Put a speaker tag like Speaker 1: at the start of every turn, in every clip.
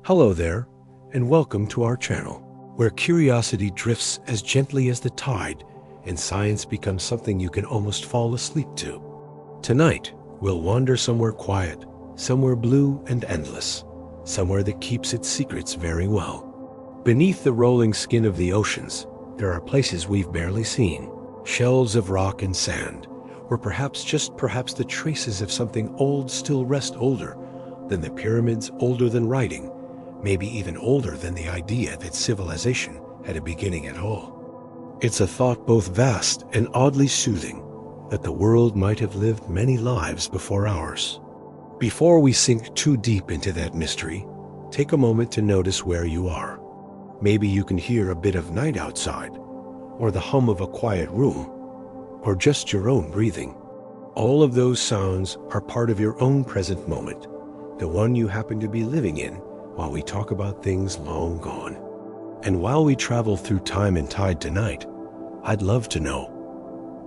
Speaker 1: Hello there, and welcome to our channel, where curiosity drifts as gently as the tide and science becomes something you can almost fall asleep to. Tonight, we'll wander somewhere quiet, somewhere blue and endless, somewhere that keeps its secrets very well. Beneath the rolling skin of the oceans, there are places we've barely seen, shelves of rock and sand, or perhaps the traces of something old still rest older than the pyramids, older than writing, maybe even older than the idea that civilization had a beginning at all. It's a thought both vast and oddly soothing that the world might have lived many lives before ours. Before we sink too deep into that mystery, take a moment to notice where you are. Maybe you can hear a bit of night outside, or the hum of a quiet room, or just your own breathing. All of those sounds are part of your own present moment, the one you happen to be living in while we talk about things long gone. And while we travel through time and tide tonight, I'd love to know,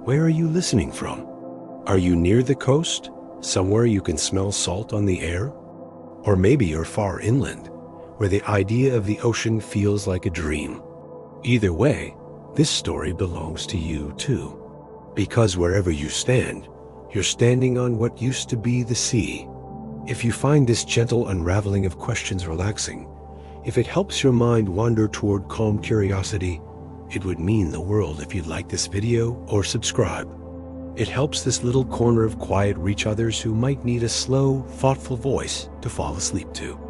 Speaker 1: where are you listening from? Are you near the coast, somewhere you can smell salt on the air? Or maybe you're far inland, where the idea of the ocean feels like a dream. Either way, this story belongs to you too. Because wherever you stand, you're standing on what used to be the sea. If you find this gentle unraveling of questions relaxing, if it helps your mind wander toward calm curiosity, it would mean the world if you'd like this video or subscribe. It helps this little corner of quiet reach others who might need a slow, thoughtful voice to fall asleep to.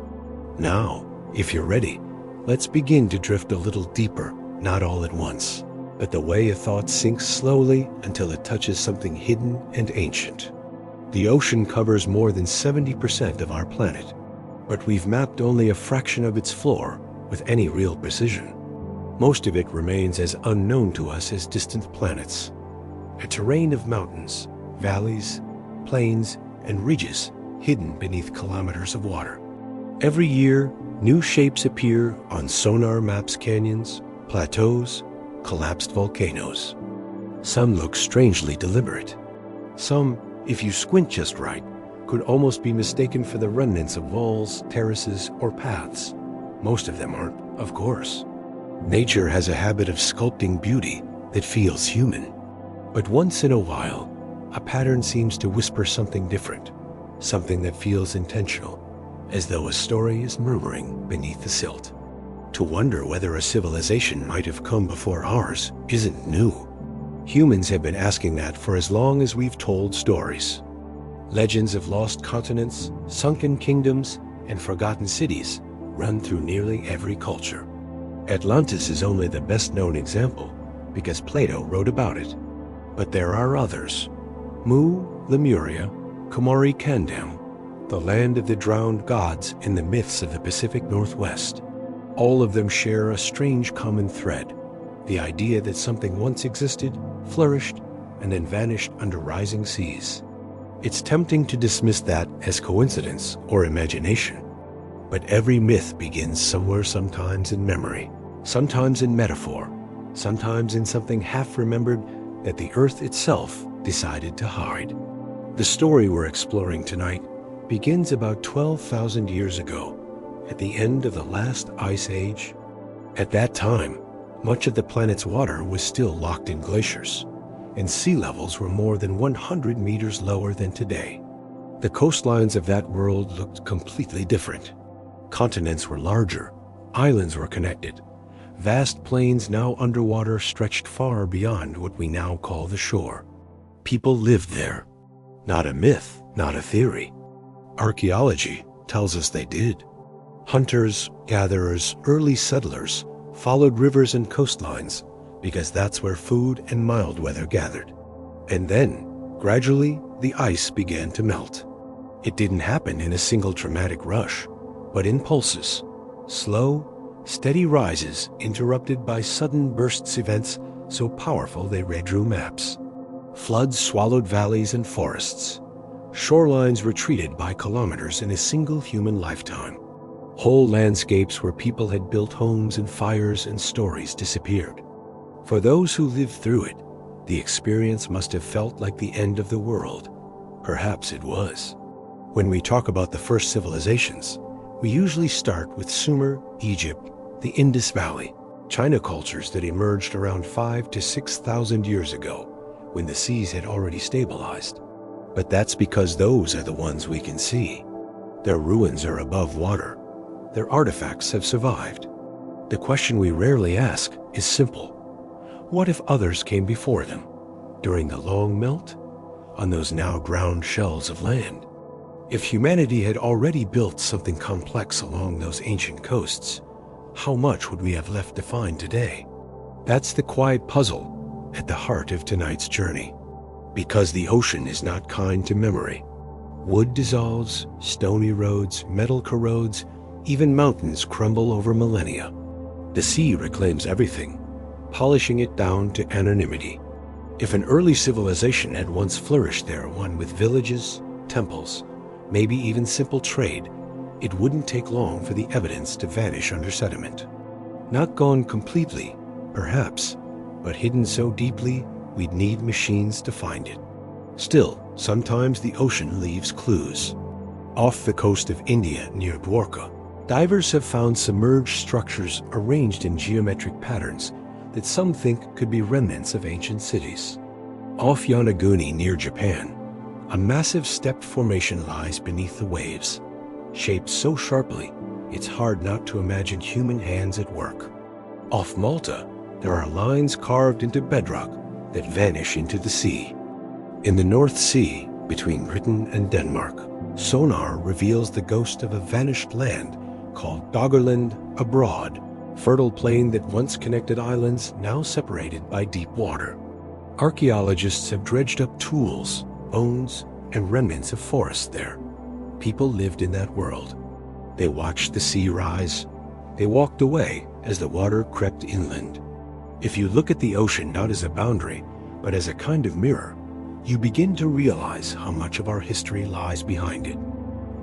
Speaker 1: Now, if you're ready, let's begin to drift a little deeper, not all at once, but the way a thought sinks slowly until it touches something hidden and ancient. The ocean covers more than 70% of our planet, but we've mapped only a fraction of its floor with any real precision. Most of it remains as unknown to us as distant planets. A terrain of mountains, valleys, plains, and ridges hidden beneath kilometers of water. Every year, new shapes appear on sonar maps: canyons, plateaus, collapsed volcanoes. Some look strangely deliberate. Some, if you squint just right, could almost be mistaken for the remnants of walls, terraces, or paths. Most of them aren't, of course. Nature has a habit of sculpting beauty that feels human. But once in a while, a pattern seems to whisper something different, something that feels intentional, as though a story is murmuring beneath the silt. To wonder whether a civilization might have come before ours isn't new. Humans have been asking that for as long as we've told stories. Legends of lost continents, sunken kingdoms, and forgotten cities run through nearly every culture. Atlantis is only the best-known example because Plato wrote about it. But there are others: Mu, Lemuria, Kumari, Kandam, the land of the drowned gods in the myths of the Pacific Northwest. All of them share a strange common thread: the idea that something once existed, flourished, and then vanished under rising seas. It's tempting to dismiss that as coincidence or imagination. But every myth begins somewhere, sometimes in memory, sometimes in metaphor, sometimes in something half-remembered that the earth itself decided to hide. The story we're exploring tonight begins about 12,000 years ago, at the end of the last ice age. At that time, much of the planet's water was still locked in glaciers, and sea levels were more than 100 meters lower than today. The coastlines of that world looked completely different. Continents were larger, islands were connected. Vast plains now underwater stretched far beyond what we now call the shore. People lived there. Not a myth, not a theory. Archaeology tells us they did. Hunters, gatherers, early settlers followed rivers and coastlines because that's where food and mild weather gathered. And then, gradually, the ice began to melt. It didn't happen in a single dramatic rush, but in pulses, slow, steady rises interrupted by sudden bursts, events so powerful they redrew maps. Floods swallowed valleys and forests. Shorelines retreated by kilometers in a single human lifetime. Whole landscapes where people had built homes and fires and stories disappeared. For those who lived through it, the experience must have felt like the end of the world. Perhaps it was. When we talk about the first civilizations, We usually start with Sumer, Egypt, the Indus Valley, China cultures that emerged around 5,000 to 6,000 years ago, when the seas had already stabilized. But that's because those are the ones we can see. Their ruins are above water. Their artifacts have survived. The question we rarely ask is simple. What if others came before them, during the long melt, on those now ground shells of land? If humanity had already built something complex along those ancient coasts, how much would we have left to find today? That's the quiet puzzle at the heart of tonight's journey. Because the ocean is not kind to memory. Wood dissolves, stone erodes, metal corrodes, even mountains crumble over millennia. The sea reclaims everything, polishing it down to anonymity. If an early civilization had once flourished there, one with villages, temples, maybe even simple trade, it wouldn't take long for the evidence to vanish under sediment. Not gone completely, perhaps, but hidden so deeply we'd need machines to find it. Still, sometimes the ocean leaves clues. Off the coast of India near Dwarka, divers have found submerged structures arranged in geometric patterns that some think could be remnants of ancient cities. Off Yonaguni near Japan, a massive steppe formation lies beneath the waves, shaped so sharply it's hard not to imagine human hands at work. Off Malta, there are lines carved into bedrock that vanish into the sea. In the North Sea, between Britain and Denmark, sonar reveals the ghost of a vanished land called Doggerland, a broad, fertile plain that once connected islands now separated by deep water. Archaeologists have dredged up tools, bones, and remnants of forests there. People lived in that world. They watched the sea rise. They walked away as the water crept inland. If you look at the ocean not as a boundary, but as a kind of mirror, you begin to realize how much of our history lies behind it.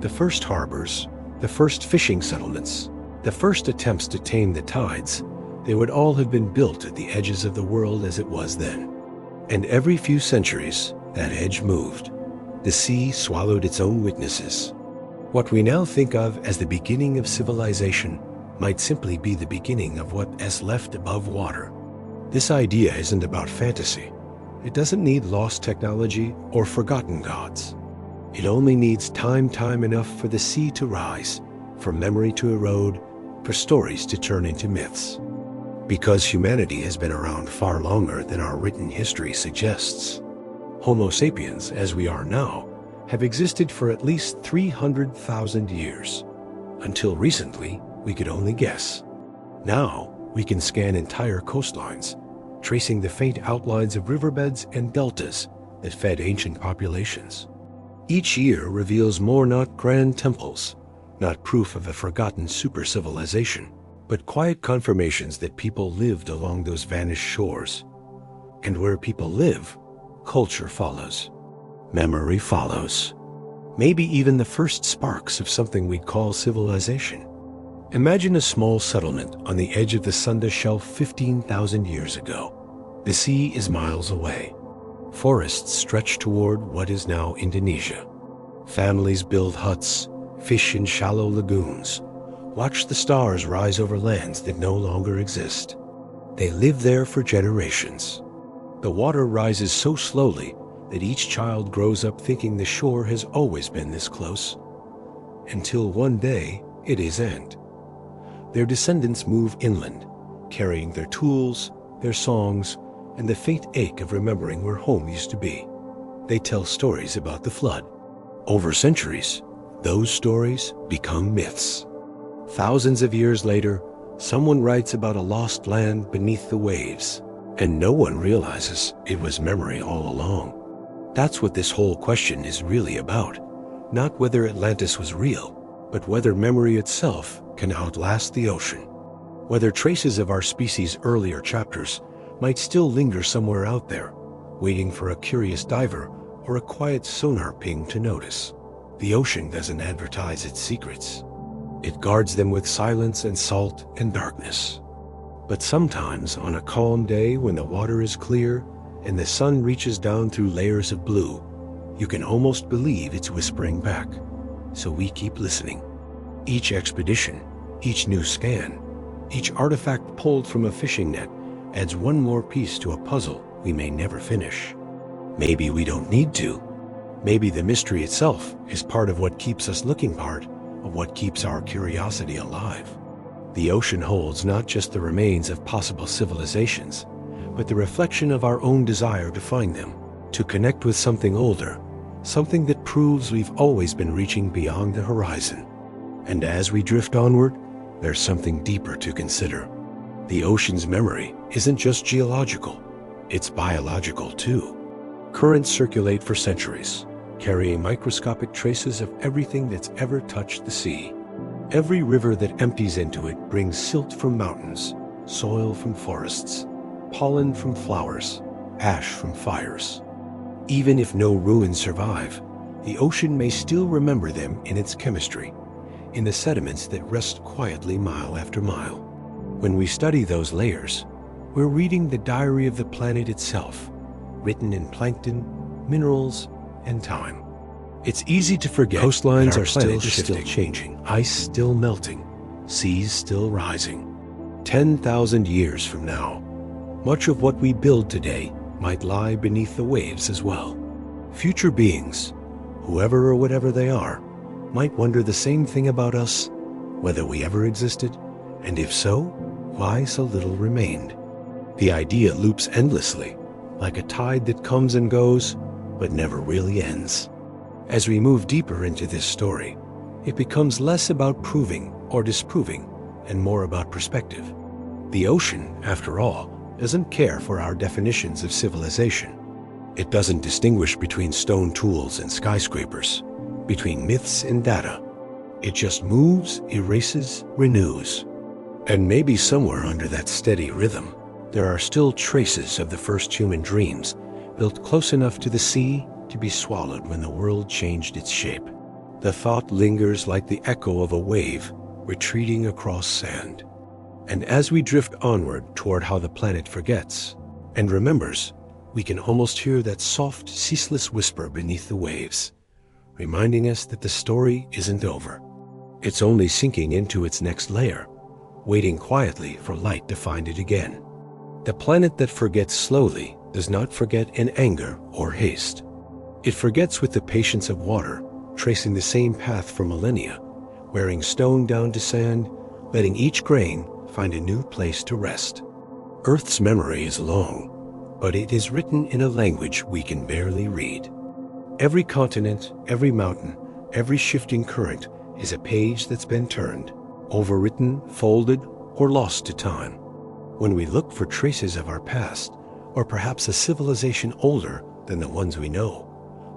Speaker 1: The first harbors, the first fishing settlements, the first attempts to tame the tides, they would all have been built at the edges of the world as it was then. And every few centuries, that edge moved. The sea swallowed its own witnesses. What we now think of as the beginning of civilization might simply be the beginning of what is left above water. This idea isn't about fantasy. It doesn't need lost technology or forgotten gods. It only needs time enough for the sea to rise, for memory to erode, for stories to turn into myths. Because humanity has been around far longer than our written history suggests. Homo sapiens, as we are now, have existed for at least 300,000 years. Until recently, we could only guess. Now, we can scan entire coastlines, tracing the faint outlines of riverbeds and deltas that fed ancient populations. Each year reveals more not grand temples, not proof of a forgotten super-civilization, but quiet confirmations that people lived along those vanished shores. And where people live, culture follows. Memory follows. Maybe even the first sparks of something we'd call civilization. Imagine a small settlement on the edge of the Sunda Shelf 15,000 years ago. The sea is miles away. Forests stretch toward what is now Indonesia. Families build huts, fish in shallow lagoons, watch the stars rise over lands that no longer exist. They live there for generations. The water rises so slowly that each child grows up thinking the shore has always been this close, until one day it is end. Their descendants move inland, carrying their tools, their songs, and the faint ache of remembering where home used to be. They tell stories about the flood. Over centuries, those stories become myths. Thousands of years later, someone writes about a lost land beneath the waves, and no one realizes it was memory all along. That's what this whole question is really about. Not whether Atlantis was real, but whether memory itself can outlast the ocean. Whether traces of our species' earlier chapters might still linger somewhere out there, waiting for a curious diver or a quiet sonar ping to notice. The ocean doesn't advertise its secrets. It guards them with silence and salt and darkness. But sometimes, on a calm day when the water is clear and the sun reaches down through layers of blue, you can almost believe it's whispering back. So we keep listening. Each expedition, each new scan, each artifact pulled from a fishing net adds one more piece to a puzzle we may never finish. Maybe we don't need to. Maybe the mystery itself is part of what keeps us looking, part of what keeps our curiosity alive. The ocean holds not just the remains of possible civilizations, but the reflection of our own desire to find them, to connect with something older, something that proves we've always been reaching beyond the horizon. And as we drift onward, there's something deeper to consider. The ocean's memory isn't just geological, it's biological too. Currents circulate for centuries, carrying microscopic traces of everything that's ever touched the sea. Every river that empties into it brings silt from mountains, soil from forests, pollen from flowers, ash from fires. Even if no ruins survive, the ocean may still remember them in its chemistry, in the sediments that rest quietly mile after mile. When we study those layers, we're reading the diary of the planet itself, written in plankton, minerals, and time. It's easy to forget coastlines are still changing, ice still melting, seas still rising. 10,000 years from now, much of what we build today might lie beneath the waves as well. Future beings, whoever or whatever they are, might wonder the same thing about us, whether we ever existed, and if so, why so little remained. The idea loops endlessly, like a tide that comes and goes, but never really ends. As we move deeper into this story, it becomes less about proving or disproving and more about perspective. The ocean, after all, doesn't care for our definitions of civilization. It doesn't distinguish between stone tools and skyscrapers, between myths and data. It just moves, erases, renews. And maybe somewhere under that steady rhythm, there are still traces of the first human dreams, built close enough to the sea to be swallowed when the world changed its shape. The thought lingers like the echo of a wave retreating across sand. And as we drift onward toward how the planet forgets and remembers, we can almost hear that soft, ceaseless whisper beneath the waves, reminding us that the story isn't over. It's only sinking into its next layer, waiting quietly for light to find it again. The planet that forgets slowly does not forget in anger or haste. It forgets with the patience of water, tracing the same path for millennia, wearing stone down to sand, letting each grain find a new place to rest. Earth's memory is long, but it is written in a language we can barely read. Every continent, every mountain, every shifting current is a page that's been turned, overwritten, folded, or lost to time. When we look for traces of our past, or perhaps a civilization older than the ones we know,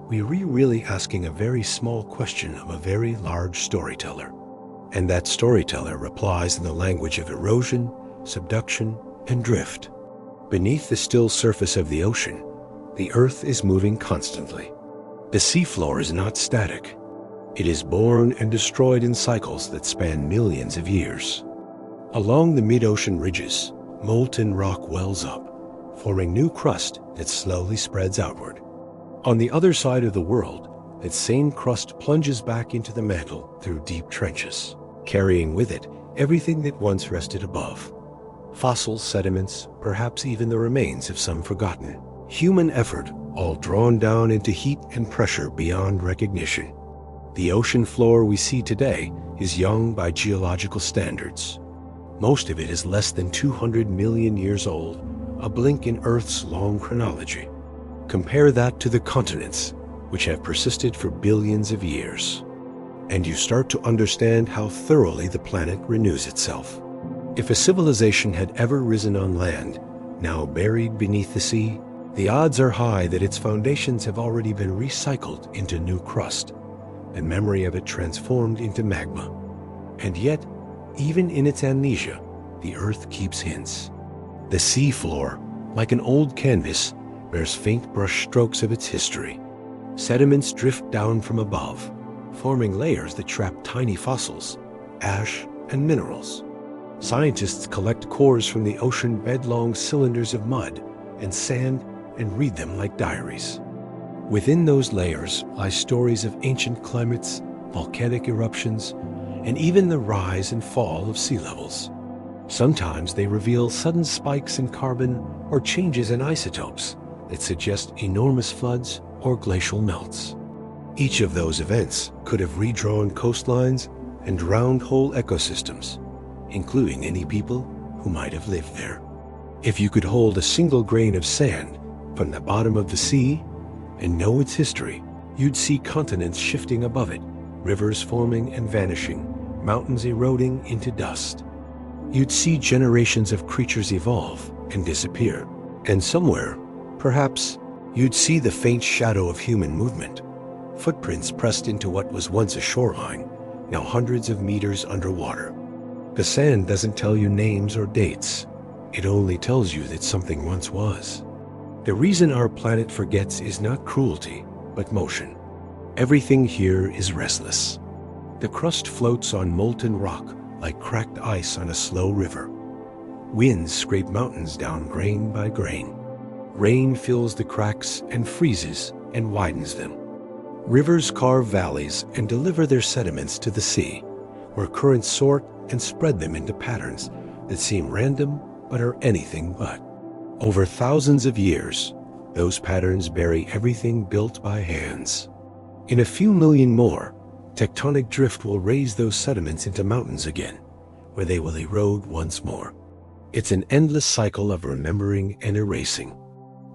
Speaker 1: we're really asking a very small question of a very large storyteller. And that storyteller replies in the language of erosion, subduction, and drift. Beneath the still surface of the ocean, the earth is moving constantly. The seafloor is not static. It is born and destroyed in cycles that span millions of years. Along the mid-ocean ridges, molten rock wells up, forming new crust that slowly spreads outward. On the other side of the world, that same crust plunges back into the mantle through deep trenches, carrying with it everything that once rested above. Fossils, sediments, perhaps even the remains of some forgotten human effort, all drawn down into heat and pressure beyond recognition. The ocean floor we see today is young by geological standards. Most of it is less than 200 million years old, a blink in Earth's long chronology. Compare that to the continents, which have persisted for billions of years, and you start to understand how thoroughly the planet renews itself. If a civilization had ever risen on land, now buried beneath the sea, the odds are high that its foundations have already been recycled into new crust, and memory of it transformed into magma. And yet, even in its amnesia, the Earth keeps hints. The sea floor, like an old canvas, bears faint brush strokes of its history. Sediments drift down from above, forming layers that trap tiny fossils, ash, and minerals. Scientists collect cores from the ocean bed-long cylinders of mud and sand and read them like diaries. Within those layers lie stories of ancient climates, volcanic eruptions, and even the rise and fall of sea levels. Sometimes they reveal sudden spikes in carbon or changes in isotopes that suggest enormous floods or glacial melts. Each of those events could have redrawn coastlines and drowned whole ecosystems, including any people who might have lived there. If you could hold a single grain of sand from the bottom of the sea and know its history, you'd see continents shifting above it, rivers forming and vanishing, mountains eroding into dust. You'd see generations of creatures evolve and disappear. And somewhere, perhaps, you'd see the faint shadow of human movement, footprints pressed into what was once a shoreline, now hundreds of meters underwater. The sand doesn't tell you names or dates. It only tells you that something once was. The reason our planet forgets is not cruelty, but motion. Everything here is restless. The crust floats on molten rock like cracked ice on a slow river. Winds scrape mountains down grain by grain. Rain fills the cracks and freezes and widens them. Rivers carve valleys and deliver their sediments to the sea, where currents sort and spread them into patterns that seem random but are anything but. Over thousands of years, those patterns bury everything built by hands. In a few million more, tectonic drift will raise those sediments into mountains again, where they will erode once more. It's an endless cycle of remembering and erasing.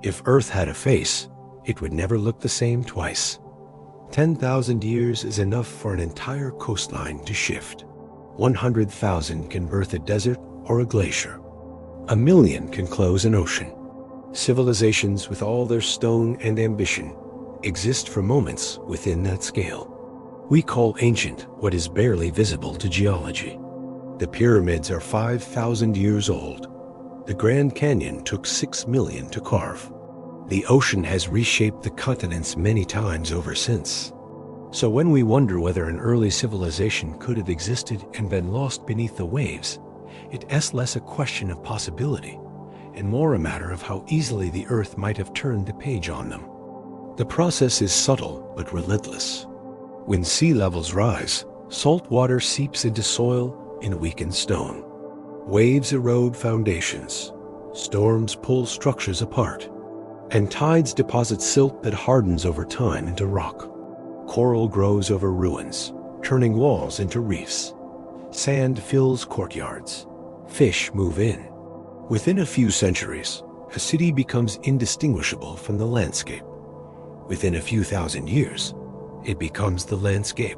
Speaker 1: If Earth had a face, it would never look the same twice. 10,000 years is enough for an entire coastline to shift. 100,000 can birth a desert or a glacier. 1,000,000 can close an ocean. Civilizations, with all their stone and ambition, exist for moments within that scale. We call ancient what is barely visible to geology. The pyramids are 5,000 years old. The Grand Canyon took 6 million to carve. The ocean has reshaped the continents many times over since. So when we wonder whether an early civilization could have existed and been lost beneath the waves, it's less a question of possibility and more a matter of how easily the Earth might have turned the page on them. The process is subtle but relentless. When sea levels rise, salt water seeps into soil and weakens stone. Waves erode foundations. Storms pull structures apart. And tides deposit silt that hardens over time into rock. Coral grows over ruins, turning walls into reefs. Sand fills courtyards. Fish move in. Within a few centuries, a city becomes indistinguishable from the landscape. Within a few thousand years, it becomes the landscape.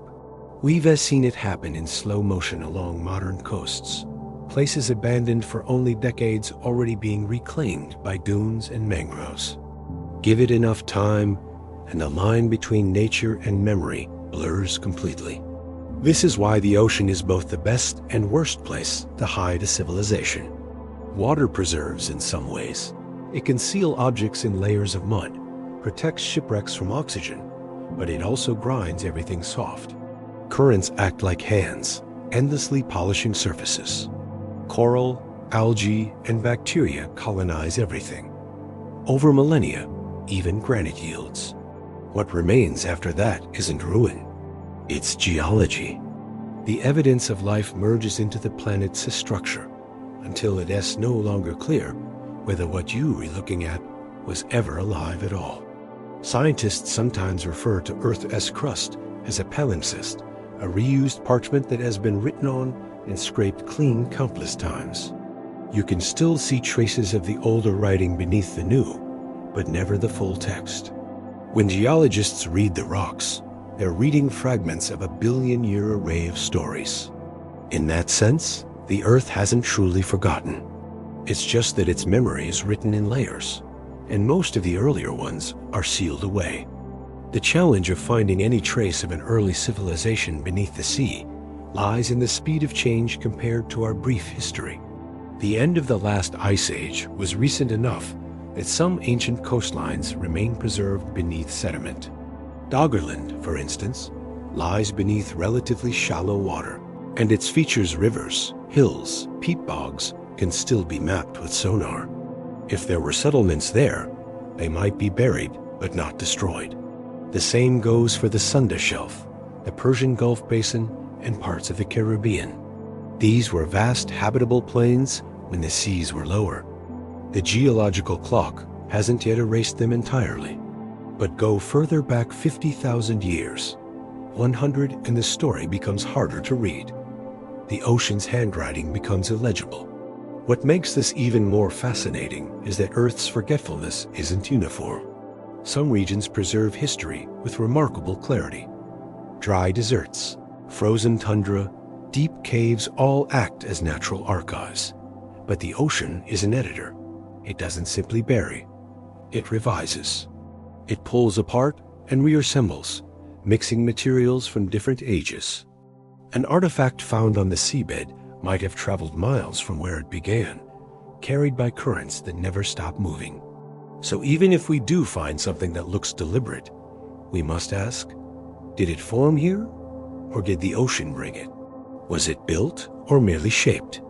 Speaker 1: We've seen it happen in slow motion along modern coasts, places abandoned for only decades already being reclaimed by dunes and mangroves. Give it enough time, and the line between nature and memory blurs completely. This is why the ocean is both the best and worst place to hide a civilization. Water preserves in some ways. It can seal objects in layers of mud, protects shipwrecks from oxygen, but it also grinds everything soft. Currents act like hands, endlessly polishing surfaces. Coral, algae, and bacteria colonize everything. Over millennia, even granite yields. What remains after that isn't ruin. It's geology. The evidence of life merges into the planet's structure until it's no longer clear whether what you were looking at was ever alive at all. Scientists sometimes refer to Earth's crust as a palimpsest, a reused parchment that has been written on and scraped clean countless times. You can still see traces of the older writing beneath the new, but never the full text. When geologists read the rocks, they're reading fragments of a billion-year array of stories. In that sense, the Earth hasn't truly forgotten. It's just that its memory is written in layers, and most of the earlier ones are sealed away. The challenge of finding any trace of an early civilization beneath the sea lies in the speed of change compared to our brief history. The end of the last ice age was recent enough that some ancient coastlines remain preserved beneath sediment. Doggerland, for instance, lies beneath relatively shallow water, and its features rivers, hills, peat bogs can still be mapped with sonar. If there were settlements there, they might be buried but not destroyed. The same goes for the Sunda Shelf, the Persian Gulf Basin, and parts of the Caribbean. These were vast habitable plains when the seas were lower. The geological clock hasn't yet erased them entirely. But go further back 50,000 years, 100, and the story becomes harder to read. The ocean's handwriting becomes illegible. What makes this even more fascinating is that Earth's forgetfulness isn't uniform. Some regions preserve history with remarkable clarity. Dry deserts, frozen tundra, deep caves all act as natural archives. But the ocean is an editor. It doesn't simply bury. It revises. It pulls apart and reassembles, mixing materials from different ages. An artifact found on the seabed might have traveled miles from where it began, carried by currents that never stop moving. So even if we do find something that looks deliberate, we must ask, did it form here, or did the ocean bring it? Was it built or merely shaped?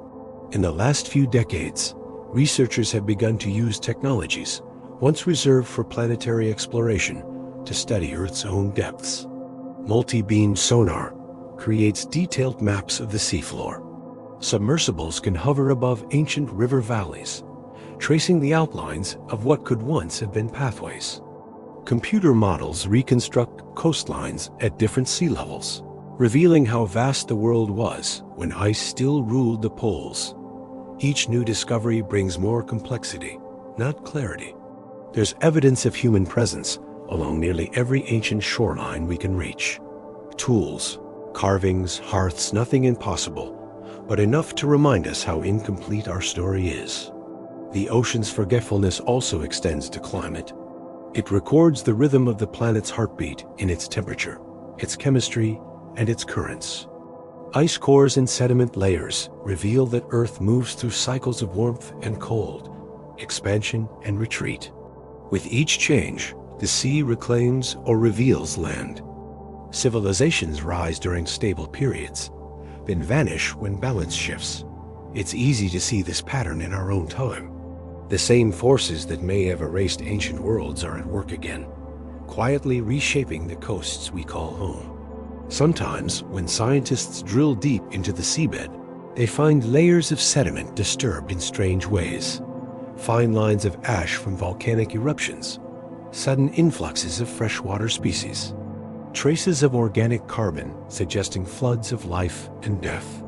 Speaker 1: In the last few decades, researchers have begun to use technologies once reserved for planetary exploration to study Earth's own depths. Multi-beam sonar creates detailed maps of the seafloor. Submersibles can hover above ancient river valleys, tracing the outlines of what could once have been pathways. Computer models reconstruct coastlines at different sea levels, revealing how vast the world was when ice still ruled the poles. Each new discovery brings more complexity, not clarity. There's evidence of human presence along nearly every ancient shoreline we can reach. Tools, carvings, hearths, nothing impossible, but enough to remind us how incomplete our story is. The ocean's forgetfulness also extends to climate. It records the rhythm of the planet's heartbeat in its temperature, its chemistry, and its currents. Ice cores and sediment layers reveal that Earth moves through cycles of warmth and cold, expansion and retreat. With each change, the sea reclaims or reveals land. Civilizations rise during stable periods, then vanish when balance shifts. It's easy to see this pattern in our own time. The same forces that may have erased ancient worlds are at work again, quietly reshaping the coasts we call home. Sometimes, when scientists drill deep into the seabed, they find layers of sediment disturbed in strange ways. Fine lines of ash from volcanic eruptions, sudden influxes of freshwater species, traces of organic carbon suggesting floods of life and death.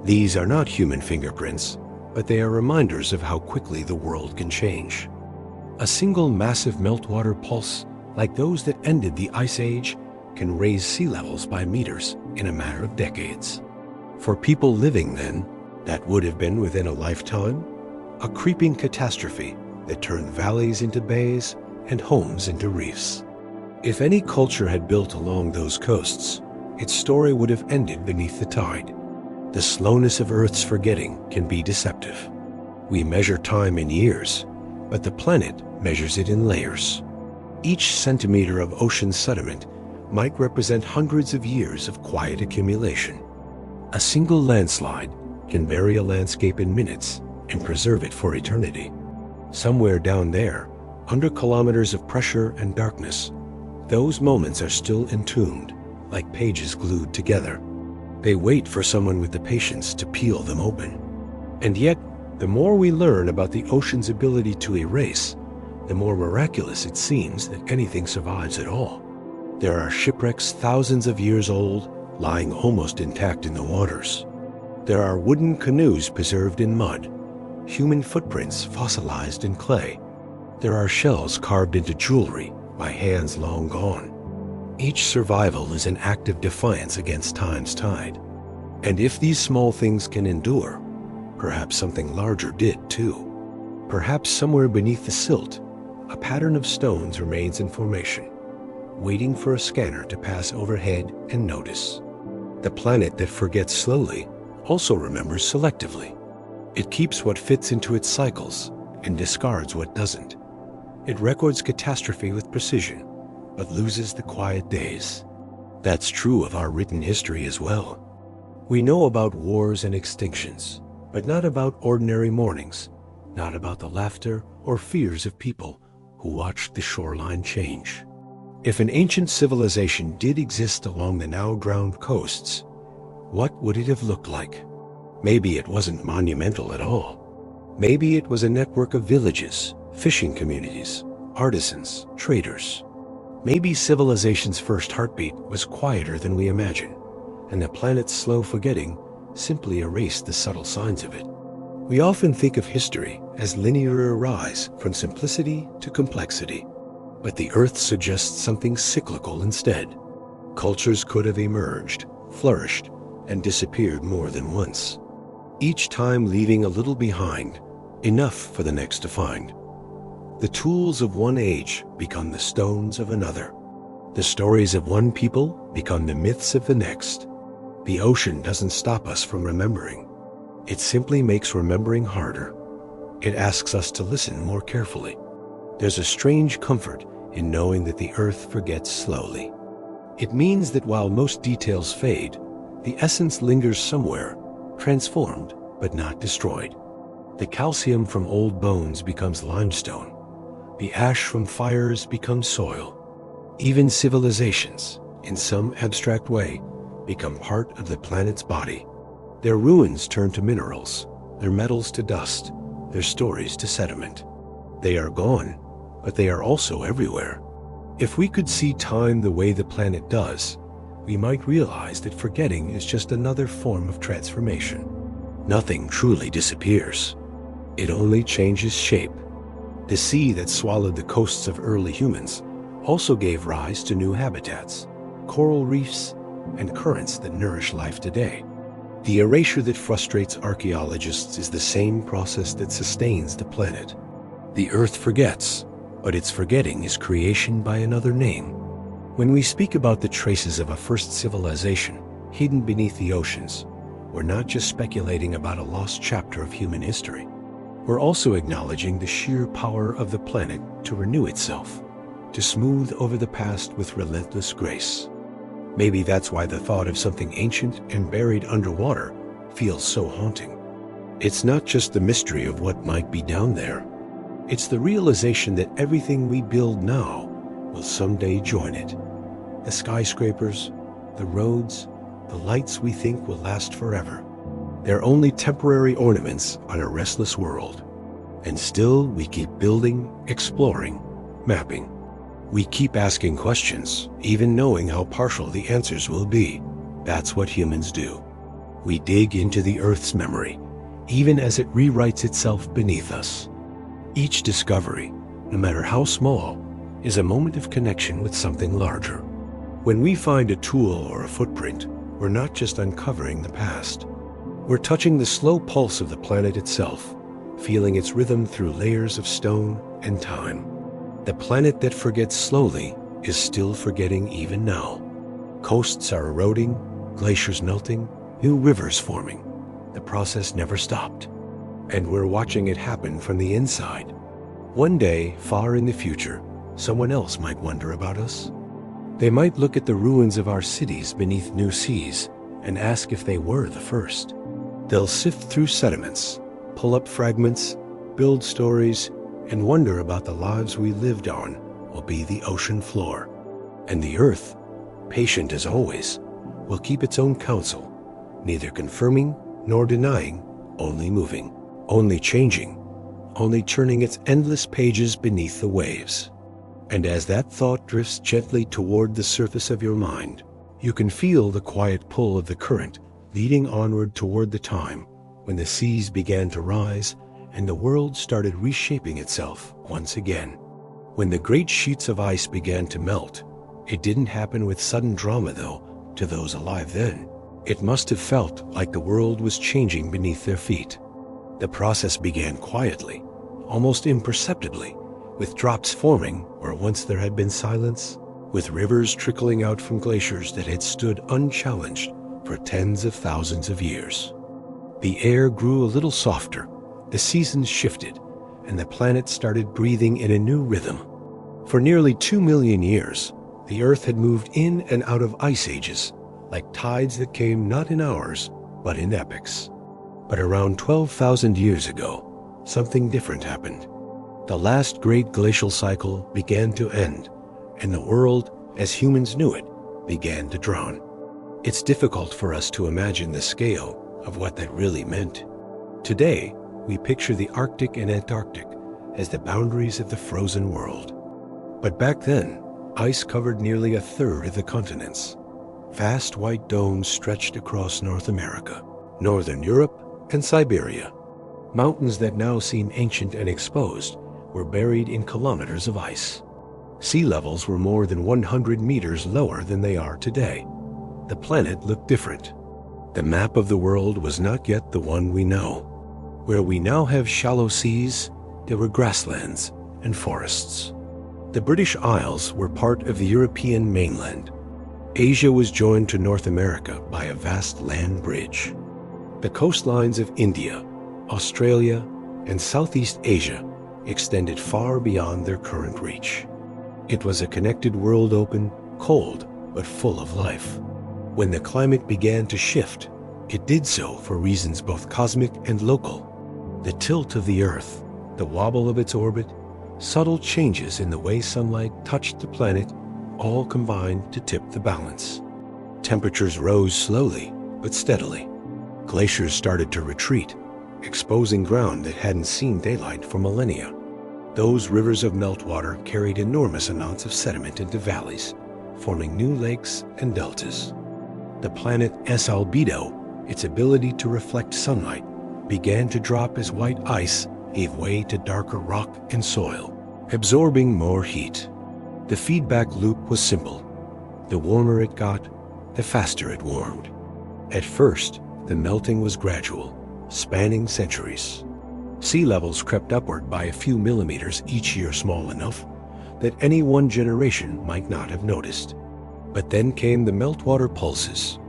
Speaker 1: These are not human fingerprints, but they are reminders of how quickly the world can change. A single massive meltwater pulse, like those that ended the Ice Age, can raise sea levels by meters in a matter of decades. For people living then, that would have been within a lifetime, a creeping catastrophe that turned valleys into bays and homes into reefs. If any culture had built along those coasts, its story would have ended beneath the tide. The slowness of Earth's forgetting can be deceptive. We measure time in years, but the planet measures it in layers. Each centimeter of ocean sediment might represent hundreds of years of quiet accumulation. A single landslide can bury a landscape in minutes and preserve it for eternity. Somewhere down there, under kilometers of pressure and darkness, those moments are still entombed, like pages glued together. They wait for someone with the patience to peel them open. And yet, the more we learn about the ocean's ability to erase, the more miraculous it seems that anything survives at all. There are shipwrecks thousands of years old, lying almost intact in the waters. There are wooden canoes preserved in mud, human footprints fossilized in clay. There are shells carved into jewelry by hands long gone. Each survival is an act of defiance against time's tide. And if these small things can endure, perhaps something larger did too. Perhaps somewhere beneath the silt, a pattern of stones remains in formation, waiting for a scanner to pass overhead and notice. The planet that forgets slowly also remembers selectively. It keeps what fits into its cycles and discards what doesn't. It records catastrophe with precision, but loses the quiet days. That's true of our written history as well. We know about wars and extinctions, but not about ordinary mornings, not about the laughter or fears of people who watched the shoreline change. If an ancient civilization did exist along the now drowned coasts, what would it have looked like? Maybe it wasn't monumental at all. Maybe it was a network of villages, fishing communities, artisans, traders. Maybe civilization's first heartbeat was quieter than we imagine, and the planet's slow forgetting simply erased the subtle signs of it. We often think of history as linear rise from simplicity to complexity, but the Earth suggests something cyclical instead. Cultures could have emerged, flourished, and disappeared more than once, each time leaving a little behind, enough for the next to find. The tools of one age become the stones of another. The stories of one people become the myths of the next. The ocean doesn't stop us from remembering. It simply makes remembering harder. It asks us to listen more carefully. There's a strange comfort in knowing that the Earth forgets slowly. It means that while most details fade, the essence lingers somewhere, transformed but not destroyed. The calcium from old bones becomes limestone. The ash from fires becomes soil. Even civilizations, in some abstract way, become part of the planet's body. Their ruins turn to minerals, their metals to dust, their stories to sediment. They are gone, but they are also everywhere. If we could see time the way the planet does, we might realize that forgetting is just another form of transformation. Nothing truly disappears. It only changes shape. The sea that swallowed the coasts of early humans also gave rise to new habitats, coral reefs, and currents that nourish life today. The erasure that frustrates archaeologists is the same process that sustains the planet. The Earth forgets, but its forgetting is creation by another name. When we speak about the traces of a first civilization hidden beneath the oceans, we're not just speculating about a lost chapter of human history. We're also acknowledging the sheer power of the planet to renew itself, to smooth over the past with relentless grace. Maybe that's why the thought of something ancient and buried underwater feels so haunting. It's not just the mystery of what might be down there. It's the realization that everything we build now will someday join it. The skyscrapers, the roads, the lights we think will last forever. They're only temporary ornaments on a restless world. And still we keep building, exploring, mapping. We keep asking questions, even knowing how partial the answers will be. That's what humans do. We dig into the Earth's memory, even as it rewrites itself beneath us. Each discovery, no matter how small, is a moment of connection with something larger. When we find a tool or a footprint, we're not just uncovering the past. We're touching the slow pulse of the planet itself, feeling its rhythm through layers of stone and time. The planet that forgets slowly is still forgetting even now. Coasts are eroding, glaciers melting, new rivers forming. The process never stopped. And we're watching it happen from the inside. One day, far in the future, someone else might wonder about us. They might look at the ruins of our cities beneath new seas and ask if they were the first. They'll sift through sediments, pull up fragments, build stories, and wonder about the lives we lived on will be the ocean floor. And the Earth, patient as always, will keep its own counsel, neither confirming nor denying, only moving, only changing, only turning its endless pages beneath the waves. And as that thought drifts gently toward the surface of your mind, you can feel the quiet pull of the current leading onward toward the time when the seas began to rise and the world started reshaping itself once again. When the great sheets of ice began to melt, it didn't happen with sudden drama, though, to those alive then. It must have felt like the world was changing beneath their feet. The process began quietly, almost imperceptibly, with drops forming where once there had been silence, with rivers trickling out from glaciers that had stood unchallenged for tens of thousands of years. The air grew a little softer, the seasons shifted, and the planet started breathing in a new rhythm. For nearly 2 million years, the Earth had moved in and out of ice ages, like tides that came not in hours, but in epochs. But around 12,000 years ago, something different happened. The last great glacial cycle began to end, and the world, as humans knew it, began to drown. It's difficult for us to imagine the scale of what that really meant. Today, we picture the Arctic and Antarctic as the boundaries of the frozen world. But back then, ice covered nearly a third of the continents. Vast white domes stretched across North America, Northern Europe, and Siberia. Mountains that now seem ancient and exposed were buried in kilometers of ice. Sea levels were more than 100 meters lower than they are today. The planet looked different. The map of the world was not yet the one we know. Where we now have shallow seas, there were grasslands and forests. The British Isles were part of the European mainland. Asia was joined to North America by a vast land bridge. The coastlines of India, Australia, and Southeast Asia extended far beyond their current reach. It was a connected world, open, cold, but full of life. When the climate began to shift, it did so for reasons both cosmic and local. The tilt of the Earth, the wobble of its orbit, subtle changes in the way sunlight touched the planet, all combined to tip the balance. Temperatures rose slowly but steadily. Glaciers started to retreat, exposing ground that hadn't seen daylight for millennia. Those rivers of meltwater carried enormous amounts of sediment into valleys, forming new lakes and deltas. The planet's albedo, its ability to reflect sunlight, began to drop as white ice gave way to darker rock and soil, absorbing more heat. The feedback loop was simple. The warmer it got, the faster it warmed. At first, the melting was gradual, spanning centuries. Sea levels crept upward by a few millimeters each year, small enough that any one generation might not have noticed. But then came the meltwater pulses,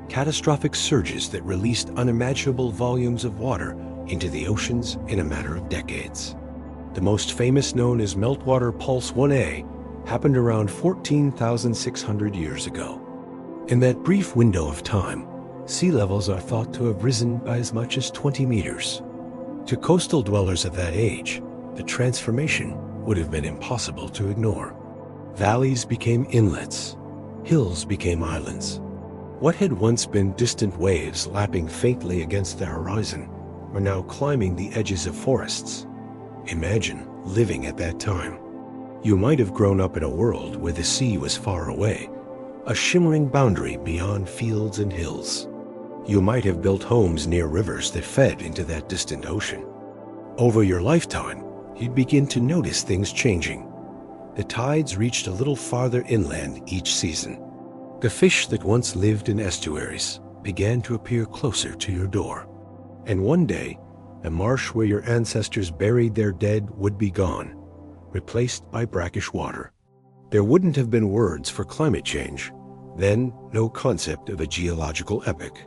Speaker 1: catastrophic surges that released unimaginable volumes of water into the oceans in a matter of decades. The most famous, known as Meltwater Pulse 1A, happened around 14,600 years ago. In that brief window of time, sea levels are thought to have risen by as much as 20 meters. To coastal dwellers of that age, the transformation would have been impossible to ignore. Valleys became inlets, hills became islands. What had once been distant waves lapping faintly against the horizon were now climbing the edges of forests. Imagine living at that time. You might have grown up in a world where the sea was far away, a shimmering boundary beyond fields and hills. You might have built homes near rivers that fed into that distant ocean. Over your lifetime, you'd begin to notice things changing. The tides reached a little farther inland each season. The fish that once lived in estuaries began to appear closer to your door. And one day, the marsh where your ancestors buried their dead would be gone, replaced by brackish water. There wouldn't have been words for climate change, then no concept of a geological epoch.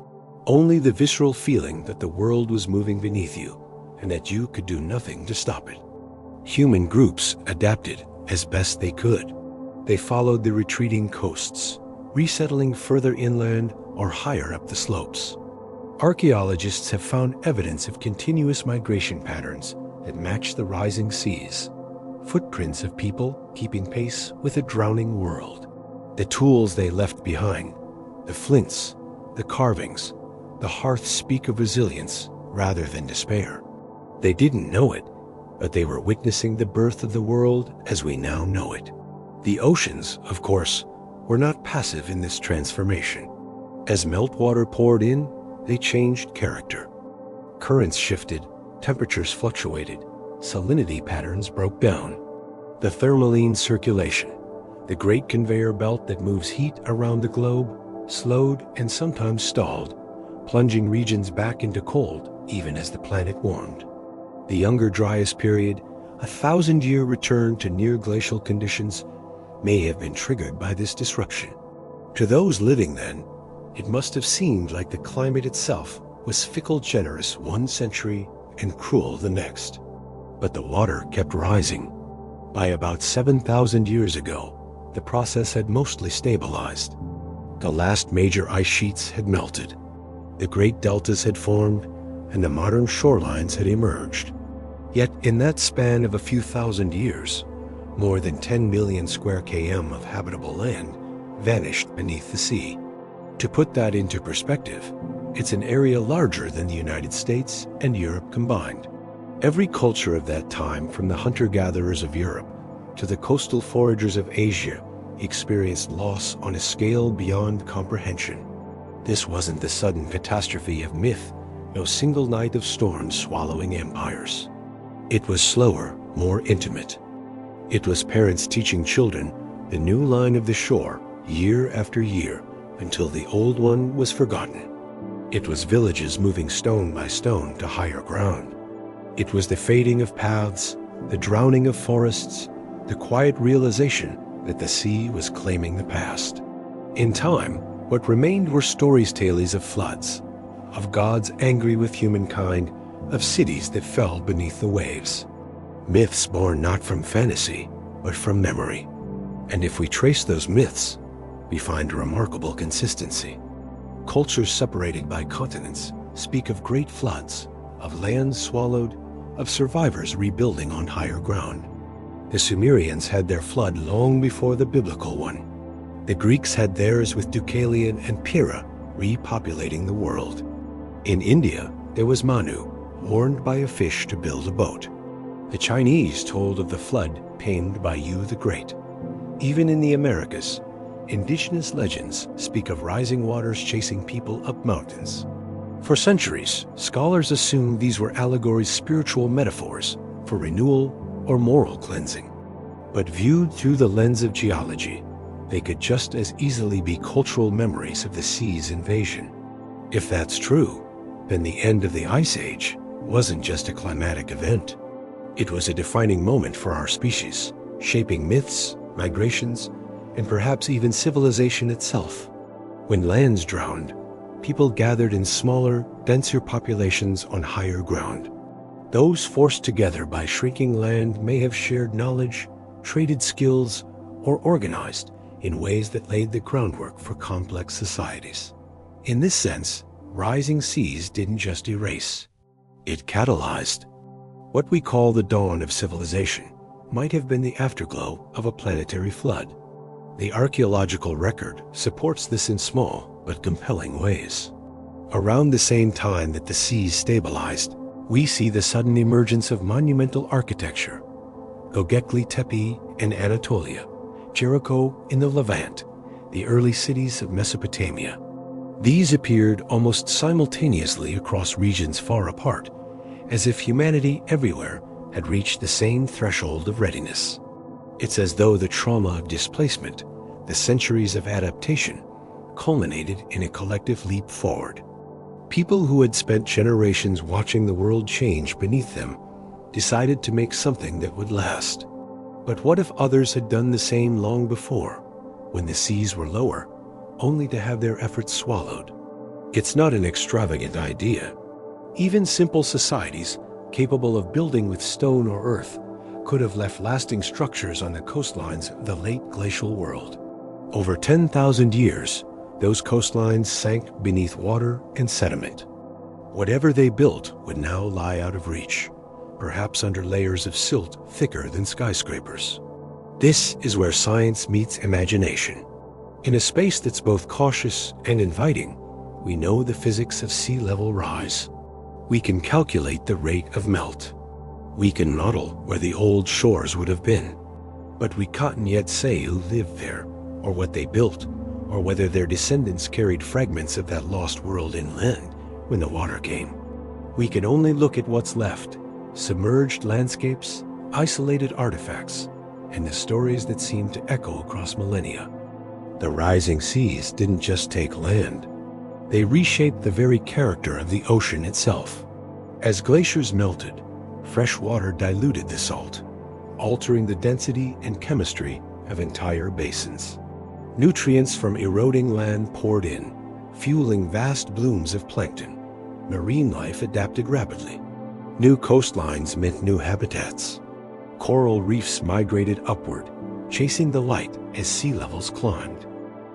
Speaker 1: Only the visceral feeling that the world was moving beneath you and that you could do nothing to stop it. Human groups adapted as best they could. They followed the retreating coasts, resettling further inland or higher up the slopes. Archaeologists have found evidence of continuous migration patterns that match the rising seas, footprints of people keeping pace with a drowning world. The tools they left behind, the flints, the carvings, the hearths speak of resilience rather than despair. They didn't know it, but they were witnessing the birth of the world as we now know it. The oceans, of course, were not passive in this transformation. As meltwater poured in, they changed character. Currents shifted, temperatures fluctuated, salinity patterns broke down. The thermaline circulation, the great conveyor belt that moves heat around the globe, slowed and sometimes stalled, plunging regions back into cold even as the planet warmed. The Younger Dryas period, a 1,000-year return to near-glacial conditions, may have been triggered by this disruption. To those living then, it must have seemed like the climate itself was fickle generous one century and cruel the next. But the water kept rising. By about 7,000 years ago, the process had mostly stabilized. The last major ice sheets had melted. The great deltas had formed, and the modern shorelines had emerged. Yet in that span of a few thousand years, more than 10 million square km of habitable land vanished beneath the sea. To put that into perspective, it's an area larger than the United States and Europe combined. Every culture of that time, from the hunter-gatherers of Europe to the coastal foragers of Asia, experienced loss on a scale beyond comprehension. This wasn't the sudden catastrophe of myth, no single night of storms swallowing empires. It was slower, more intimate. It was parents teaching children the new line of the shore year after year until the old one was forgotten. It was villages moving stone by stone to higher ground. It was the fading of paths, the drowning of forests, the quiet realization that the sea was claiming the past. In time, what remained were stories tales of floods, of gods angry with humankind, of cities that fell beneath the waves. Myths born not from fantasy, but from memory. And if we trace those myths, we find a remarkable consistency. Cultures separated by continents speak of great floods, of lands swallowed, of survivors rebuilding on higher ground. The Sumerians had their flood long before the biblical one. The Greeks had theirs with Deucalion and Pyrrha repopulating the world. In India, there was Manu, warned by a fish to build a boat. The Chinese told of the flood penned by Yu the Great. Even in the Americas, indigenous legends speak of rising waters chasing people up mountains. For centuries, scholars assumed these were allegories, spiritual metaphors for renewal or moral cleansing. But viewed through the lens of geology, they could just as easily be cultural memories of the sea's invasion. If that's true, then the end of the Ice Age wasn't just a climatic event. It was a defining moment for our species, shaping myths, migrations, and perhaps even civilization itself. When lands drowned, people gathered in smaller, denser populations on higher ground. Those forced together by shrinking land may have shared knowledge, traded skills, or organized in ways that laid the groundwork for complex societies. In this sense, rising seas didn't just erase, it catalyzed. What we call the dawn of civilization might have been the afterglow of a planetary flood. The archaeological record supports this in small but compelling ways. Around the same time that the seas stabilized, we see the sudden emergence of monumental architecture. Göbekli Tepe in Anatolia, Jericho in the Levant, the early cities of Mesopotamia. These appeared almost simultaneously across regions far apart, as if humanity everywhere had reached the same threshold of readiness. It's as though the trauma of displacement, the centuries of adaptation, culminated in a collective leap forward. People who had spent generations watching the world change beneath them decided to make something that would last. But what if others had done the same long before, when the seas were lower, only to have their efforts swallowed? It's not an extravagant idea. Even simple societies, capable of building with stone or earth, could have left lasting structures on the coastlines of the late glacial world. Over 10,000 years, those coastlines sank beneath water and sediment. Whatever they built would now lie out of reach, perhaps under layers of silt thicker than skyscrapers. This is where science meets imagination. In a space that's both cautious and inviting, we know the physics of sea level rise. We can calculate the rate of melt. We can model where the old shores would have been. But we can't yet say who lived there, or what they built, or whether their descendants carried fragments of that lost world inland when the water came. We can only look at what's left: submerged landscapes, isolated artifacts, and the stories that seem to echo across millennia. The rising seas didn't just take land. They reshaped the very character of the ocean itself. As glaciers melted, fresh water diluted the salt, altering the density and chemistry of entire basins. Nutrients from eroding land poured in, fueling vast blooms of plankton. Marine life adapted rapidly. New coastlines meant new habitats. Coral reefs migrated upward, chasing the light as sea levels climbed.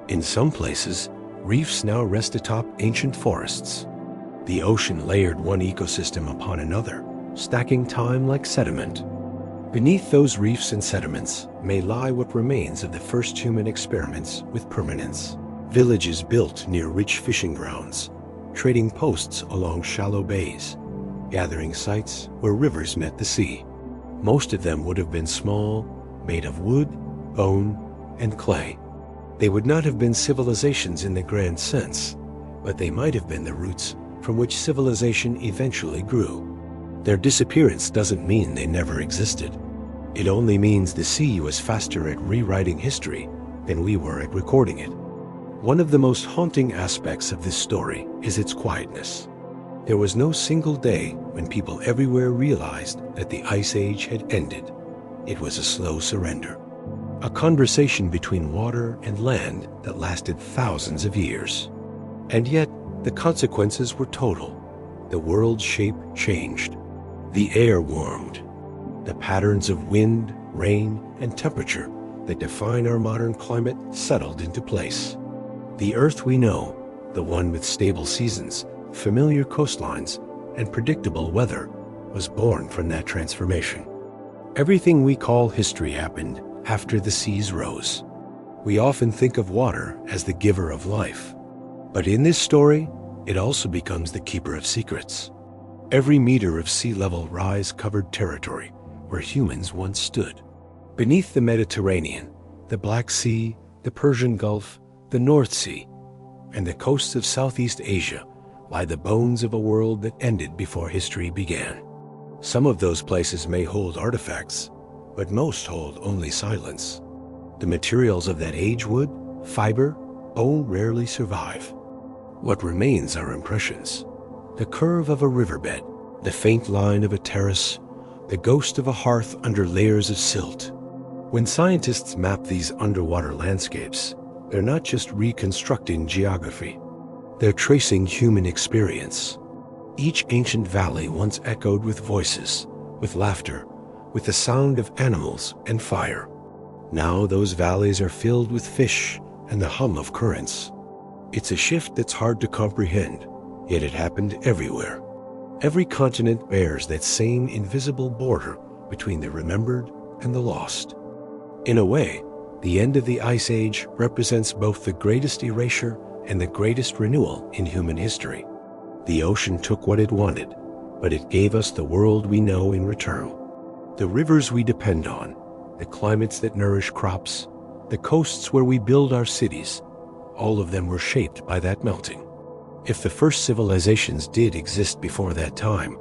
Speaker 1: In some places, reefs now rest atop ancient forests. The ocean layered one ecosystem upon another, stacking time like sediment. Beneath those reefs and sediments may lie what remains of the first human experiments with permanence. Villages built near rich fishing grounds, trading posts along shallow bays, gathering sites where rivers met the sea. Most of them would have been small, made of wood, bone, and clay. They would not have been civilizations in the grand sense, but they might have been the roots from which civilization eventually grew. Their disappearance doesn't mean they never existed. It only means the sea was faster at rewriting history than we were at recording it. One of the most haunting aspects of this story is its quietness. There was no single day when people everywhere realized that the Ice Age had ended. It was a slow surrender. A conversation between water and land that lasted thousands of years. And yet, the consequences were total. The world's shape changed. The air warmed. The patterns of wind, rain, and temperature that define our modern climate settled into place. The Earth we know, the one with stable seasons, familiar coastlines, and predictable weather, was born from that transformation. Everything we call history happened after the seas rose. We often think of water as the giver of life, but in this story, it also becomes the keeper of secrets. Every meter of sea level rise covered territory where humans once stood. Beneath the Mediterranean, the Black Sea, the Persian Gulf, the North Sea, and the coasts of Southeast Asia lie the bones of a world that ended before history began. Some of those places may hold artifacts, but most hold only silence. The materials of that age wood, fiber, bone rarely survive. What remains are impressions. The curve of a riverbed, the faint line of a terrace, the ghost of a hearth under layers of silt. When scientists map these underwater landscapes, they're not just reconstructing geography. They're tracing human experience. Each ancient valley once echoed with voices, with laughter, with the sound of animals and fire. Now those valleys are filled with fish and the hum of currents. It's a shift that's hard to comprehend, yet it happened everywhere. Every continent bears that same invisible border between the remembered and the lost. In a way, the end of the Ice Age represents both the greatest erasure and the greatest renewal in human history. The ocean took what it wanted, but it gave us the world we know in return. The rivers we depend on, the climates that nourish crops, the coasts where we build our cities, all of them were shaped by that melting. If the first civilizations did exist before that time,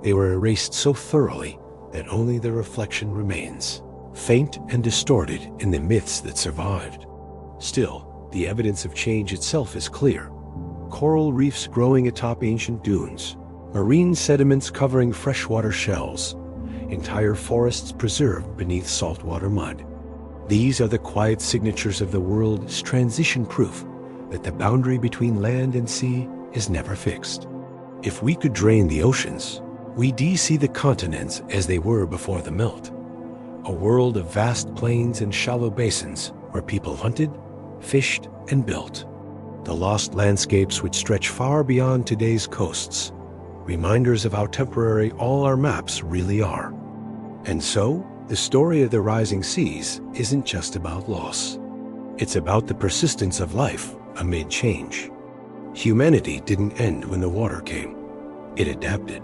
Speaker 1: they were erased so thoroughly that only the reflection remains, faint and distorted in the myths that survived. Still, the evidence of change itself is clear. Coral reefs growing atop ancient dunes, marine sediments covering freshwater shells, entire forests preserved beneath saltwater mud. These are the quiet signatures of the world's transition proof that the boundary between land and sea is never fixed. If we could drain the oceans, we'd see the continents as they were before the melt. A world of vast plains and shallow basins where people hunted, fished, and built. The lost landscapes would stretch far beyond today's coasts, reminders of how temporary all our maps really are. And so, the story of the rising seas isn't just about loss. It's about the persistence of life amid change. Humanity didn't end when the water came. It adapted.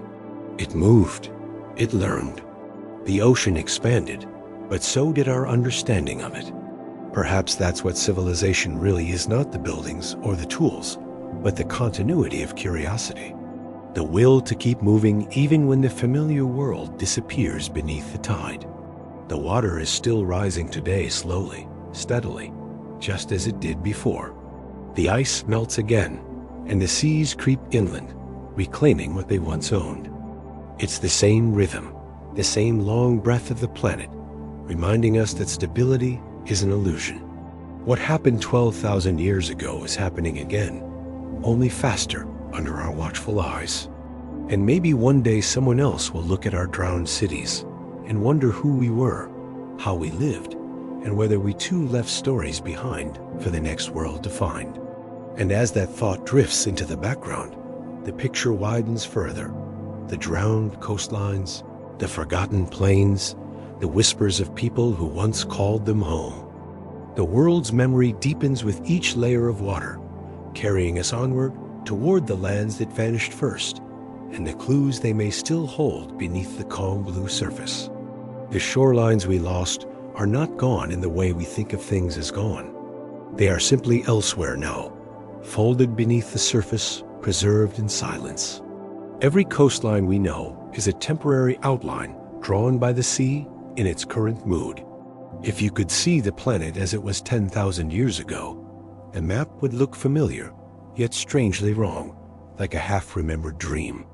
Speaker 1: It moved. It learned. The ocean expanded, but so did our understanding of it. Perhaps that's what civilization really is, not the buildings or the tools, but the continuity of curiosity. The will to keep moving even when the familiar world disappears beneath the tide. The water is still rising today slowly, steadily, just as it did before. The ice melts again, and the seas creep inland, reclaiming what they once owned. It's the same rhythm, the same long breath of the planet, reminding us that stability is an illusion. What happened 12,000 years ago is happening again, only faster under our watchful eyes. And maybe one day someone else will look at our drowned cities and wonder who we were, how we lived, and whether we too left stories behind for the next world to find. And as that thought drifts into the background, the picture widens further. The drowned coastlines, the forgotten plains, the whispers of people who once called them home. The world's memory deepens with each layer of water, carrying us onward toward the lands that vanished first, and the clues they may still hold beneath the calm blue surface. The shorelines we lost are not gone in the way we think of things as gone. They are simply elsewhere now, folded beneath the surface, preserved in silence. Every coastline we know is a temporary outline drawn by the sea in its current mood. If you could see the planet as it was 10,000 years ago, the map would look familiar, yet strangely wrong, like a half-remembered dream.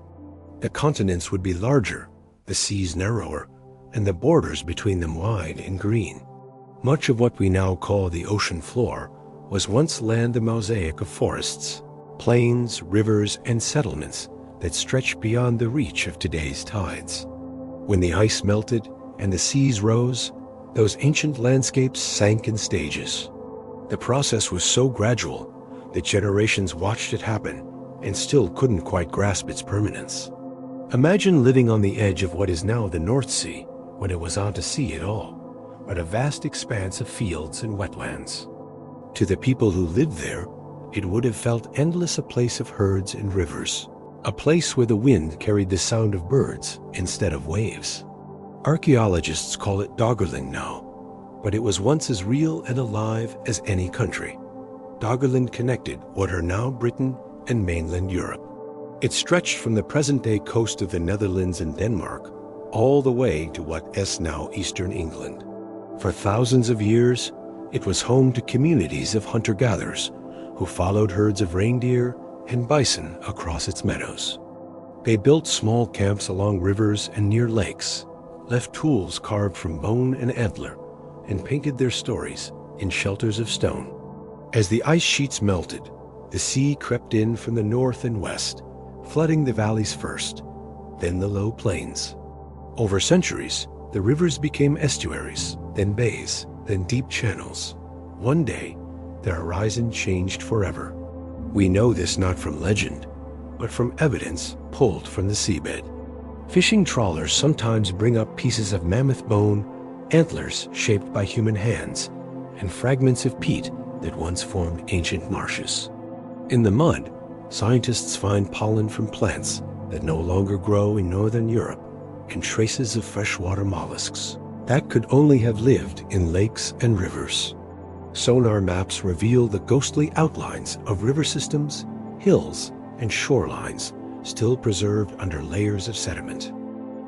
Speaker 1: The continents would be larger, the seas narrower, and the borders between them wide and green. Much of what we now call the ocean floor was once land a mosaic of forests, plains, rivers, and settlements that stretched beyond the reach of today's tides. When the ice melted and the seas rose, those ancient landscapes sank in stages. The process was so gradual that generations watched it happen and still couldn't quite grasp its permanence. Imagine living on the edge of what is now the North Sea when it was on to sea at all, but a vast expanse of fields and wetlands. To the people who lived there, it would have felt endless, a place of herds and rivers, a place where the wind carried the sound of birds instead of waves. Archaeologists call it Doggerland now, but it was once as real and alive as any country. Doggerland connected what are now Britain and mainland Europe. It stretched from the present-day coast of the Netherlands and Denmark all the way to what is now eastern England. For thousands of years, it was home to communities of hunter-gatherers who followed herds of reindeer and bison across its meadows. They built small camps along rivers and near lakes, left tools carved from bone and antler, and painted their stories in shelters of stone. As the ice sheets melted, the sea crept in from the north and west, flooding the valleys first, then the low plains. Over centuries, the rivers became estuaries, then bays, then deep channels. One day, the horizon changed forever. We know this not from legend, but from evidence pulled from the seabed. Fishing trawlers sometimes bring up pieces of mammoth bone, antlers shaped by human hands, and fragments of peat that once formed ancient marshes. In the mud, scientists find pollen from plants that no longer grow in northern Europe and traces of freshwater mollusks that could only have lived in lakes and rivers. Sonar maps reveal the ghostly outlines of river systems, hills, and shorelines still preserved under layers of sediment.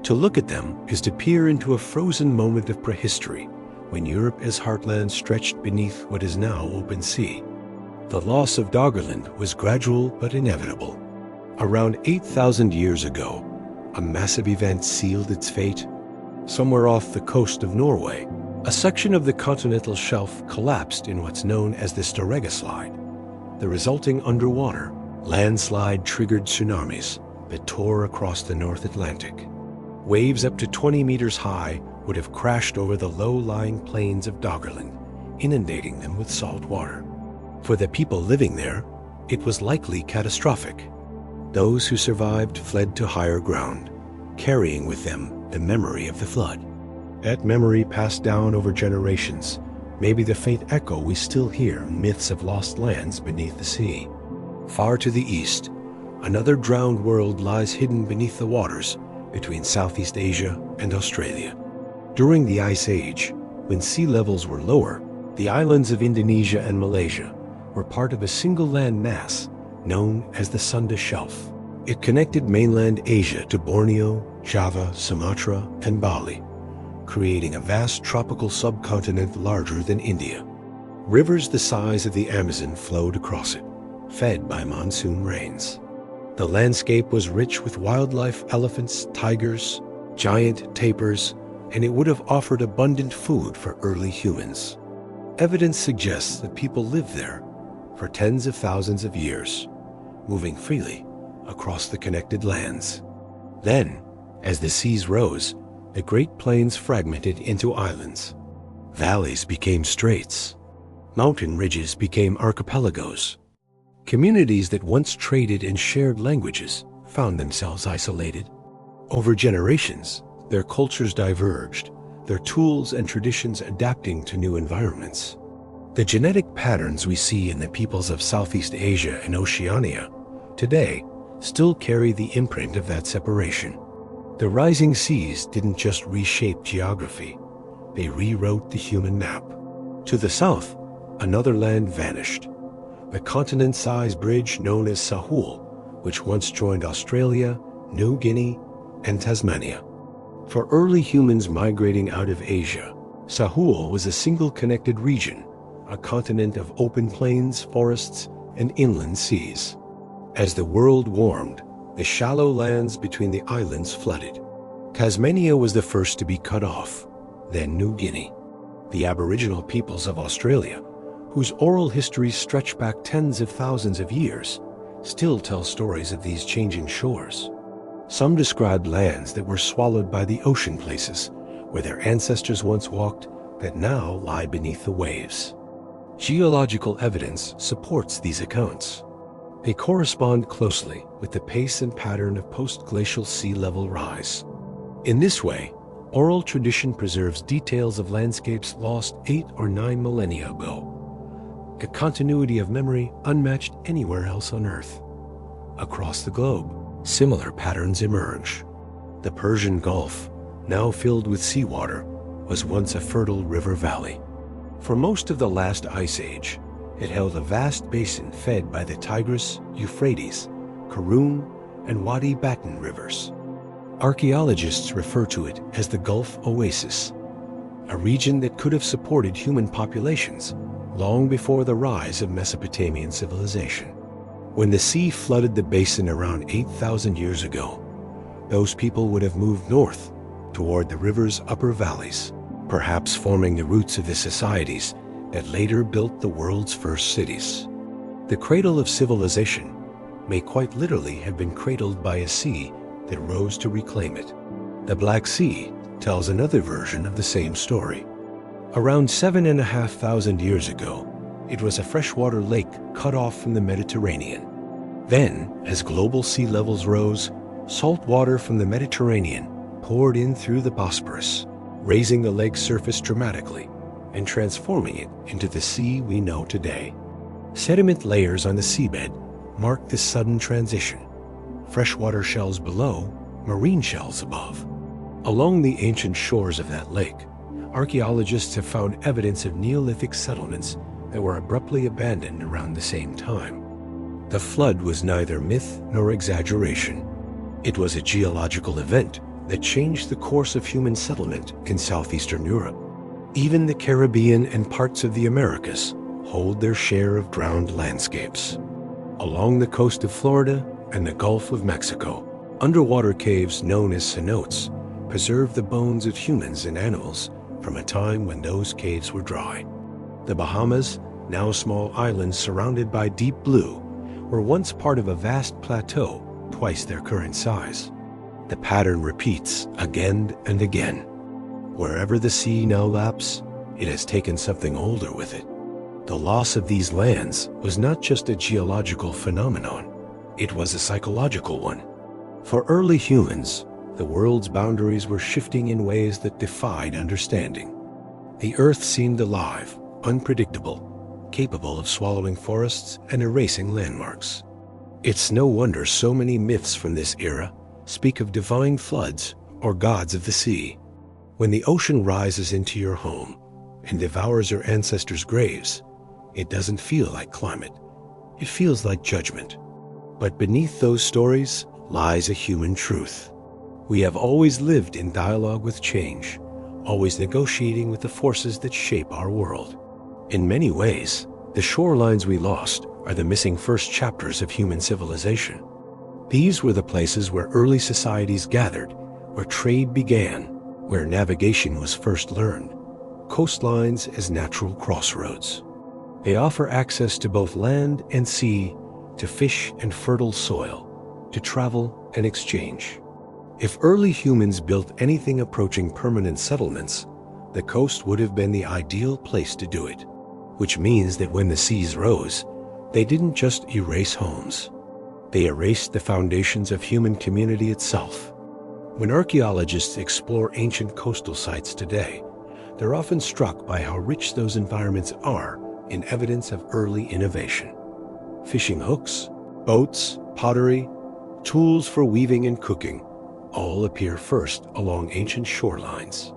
Speaker 1: To look at them is to peer into a frozen moment of prehistory, when Europe as heartland stretched beneath what is now open sea. The loss of Doggerland was gradual but inevitable. Around 8,000 years ago, a massive event sealed its fate. Somewhere off the coast of Norway, a section of the continental shelf collapsed in what's known as the Storegga Slide. The resulting underwater landslide triggered tsunamis that tore across the North Atlantic. Waves up to 20 meters high would have crashed over the low-lying plains of Doggerland, inundating them with salt water. For the people living there, it was likely catastrophic. Those who survived fled to higher ground, carrying with them the memory of the flood. That memory passed down over generations, maybe the faint echo we still hear in myths of lost lands beneath the sea. Far to the east, another drowned world lies hidden beneath the waters between Southeast Asia and Australia. During the Ice Age, when sea levels were lower, the islands of Indonesia and Malaysia were part of a single land mass known as the Sunda Shelf. It connected mainland Asia to Borneo, Java, Sumatra, and Bali, creating a vast tropical subcontinent larger than India. Rivers the size of the Amazon flowed across it, fed by monsoon rains. The landscape was rich with wildlife, elephants, tigers, giant tapirs, and it would have offered abundant food for early humans. Evidence suggests that people lived there for tens of thousands of years, moving freely across the connected lands. Then, as the seas rose, the Great Plains fragmented into islands. Valleys became straits. Mountain ridges became archipelagos. Communities that once traded and shared languages found themselves isolated. Over generations, their cultures diverged, their tools and traditions adapting to new environments. The genetic patterns we see in the peoples of Southeast Asia and Oceania today still carry the imprint of that separation. The rising seas didn't just reshape geography, they rewrote the human map. To the south, another land vanished. The continent-sized bridge known as Sahul, which once joined Australia, New Guinea, and Tasmania. For early humans migrating out of Asia, Sahul was a single connected region, a continent of open plains, forests, and inland seas. As the world warmed, the shallow lands between the islands flooded. Tasmania was the first to be cut off, then New Guinea. The Aboriginal peoples of Australia, whose oral histories stretch back tens of thousands of years, still tell stories of these changing shores. Some describe lands that were swallowed by the ocean, places where their ancestors once walked that now lie beneath the waves. Geological evidence supports these accounts. They correspond closely with the pace and pattern of post-glacial sea level rise. In this way, oral tradition preserves details of landscapes lost 8 or 9 millennia ago, a continuity of memory unmatched anywhere else on Earth. Across the globe, similar patterns emerge. The Persian Gulf, now filled with seawater, was once a fertile river valley. For most of the last ice age, it held a vast basin fed by the Tigris, Euphrates, Karun, and Wadi Batin rivers. Archaeologists refer to it as the Gulf Oasis, a region that could have supported human populations long before the rise of Mesopotamian civilization. When the sea flooded the basin around 8,000 years ago, those people would have moved north toward the river's upper valleys, perhaps forming the roots of the societies that later built the world's first cities. The cradle of civilization may quite literally have been cradled by a sea that rose to reclaim it. The Black Sea tells another version of the same story. Around 7,500 years ago, it was a freshwater lake cut off from the Mediterranean. Then, as global sea levels rose, salt water from the Mediterranean poured in through the Bosporus, raising the lake's surface dramatically and transforming it into the sea we know today. Sediment layers on the seabed mark this sudden transition. Freshwater shells below, marine shells above. Along the ancient shores of that lake, archaeologists have found evidence of Neolithic settlements that were abruptly abandoned around the same time. The flood was neither myth nor exaggeration. It was a geological event that changed the course of human settlement in southeastern Europe. Even the Caribbean and parts of the Americas hold their share of drowned landscapes. Along the coast of Florida and the Gulf of Mexico, underwater caves known as cenotes preserve the bones of humans and animals from a time when those caves were dry. The Bahamas, now small islands surrounded by deep blue, were once part of a vast plateau twice their current size. The pattern repeats again and again. Wherever the sea now laps, it has taken something older with it. The loss of these lands was not just a geological phenomenon, it was a psychological one. For early humans, the world's boundaries were shifting in ways that defied understanding. The Earth seemed alive, unpredictable, capable of swallowing forests and erasing landmarks. It's no wonder so many myths from this era speak of divine floods or gods of the sea. When the ocean rises into your home and devours your ancestors' graves, it doesn't feel like climate. It feels like judgment. But beneath those stories lies a human truth. We have always lived in dialogue with change, always negotiating with the forces that shape our world. In many ways, the shorelines we lost are the missing first chapters of human civilization. These were the places where early societies gathered, where trade began, where navigation was first learned. Coastlines as natural crossroads. They offer access to both land and sea, to fish and fertile soil, to travel and exchange. If early humans built anything approaching permanent settlements, the coast would have been the ideal place to do it, which means that when the seas rose, they didn't just erase homes. They erased the foundations of human community itself. When archaeologists explore ancient coastal sites today, they're often struck by how rich those environments are in evidence of early innovation. Fishing hooks, boats, pottery, tools for weaving and cooking all appear first along ancient shorelines.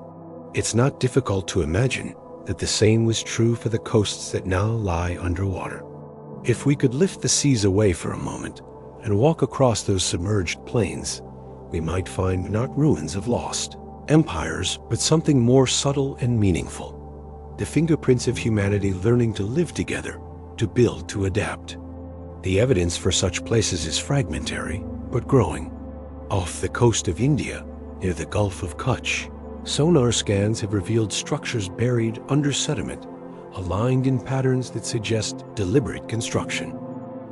Speaker 1: It's not difficult to imagine that the same was true for the coasts that now lie underwater. If we could lift the seas away for a moment and walk across those submerged plains, we might find not ruins of lost empires, but something more subtle and meaningful. The fingerprints of humanity learning to live together, to build, to adapt. The evidence for such places is fragmentary, but growing. Off the coast of India, near the Gulf of Kutch, sonar scans have revealed structures buried under sediment, aligned in patterns that suggest deliberate construction.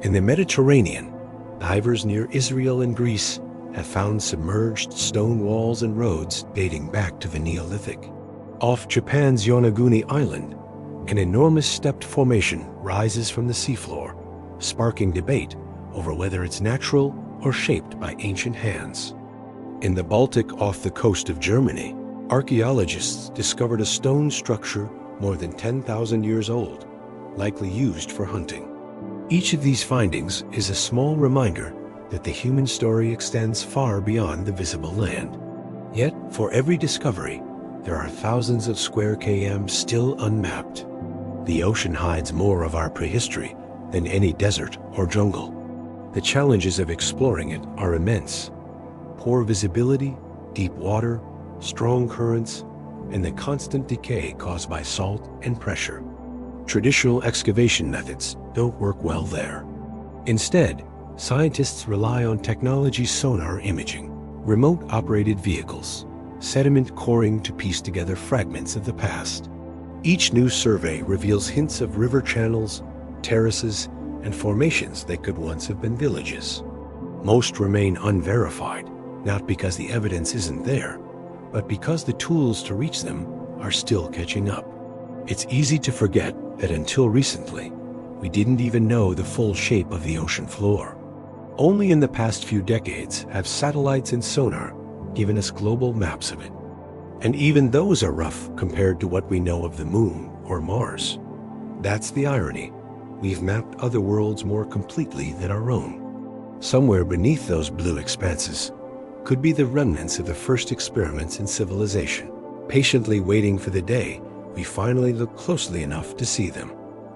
Speaker 1: In the Mediterranean, divers near Israel and Greece have found submerged stone walls and roads dating back to the Neolithic. Off Japan's Yonaguni Island, an enormous stepped formation rises from the seafloor, sparking debate over whether it's natural or shaped by ancient hands. In the Baltic off the coast of Germany, archaeologists discovered a stone structure more than 10,000 years old, likely used for hunting. Each of these findings is a small reminder that the human story extends far beyond the visible land. Yet, for every discovery, there are thousands of square km still unmapped. The ocean hides more of our prehistory than any desert or jungle. The challenges of exploring it are immense. Poor visibility, deep water, strong currents, and the constant decay caused by salt and pressure. Traditional excavation methods don't work well there. Instead, scientists rely on technology sonar imaging, remote-operated vehicles, sediment coring to piece together fragments of the past. Each new survey reveals hints of river channels, terraces, and formations that could once have been villages. Most remain unverified, not because the evidence isn't there, but because the tools to reach them are still catching up. It's easy to forget that until recently, we didn't even know the full shape of the ocean floor. Only in the past few decades have satellites and sonar given us global maps of it. And even those are rough compared to what we know of the Moon or Mars. That's the irony. We've mapped other worlds more completely than our own. Somewhere beneath those blue expanses could be the remnants of the first experiments in civilization, patiently waiting for the day we finally look closely enough to see them.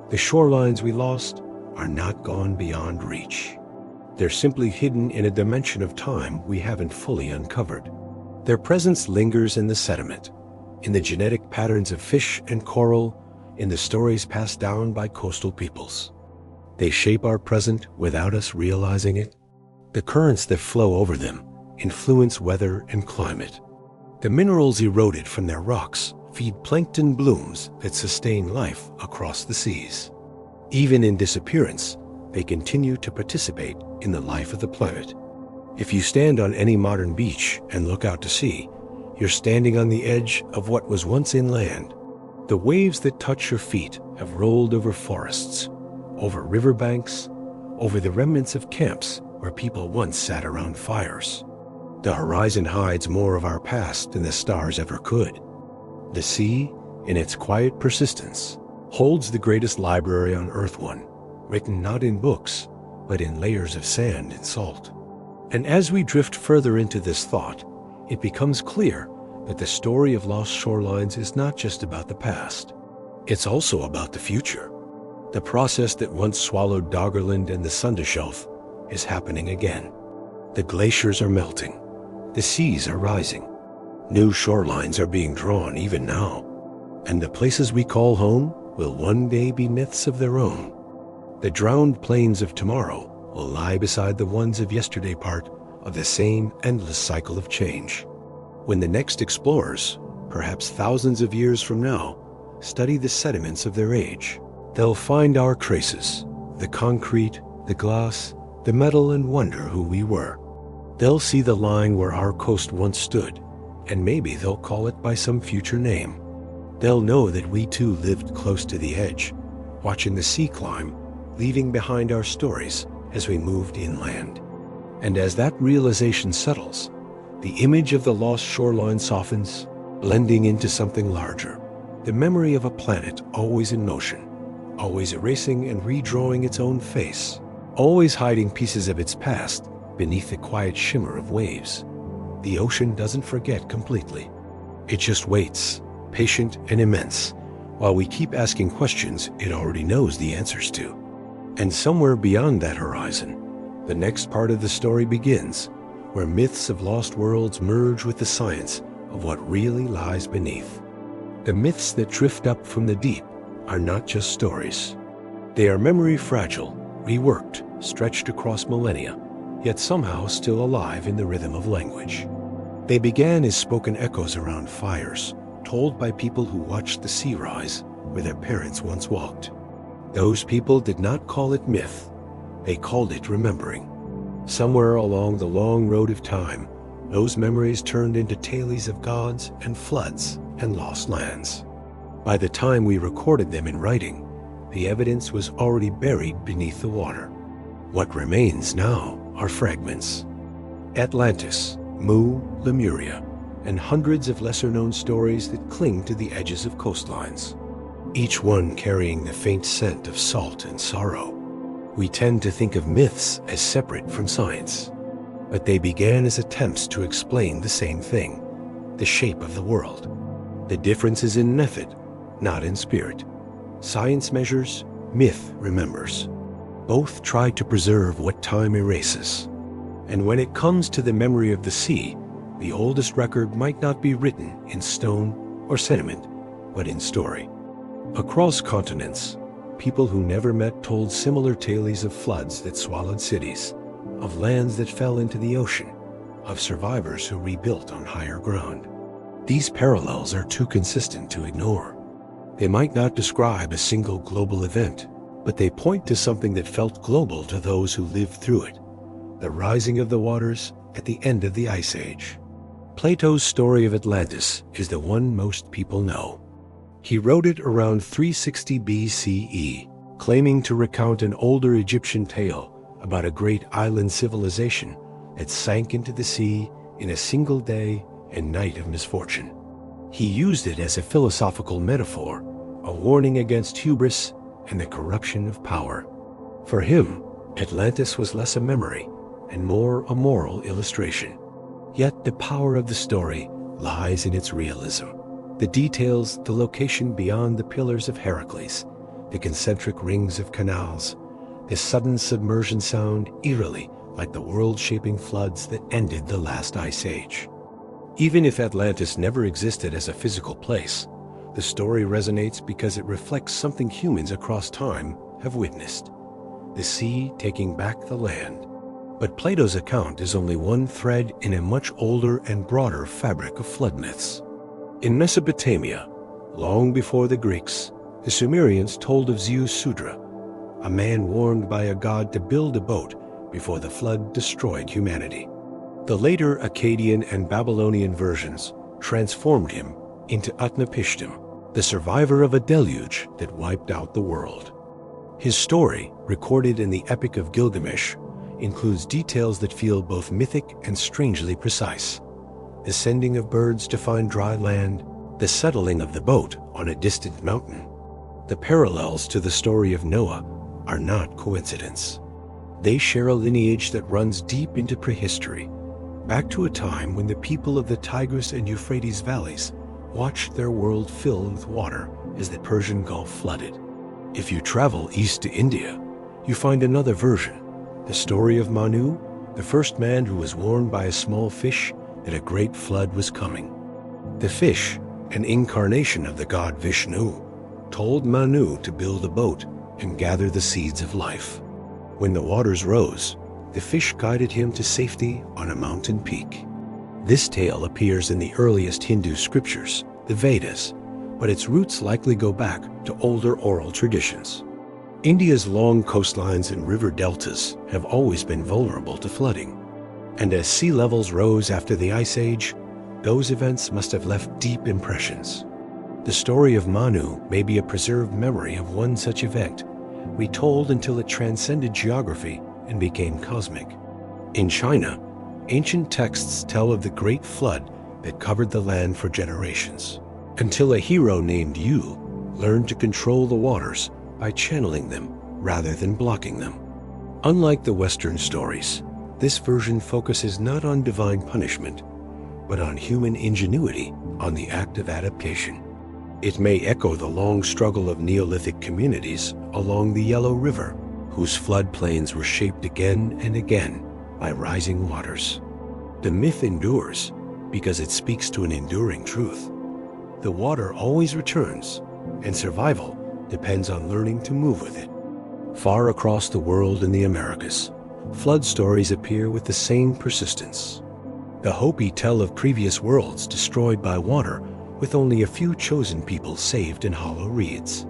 Speaker 1: The shorelines we lost are not gone beyond reach. They're simply hidden in a dimension of time we haven't fully uncovered. Their presence lingers in the sediment, in the genetic patterns of fish and coral, in the stories passed down by coastal peoples. They shape our present without us realizing it. The currents that flow over them influence weather and climate. The minerals eroded from their rocks feed plankton blooms that sustain life across the seas. Even in disappearance, they continue to participate in the life of the planet. If you stand on any modern beach and look out to sea, you're standing on the edge of what was once inland. The waves that touch your feet have rolled over forests, over riverbanks, over the remnants of camps where people once sat around fires. The horizon hides more of our past than the stars ever could. The sea, in its quiet persistence, holds the greatest library on Earth One, written not in books, but in layers of sand and salt. And as we drift further into this thought, it becomes clear that the story of lost shorelines is not just about the past. It's also about the future. The process that once swallowed Doggerland and the Sunda Shelf is happening again. The glaciers are melting. The seas are rising. New shorelines are being drawn even now. And the places we call home will one day be myths of their own. The drowned plains of tomorrow will lie beside the ones of yesterday, part of the same endless cycle of change. When the next explorers, perhaps thousands of years from now, study the sediments of their age, they'll find our traces, the concrete, the glass, the metal, and wonder who we were. They'll see the line where our coast once stood, and maybe they'll call it by some future name. They'll know that we too lived close to the edge, watching the sea climb, leaving behind our stories as we moved inland. And as that realization settles, the image of the lost shoreline softens, blending into something larger, the memory of a planet always in motion, always erasing and redrawing its own face, always hiding pieces of its past beneath the quiet shimmer of waves. The ocean doesn't forget completely. It just waits, patient and immense, while we keep asking questions it already knows the answers to. And somewhere beyond that horizon, the next part of the story begins, where myths of lost worlds merge with the science of what really lies beneath. The myths that drift up from the deep are not just stories. They are memory fragile, reworked, stretched across millennia, yet somehow still alive in the rhythm of language. They began as spoken echoes around fires, told by people who watched the sea rise where their parents once walked. Those people did not call it myth, they called it remembering. Somewhere along the long road of time, those memories turned into tales of gods and floods and lost lands. By the time we recorded them in writing, the evidence was already buried beneath the water. What remains now are fragments. Atlantis, Mu, Lemuria, and hundreds of lesser-known stories that cling to the edges of coastlines, each one carrying the faint scent of salt and sorrow. We tend to think of myths as separate from science, but they began as attempts to explain the same thing, the shape of the world. The difference is in method, not in spirit. Science measures, myth remembers. Both try to preserve what time erases. And when it comes to the memory of the sea, the oldest record might not be written in stone or sentiment, but in story. Across continents, people who never met told similar tales of floods that swallowed cities, of lands that fell into the ocean, of survivors who rebuilt on higher ground. These parallels are too consistent to ignore. They might not describe a single global event, but they point to something that felt global to those who lived through it, the rising of the waters at the end of the Ice Age. Plato's story of Atlantis is the one most people know. He wrote it around 360 BCE, claiming to recount an older Egyptian tale about a great island civilization that sank into the sea in a single day and night of misfortune. He used it as a philosophical metaphor, a warning against hubris and the corruption of power. For him, Atlantis was less a memory and more a moral illustration. Yet the power of the story lies in its realism. The details, the location beyond the pillars of Heracles, the concentric rings of canals, the sudden submersion sound eerily like the world-shaping floods that ended the last ice age. Even if Atlantis never existed as a physical place, the story resonates because it reflects something humans across time have witnessed: the sea taking back the land. But Plato's account is only one thread in a much older and broader fabric of flood myths. In Mesopotamia, long before the Greeks, the Sumerians told of Zeus Sudra, a man warned by a god to build a boat before the flood destroyed humanity. The later Akkadian and Babylonian versions transformed him into Utnapishtim, the survivor of a deluge that wiped out the world. His story, recorded in the Epic of Gilgamesh, includes details that feel both mythic and strangely precise. The sending of birds to find dry land, the settling of the boat on a distant mountain. The parallels to the story of Noah are not coincidence. They share a lineage that runs deep into prehistory, back to a time when the people of the Tigris and Euphrates valleys watched their world fill with water as the Persian Gulf flooded. If you travel east to India, you find another version, the story of Manu, the first man who was warned by a small fish that a great flood was coming. The fish, an incarnation of the god Vishnu, told Manu to build a boat and gather the seeds of life. When the waters rose, the fish guided him to safety on a mountain peak. This tale appears in the earliest Hindu scriptures, the Vedas, but its roots likely go back to older oral traditions. India's long coastlines and river deltas have always been vulnerable to flooding. And as sea levels rose after the Ice Age, those events must have left deep impressions. The story of Manu may be a preserved memory of one such event, retold until it transcended geography and became cosmic. In China, ancient texts tell of the great flood that covered the land for generations, until a hero named Yu learned to control the waters by by channeling them rather than blocking them. Unlike the Western stories, this version focuses not on divine punishment, but on human ingenuity, on the act of adaptation. It may echo the long struggle of Neolithic communities along the Yellow River, whose floodplains were shaped again and again by rising waters. The myth endures because it speaks to an enduring truth. The water always returns, and survival depends on learning to move with it. Far across the world in the Americas, flood stories appear with the same persistence. The Hopi tell of previous worlds destroyed by water, with only a few chosen people saved in hollow reeds.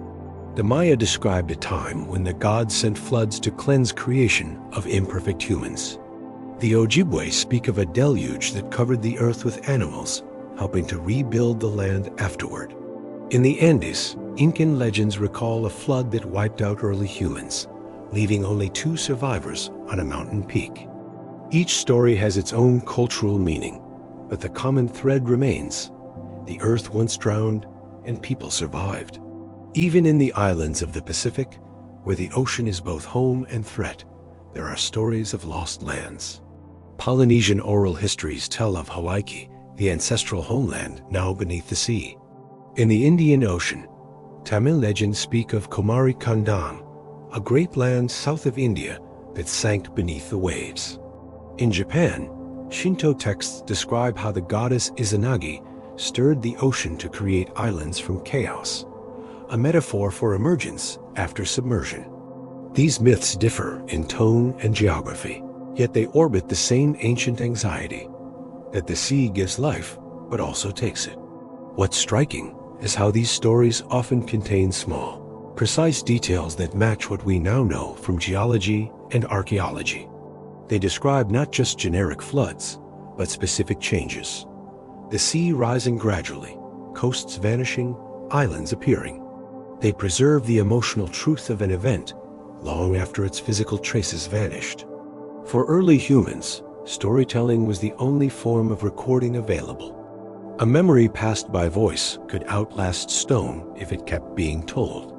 Speaker 1: The Maya described a time when the gods sent floods to cleanse creation of imperfect humans. The Ojibwe speak of a deluge that covered the earth with animals, helping to rebuild the land afterward. In the Andes, Incan legends recall a flood that wiped out early humans, leaving only 2 survivors on a mountain peak. Each story has its own cultural meaning, but the common thread remains. The earth once drowned, and people survived. Even in the islands of the Pacific, where the ocean is both home and threat, there are stories of lost lands. Polynesian oral histories tell of Hawaii, the ancestral homeland now beneath the sea. In the Indian Ocean, Tamil legends speak of Kumari Kandam, a great land south of India that sank beneath the waves. In Japan, Shinto texts describe how the goddess Izanagi stirred the ocean to create islands from chaos, a metaphor for emergence after submersion. These myths differ in tone and geography, yet they orbit the same ancient anxiety, that the sea gives life but also takes it. What's striking is how these stories often contain small, precise details that match what we now know from geology and archaeology. They describe not just generic floods, but specific changes. The sea rising gradually, coasts vanishing, islands appearing. They preserve the emotional truth of an event long after its physical traces vanished. For early humans, storytelling was the only form of recording available. A memory passed by voice could outlast stone if it kept being told.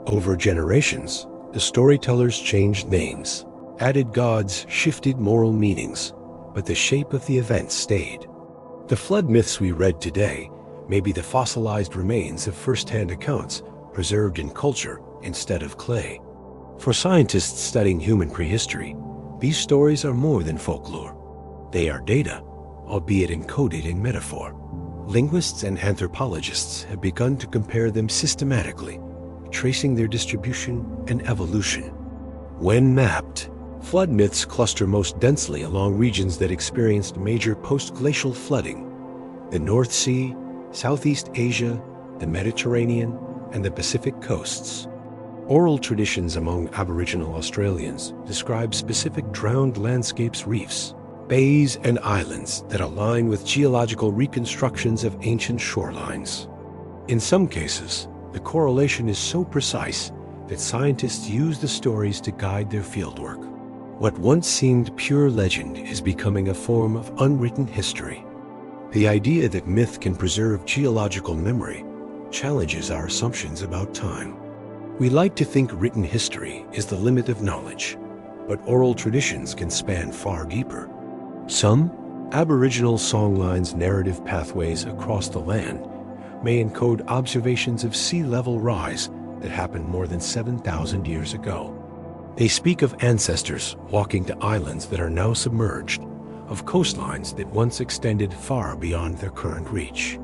Speaker 1: Over generations, the storytellers changed names, added gods, shifted moral meanings, but the shape of the event stayed. The flood myths we read today may be the fossilized remains of first-hand accounts preserved in culture instead of clay. For scientists studying human prehistory, these stories are more than folklore. They are data, albeit encoded in metaphor. Linguists and anthropologists have begun to compare them systematically, tracing their distribution and evolution. When mapped, flood myths cluster most densely along regions that experienced major post-glacial flooding: the North Sea, Southeast Asia, the Mediterranean, and the Pacific coasts. Oral traditions among Aboriginal Australians describe specific drowned landscapes, reefs, bays, and islands that align with geological reconstructions of ancient shorelines. In some cases, the correlation is so precise that scientists use the stories to guide their fieldwork. What once seemed pure legend is becoming a form of unwritten history. The idea that myth can preserve geological memory challenges our assumptions about time. We like to think written history is the limit of knowledge, but oral traditions can span far deeper. Some Aboriginal songlines' narrative pathways across the land may encode observations of sea level rise that happened more than 7,000 years ago. They speak of ancestors walking to islands that are now submerged, of coastlines that once extended far beyond their current reach.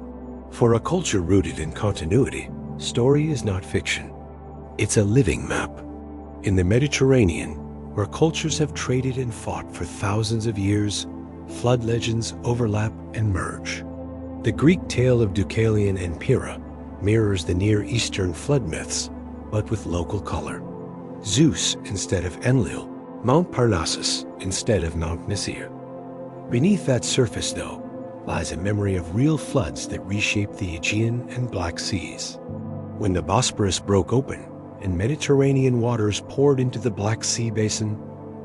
Speaker 1: For a culture rooted in continuity, story is not fiction. It's a living map. In the Mediterranean, where cultures have traded and fought for thousands of years, flood legends overlap and merge. The Greek tale of Deucalion and Pyrrha mirrors the Near Eastern flood myths, but with local color. Zeus instead of Enlil, Mount Parnassus instead of Mount Nisir. Beneath that surface, though, lies a memory of real floods that reshaped the Aegean and Black Seas. When the Bosporus broke open and Mediterranean waters poured into the Black Sea basin,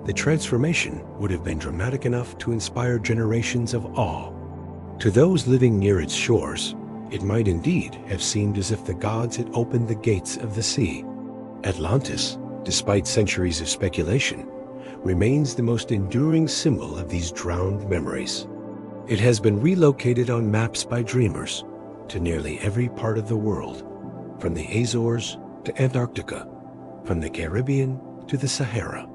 Speaker 1: the transformation would have been dramatic enough to inspire generations of awe. To those living near its shores, it might indeed have seemed as if the gods had opened the gates of the sea. Atlantis, despite centuries of speculation, remains the most enduring symbol of these drowned memories. It has been relocated on maps by dreamers to nearly every part of the world, from the Azores to Antarctica, from the Caribbean to the Sahara.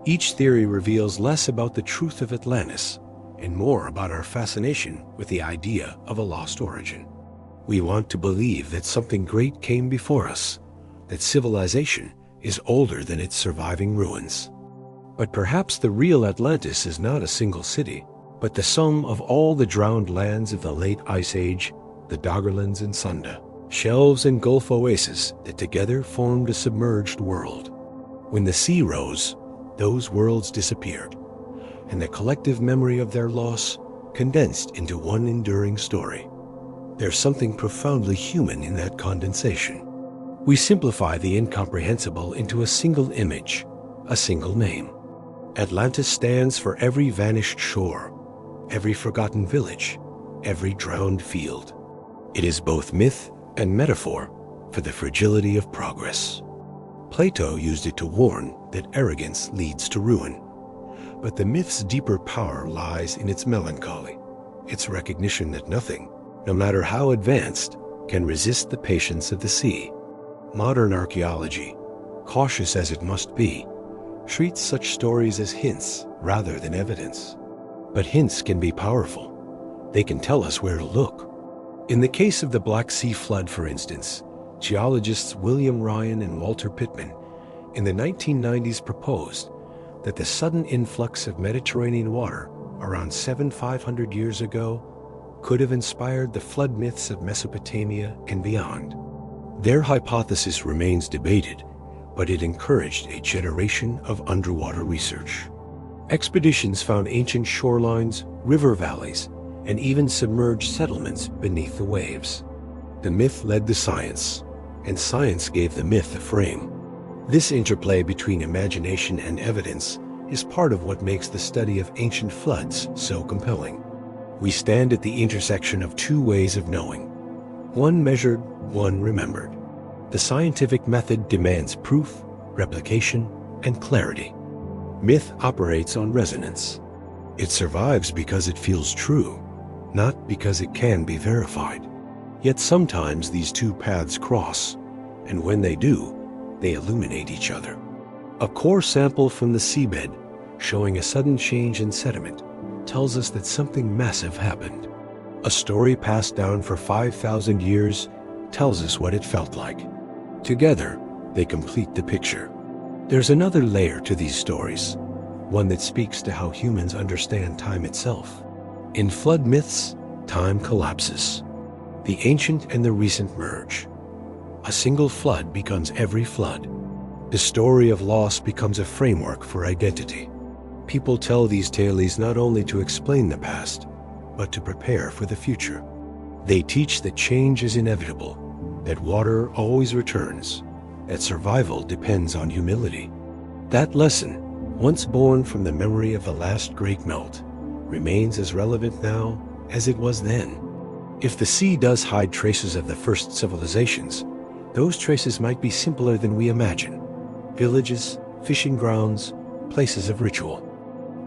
Speaker 1: Each theory reveals less about the truth of Atlantis and more about our fascination with the idea of a lost origin. We want to believe that something great came before us, that civilization is older than its surviving ruins. But perhaps the real Atlantis is not a single city, but the sum of all the drowned lands of the late Ice Age, the Doggerlands and Sunda, shelves and Gulf oases that together formed a submerged world. When the sea rose, those worlds disappeared, and the collective memory of their loss condensed into one enduring story. There's something profoundly human in that condensation. We simplify the incomprehensible into a single image, a single name. Atlantis stands for every vanished shore, every forgotten village, every drowned field. It is both myth and metaphor for the fragility of progress. Plato used it to warn that arrogance leads to ruin. But the myth's deeper power lies in its melancholy, its recognition that nothing, no matter how advanced, can resist the patience of the sea. Modern archaeology, cautious as it must be, treats such stories as hints rather than evidence. But hints can be powerful. They can tell us where to look. In the case of the Black Sea flood, for instance, geologists William Ryan and Walter Pittman in the 1990s proposed that the sudden influx of Mediterranean water around 7,500 years ago could have inspired the flood myths of Mesopotamia and beyond. Their hypothesis remains debated, but it encouraged a generation of underwater research. Expeditions found ancient shorelines, river valleys, and even submerged settlements beneath the waves. The myth led the science, and science gave the myth a frame. This interplay between imagination and evidence is part of what makes the study of ancient floods so compelling. We stand at the intersection of two ways of knowing. One measured, one remembered. The scientific method demands proof, replication, and clarity. Myth operates on resonance. It survives because it feels true, not because it can be verified. Yet sometimes these two paths cross, and when they do, they illuminate each other. A core sample from the seabed, showing a sudden change in sediment, tells us that something massive happened. A story passed down for 5,000 years tells us what it felt like. Together, they complete the picture. There's another layer to these stories, one that speaks to how humans understand time itself. In flood myths, time collapses. The ancient and the recent merge. A single flood becomes every flood. The story of loss becomes a framework for identity. People tell these tales not only to explain the past, but to prepare for the future. They teach that change is inevitable, that water always returns, that survival depends on humility. That lesson, once born from the memory of the last great melt, remains as relevant now as it was then. If the sea does hide traces of the first civilizations, those traces might be simpler than we imagine. Villages, fishing grounds, places of ritual.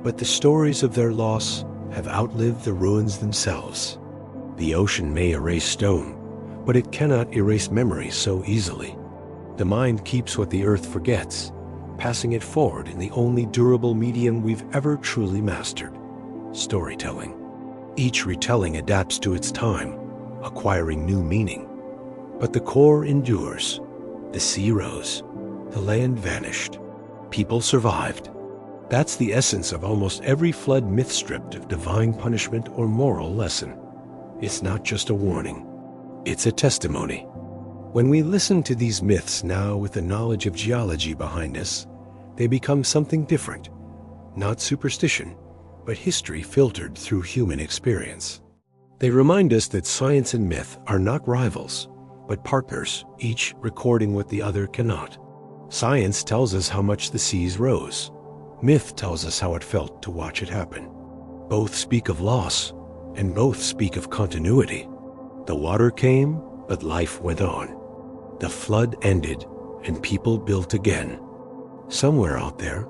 Speaker 1: But the stories of their loss have outlived the ruins themselves. The ocean may erase stone, but it cannot erase memory so easily. The mind keeps what the earth forgets, passing it forward in the only durable medium we've ever truly mastered: storytelling. Each retelling adapts to its time, acquiring new meaning. But the core endures. The sea rose. The land vanished. People survived. That's the essence of almost every flood myth stripped of divine punishment or moral lesson. It's not just a warning. It's a testimony. When we listen to these myths now with the knowledge of geology behind us, they become something different. Not superstition, but history filtered through human experience. They remind us that science and myth are not rivals, but partners, each recording what the other cannot. Science tells us how much the seas rose. Myth tells us how it felt to watch it happen. Both speak of loss, and both speak of continuity. The water came, but life went on. The flood ended, and people built again. Somewhere out there,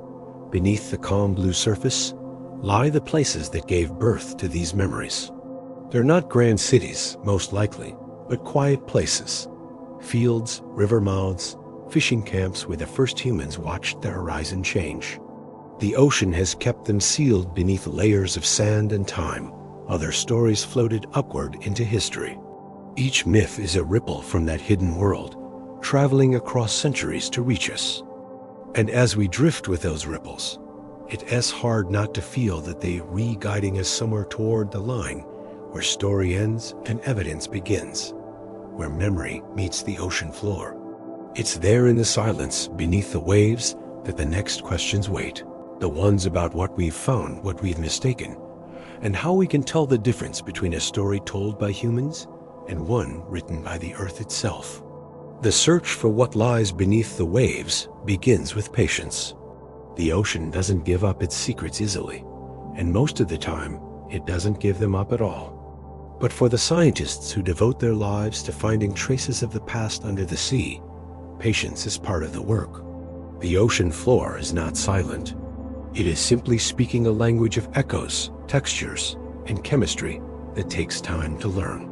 Speaker 1: beneath the calm blue surface, lie the places that gave birth to these memories. They're not grand cities, most likely, but quiet places. Fields, river mouths, fishing camps where the first humans watched the horizon change. The ocean has kept them sealed beneath layers of sand and time, while their stories floated upward into history. Each myth is a ripple from that hidden world, traveling across centuries to reach us. And as we drift with those ripples, it's hard not to feel that they re-guiding us somewhere toward the line where story ends and evidence begins, where memory meets the ocean floor. It's there in the silence beneath the waves that the next questions wait, the ones about what we've found, what we've mistaken, and how we can tell the difference between a story told by humans and one written by the earth itself. The search for what lies beneath the waves begins with patience. The ocean doesn't give up its secrets easily, and most of the time, it doesn't give them up at all. But for the scientists who devote their lives to finding traces of the past under the sea, patience is part of the work. The ocean floor is not silent. It is simply speaking a language of echoes, textures, and chemistry that takes time to learn.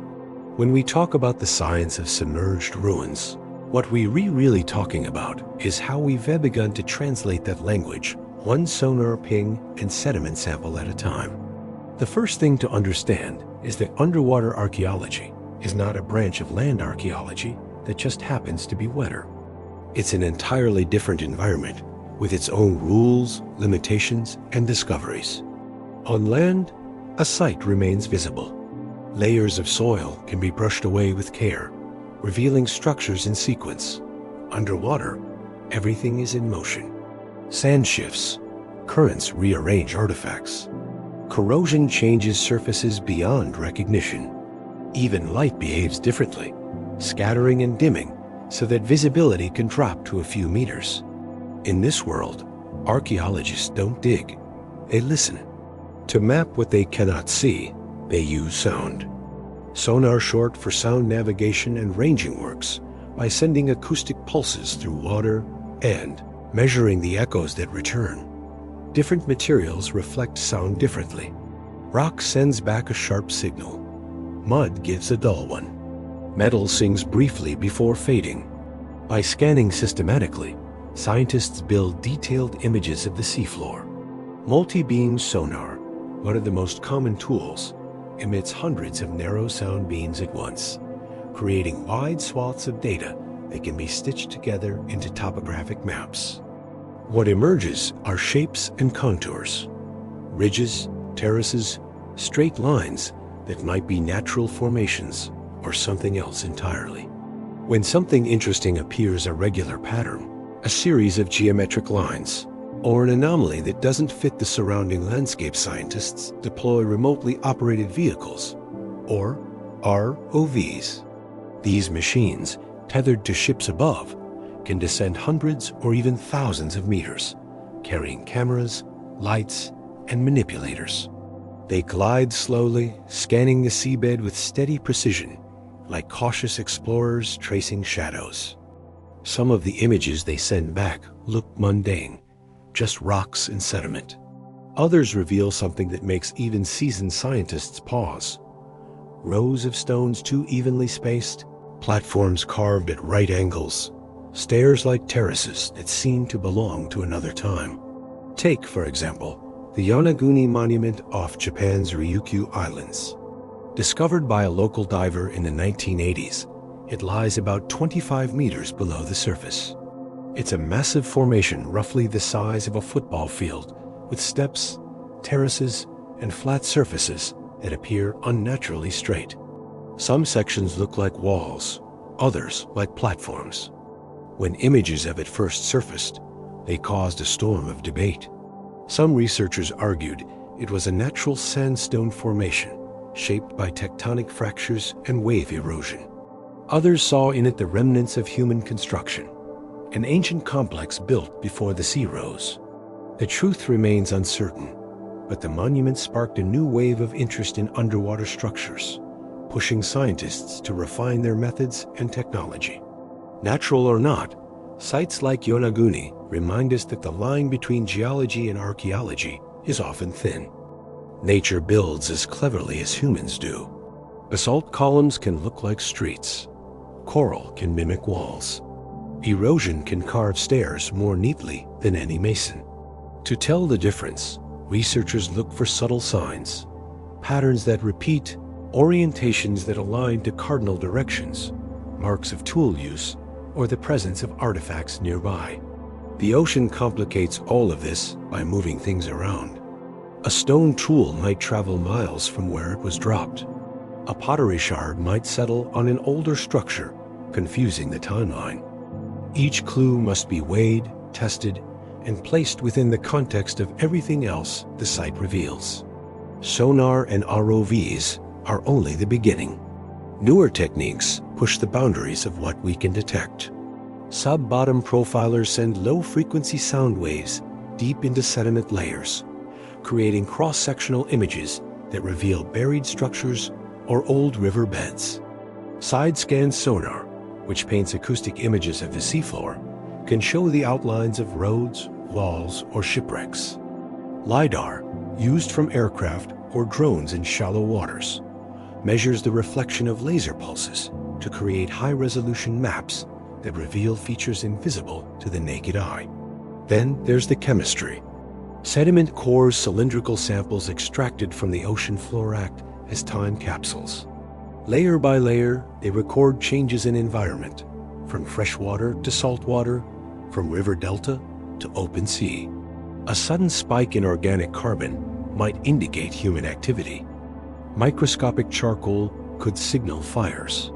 Speaker 1: When we talk about the science of submerged ruins, what we're really talking about is how we've begun to translate that language, one sonar ping and sediment sample at a time. The first thing to understand is that underwater archaeology is not a branch of land archaeology that just happens to be wetter. It's an entirely different environment with its own rules, limitations, and discoveries. On land, a site remains visible. Layers of soil can be brushed away with care, revealing structures in sequence. Underwater, everything is in motion. Sand shifts, currents rearrange artifacts. Corrosion changes surfaces beyond recognition. Even light behaves differently, scattering and dimming so that visibility can drop to a few meters. In this world, archaeologists don't dig, they listen. To map what they cannot see, they use sound. Sonar, short for sound navigation and ranging, works by sending acoustic pulses through water and measuring the echoes that return. Different materials reflect sound differently. Rock sends back a sharp signal. Mud gives a dull one. Metal sings briefly before fading. By scanning systematically, scientists build detailed images of the seafloor. Multi-beam sonar, one of the most common tools, emits hundreds of narrow sound beams at once, creating wide swaths of data that can be stitched together into topographic maps. What emerges are shapes and contours, ridges, terraces, straight lines that might be natural formations or something else entirely. When something interesting appears, a regular pattern, a series of geometric lines, or an anomaly that doesn't fit the surrounding landscape, scientists deploy remotely operated vehicles, or ROVs. These machines, tethered to ships above, can descend hundreds or even thousands of meters, carrying cameras, lights, and manipulators. They glide slowly, scanning the seabed with steady precision, like cautious explorers tracing shadows. Some of the images they send back look mundane, just rocks and sediment. Others reveal something that makes even seasoned scientists pause. Rows of stones too evenly spaced, platforms carved at right angles, stairs like terraces that seem to belong to another time. Take, for example, the Yonaguni Monument off Japan's Ryukyu Islands. Discovered by a local diver in the 1980s, it lies about 25 meters below the surface. It's a massive formation roughly the size of a football field, with steps, terraces, and flat surfaces that appear unnaturally straight. Some sections look like walls, others like platforms. When images of it first surfaced, they caused a storm of debate. Some researchers argued it was a natural sandstone formation shaped by tectonic fractures and wave erosion. Others saw in it the remnants of human construction, an ancient complex built before the sea rose. The truth remains uncertain, but the monument sparked a new wave of interest in underwater structures, pushing scientists to refine their methods and technology. Natural or not, Sites like Yonaguni remind us that the line between geology and archaeology is often thin. Nature builds as cleverly as humans do. Basalt columns can look like streets. Coral can mimic walls. Erosion can carve stairs more neatly than any mason. To tell the difference, researchers look for subtle signs, patterns that repeat, orientations that align to cardinal directions, marks of tool use, or the presence of artifacts nearby. The ocean complicates all of this by moving things around. A stone tool might travel miles from where it was dropped. A pottery shard might settle on an older structure, confusing the timeline. Each clue must be weighed, tested, and placed within the context of everything else the site reveals. Sonar and ROVs are only the beginning. Newer techniques push the boundaries of what we can detect. Sub-bottom profilers send low-frequency sound waves deep into sediment layers, creating cross-sectional images that reveal buried structures or old river beds. Side-scan sonar, which paints acoustic images of the seafloor, can show the outlines of roads, walls, or shipwrecks. LiDAR, used from aircraft or drones in shallow waters, measures the reflection of laser pulses to create high-resolution maps that reveal features invisible to the naked eye. Then there's the chemistry. Sediment cores cylindrical samples extracted from the ocean floor act as time capsules. Layer by layer, they record changes in environment, from freshwater to saltwater, from river delta to open sea. A sudden spike in organic carbon might indicate human activity. Microscopic charcoal could signal fires.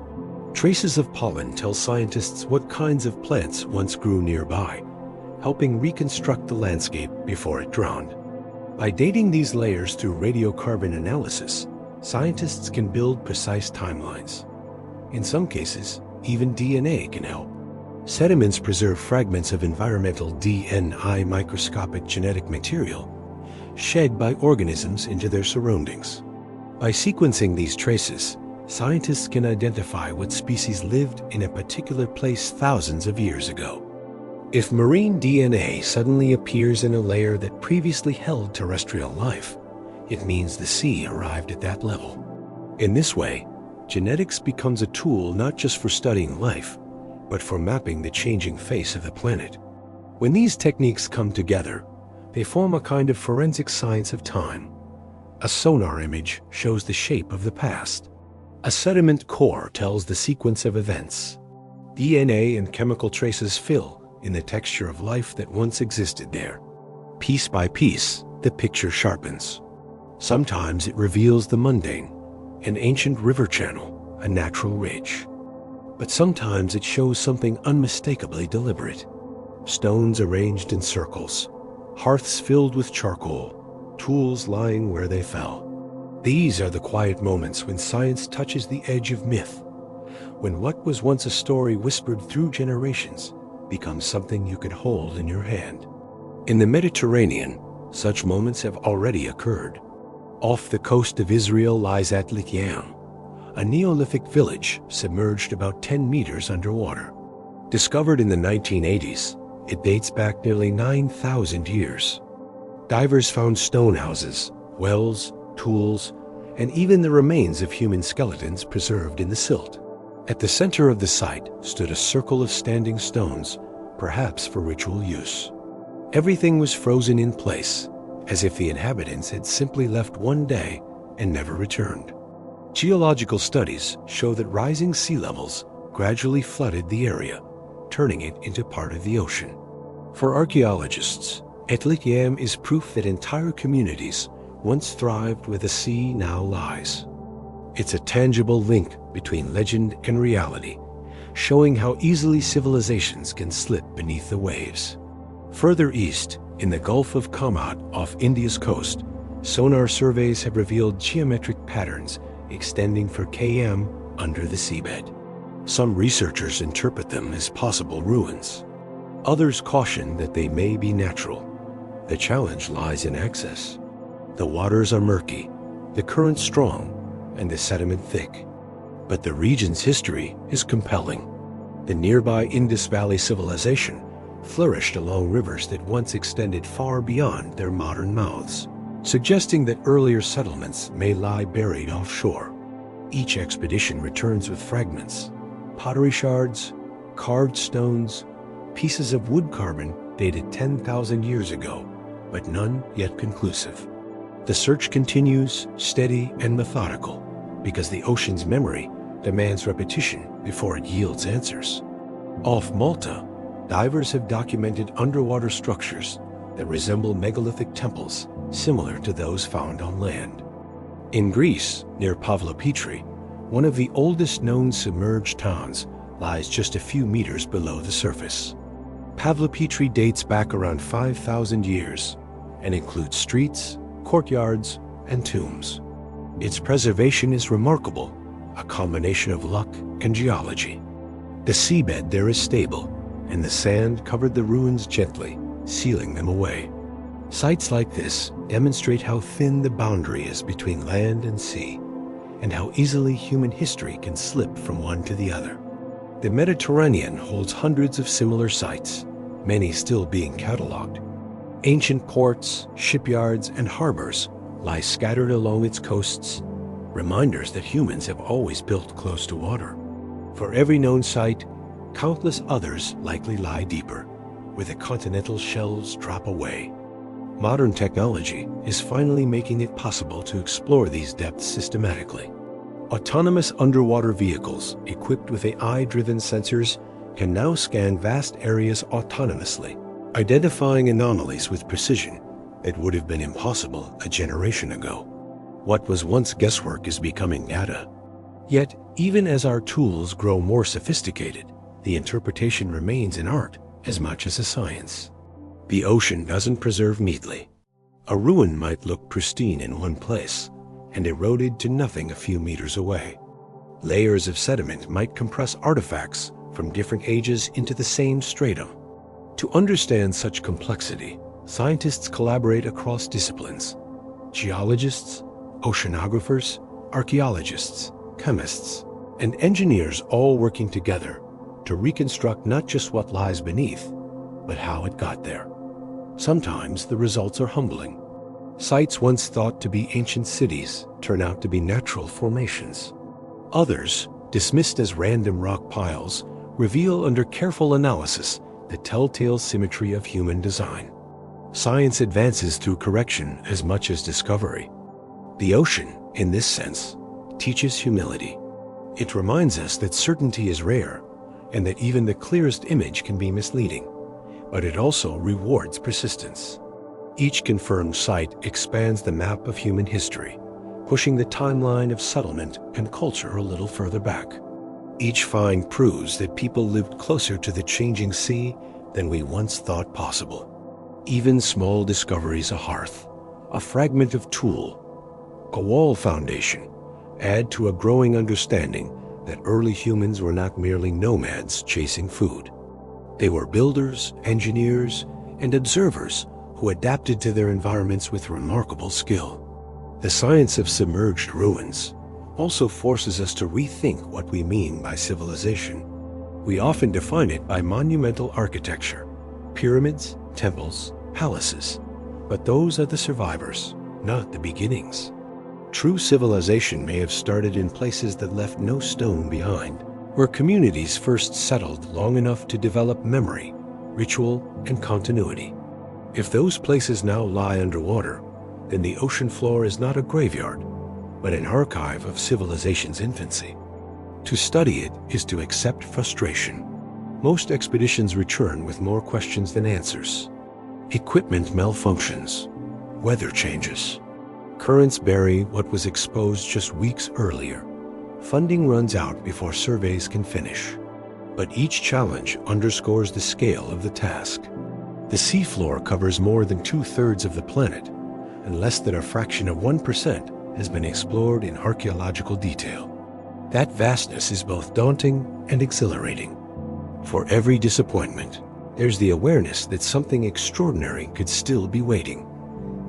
Speaker 1: Traces of pollen tell scientists what kinds of plants once grew nearby, helping reconstruct the landscape before it drowned. By dating these layers through radiocarbon analysis, scientists can build precise timelines. In some cases, even DNA can help. Sediments preserve fragments of environmental DNA, microscopic genetic material, shed by organisms into their surroundings. By sequencing these traces, scientists can identify what species lived in a particular place thousands of years ago. If marine DNA suddenly appears in a layer that previously held terrestrial life, it means the sea arrived at that level. In this way, genetics becomes a tool not just for studying life, but for mapping the changing face of the planet. When these techniques come together, they form a kind of forensic science of time. A sonar image shows the shape of the past. A sediment core tells the sequence of events. DNA and chemical traces fill in the texture of life that once existed there. Piece by piece, the picture sharpens. Sometimes it reveals the mundane, an ancient river channel, a natural ridge. But sometimes it shows something unmistakably deliberate. Stones arranged in circles, hearths filled with charcoal, tools lying where they fell. These are the quiet moments when science touches the edge of myth, when what was once a story whispered through generations becomes something you could hold in your hand. In the Mediterranean, such moments have already occurred. Off the coast of Israel lies Atlantis, a Neolithic village submerged about 10 meters underwater. Discovered in the 1980s, it dates back nearly 9,000 years. Divers found stone houses, wells, tools, and even the remains of human skeletons preserved in the silt. At the center of the site stood a circle of standing stones, perhaps for ritual use. Everything was frozen in place, as if the inhabitants had simply left one day and never returned. Geological studies show that rising sea levels gradually flooded the area, turning it into part of the ocean. For archaeologists, Atlantis is proof that entire communities once thrived where the sea now lies. It's a tangible link between legend and reality, showing how easily civilizations can slip beneath the waves. Further east, in the Gulf of Kamat off India's coast, sonar surveys have revealed geometric patterns extending for km under the seabed. Some researchers interpret them as possible ruins. Others caution that they may be natural. The challenge lies in access. The waters are murky, the current strong, and the sediment thick. But the region's history is compelling. The nearby Indus Valley civilization flourished along rivers that once extended far beyond their modern mouths, suggesting that earlier settlements may lie buried offshore. Each expedition returns with fragments, pottery shards, carved stones, pieces of wood carbon dated 10,000 years ago, but none yet conclusive. The search continues, steady and methodical, because the ocean's memory demands repetition before it yields answers. Off Malta, divers have documented underwater structures that resemble megalithic temples similar to those found on land. In Greece, near Pavlopetri, one of the oldest known submerged towns lies just a few meters below the surface. Pavlopetri dates back around 5,000 years and includes streets, courtyards, and tombs. Its preservation is remarkable, a combination of luck and geology. The seabed there is stable, and the sand covered the ruins gently, sealing them away. Sites like this demonstrate how thin the boundary is between land and sea, and how easily human history can slip from one to the other. The Mediterranean holds hundreds of similar sites, many still being catalogued. Ancient ports, shipyards, and harbors lie scattered along its coasts, reminders that humans have always built close to water. For every known site, countless others likely lie deeper, where the continental shelves drop away. Modern technology is finally making it possible to explore these depths systematically. Autonomous underwater vehicles equipped with AI-driven sensors can now scan vast areas autonomously, identifying anomalies with precision that would have been impossible a generation ago. What was once guesswork is becoming data. Yet, even as our tools grow more sophisticated, the interpretation remains an art as much as a science. The ocean doesn't preserve neatly. A ruin might look pristine in one place and eroded to nothing a few meters away. Layers of sediment might compress artifacts from different ages into the same stratum. To understand such complexity, scientists collaborate across disciplines: geologists, oceanographers, archaeologists, chemists, and engineers, all working together to reconstruct not just what lies beneath, but how it got there. Sometimes the results are humbling. Sites once thought to be ancient cities turn out to be natural formations. Others, dismissed as random rock piles, reveal under careful analysis the telltale symmetry of human design. Science advances through correction as much as discovery. The ocean, in this sense, teaches humility. It reminds us that certainty is rare and that even the clearest image can be misleading, but it also rewards persistence. Each confirmed site expands the map of human history, pushing the timeline of settlement and culture a little further back. Each find proves that people lived closer to the changing sea than we once thought possible. Even small discoveries, a hearth, a fragment of tool, a wall foundation, add to a growing understanding that early humans were not merely nomads chasing food. They were builders, engineers, and observers who adapted to their environments with remarkable skill. The science of submerged ruins also forces us to rethink what we mean by civilization. We often define it by monumental architecture, pyramids, temples, palaces, but those are the survivors, not the beginnings. True civilization may have started in places that left no stone behind, where communities first settled long enough to develop memory, ritual, and continuity. If those places now lie underwater, then the ocean floor is not a graveyard, but an archive of civilization's infancy. To study it is to accept frustration. Most expeditions return with more questions than answers. Equipment malfunctions, weather changes, currents bury what was exposed just weeks earlier. Funding runs out before surveys can finish. But each challenge underscores the scale of the task. The seafloor covers more than 2/3 of the planet, and less than a fraction of 1% has been explored in archaeological detail. That vastness is both daunting and exhilarating. For every disappointment, there's the awareness that something extraordinary could still be waiting,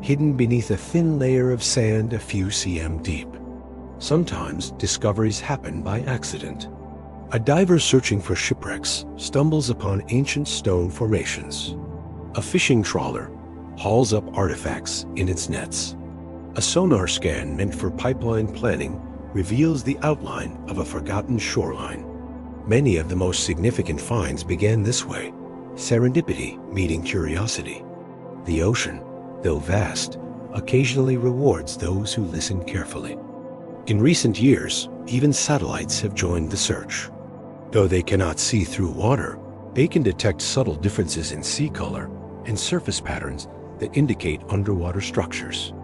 Speaker 1: hidden beneath a thin layer of sand a few cm deep. Sometimes discoveries happen by accident. A diver searching for shipwrecks stumbles upon ancient stone formations. A fishing trawler hauls up artifacts in its nets. A sonar scan meant for pipeline planning reveals the outline of a forgotten shoreline. Many of the most significant finds began this way, serendipity meeting curiosity. The ocean, though vast, occasionally rewards those who listen carefully. In recent years, even satellites have joined the search. Though they cannot see through water, they can detect subtle differences in sea color and surface patterns that indicate underwater structures.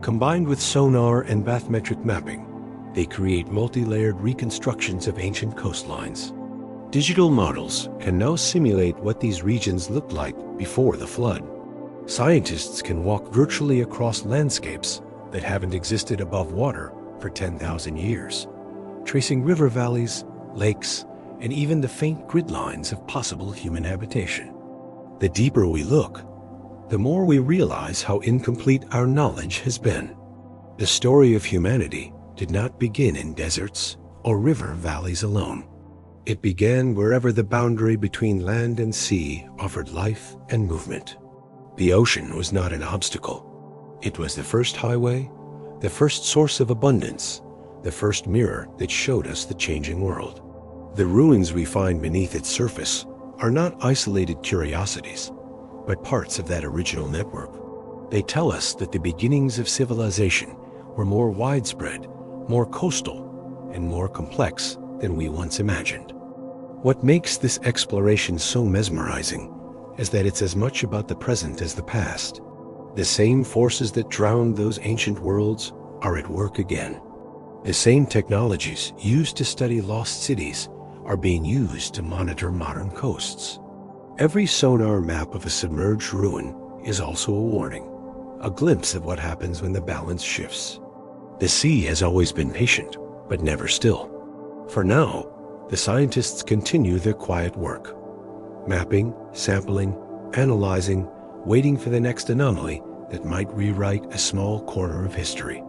Speaker 1: Combined with sonar and bathymetric mapping, they create multi-layered reconstructions of ancient coastlines. Digital models can now simulate what these regions looked like before the flood. Scientists can walk virtually across landscapes that haven't existed above water for 10,000 years, tracing river valleys, lakes, and even the faint grid lines of possible human habitation. The deeper we look, the more we realize how incomplete our knowledge has been. The story of humanity did not begin in deserts or river valleys alone. It began wherever the boundary between land and sea offered life and movement. The ocean was not an obstacle. It was the first highway, the first source of abundance, the first mirror that showed us the changing world. The ruins we find beneath its surface are not isolated curiosities, but parts of that original network. They tell us that the beginnings of civilization were more widespread, more coastal, and more complex than we once imagined. What makes this exploration so mesmerizing is that it's as much about the present as the past. The same forces that drowned those ancient worlds are at work again. The same technologies used to study lost cities are being used to monitor modern coasts. Every sonar map of a submerged ruin is also a warning, a glimpse of what happens when the balance shifts. The sea has always been patient, but never still. For now, the scientists continue their quiet work, mapping, sampling, analyzing, waiting for the next anomaly that might rewrite a small corner of history.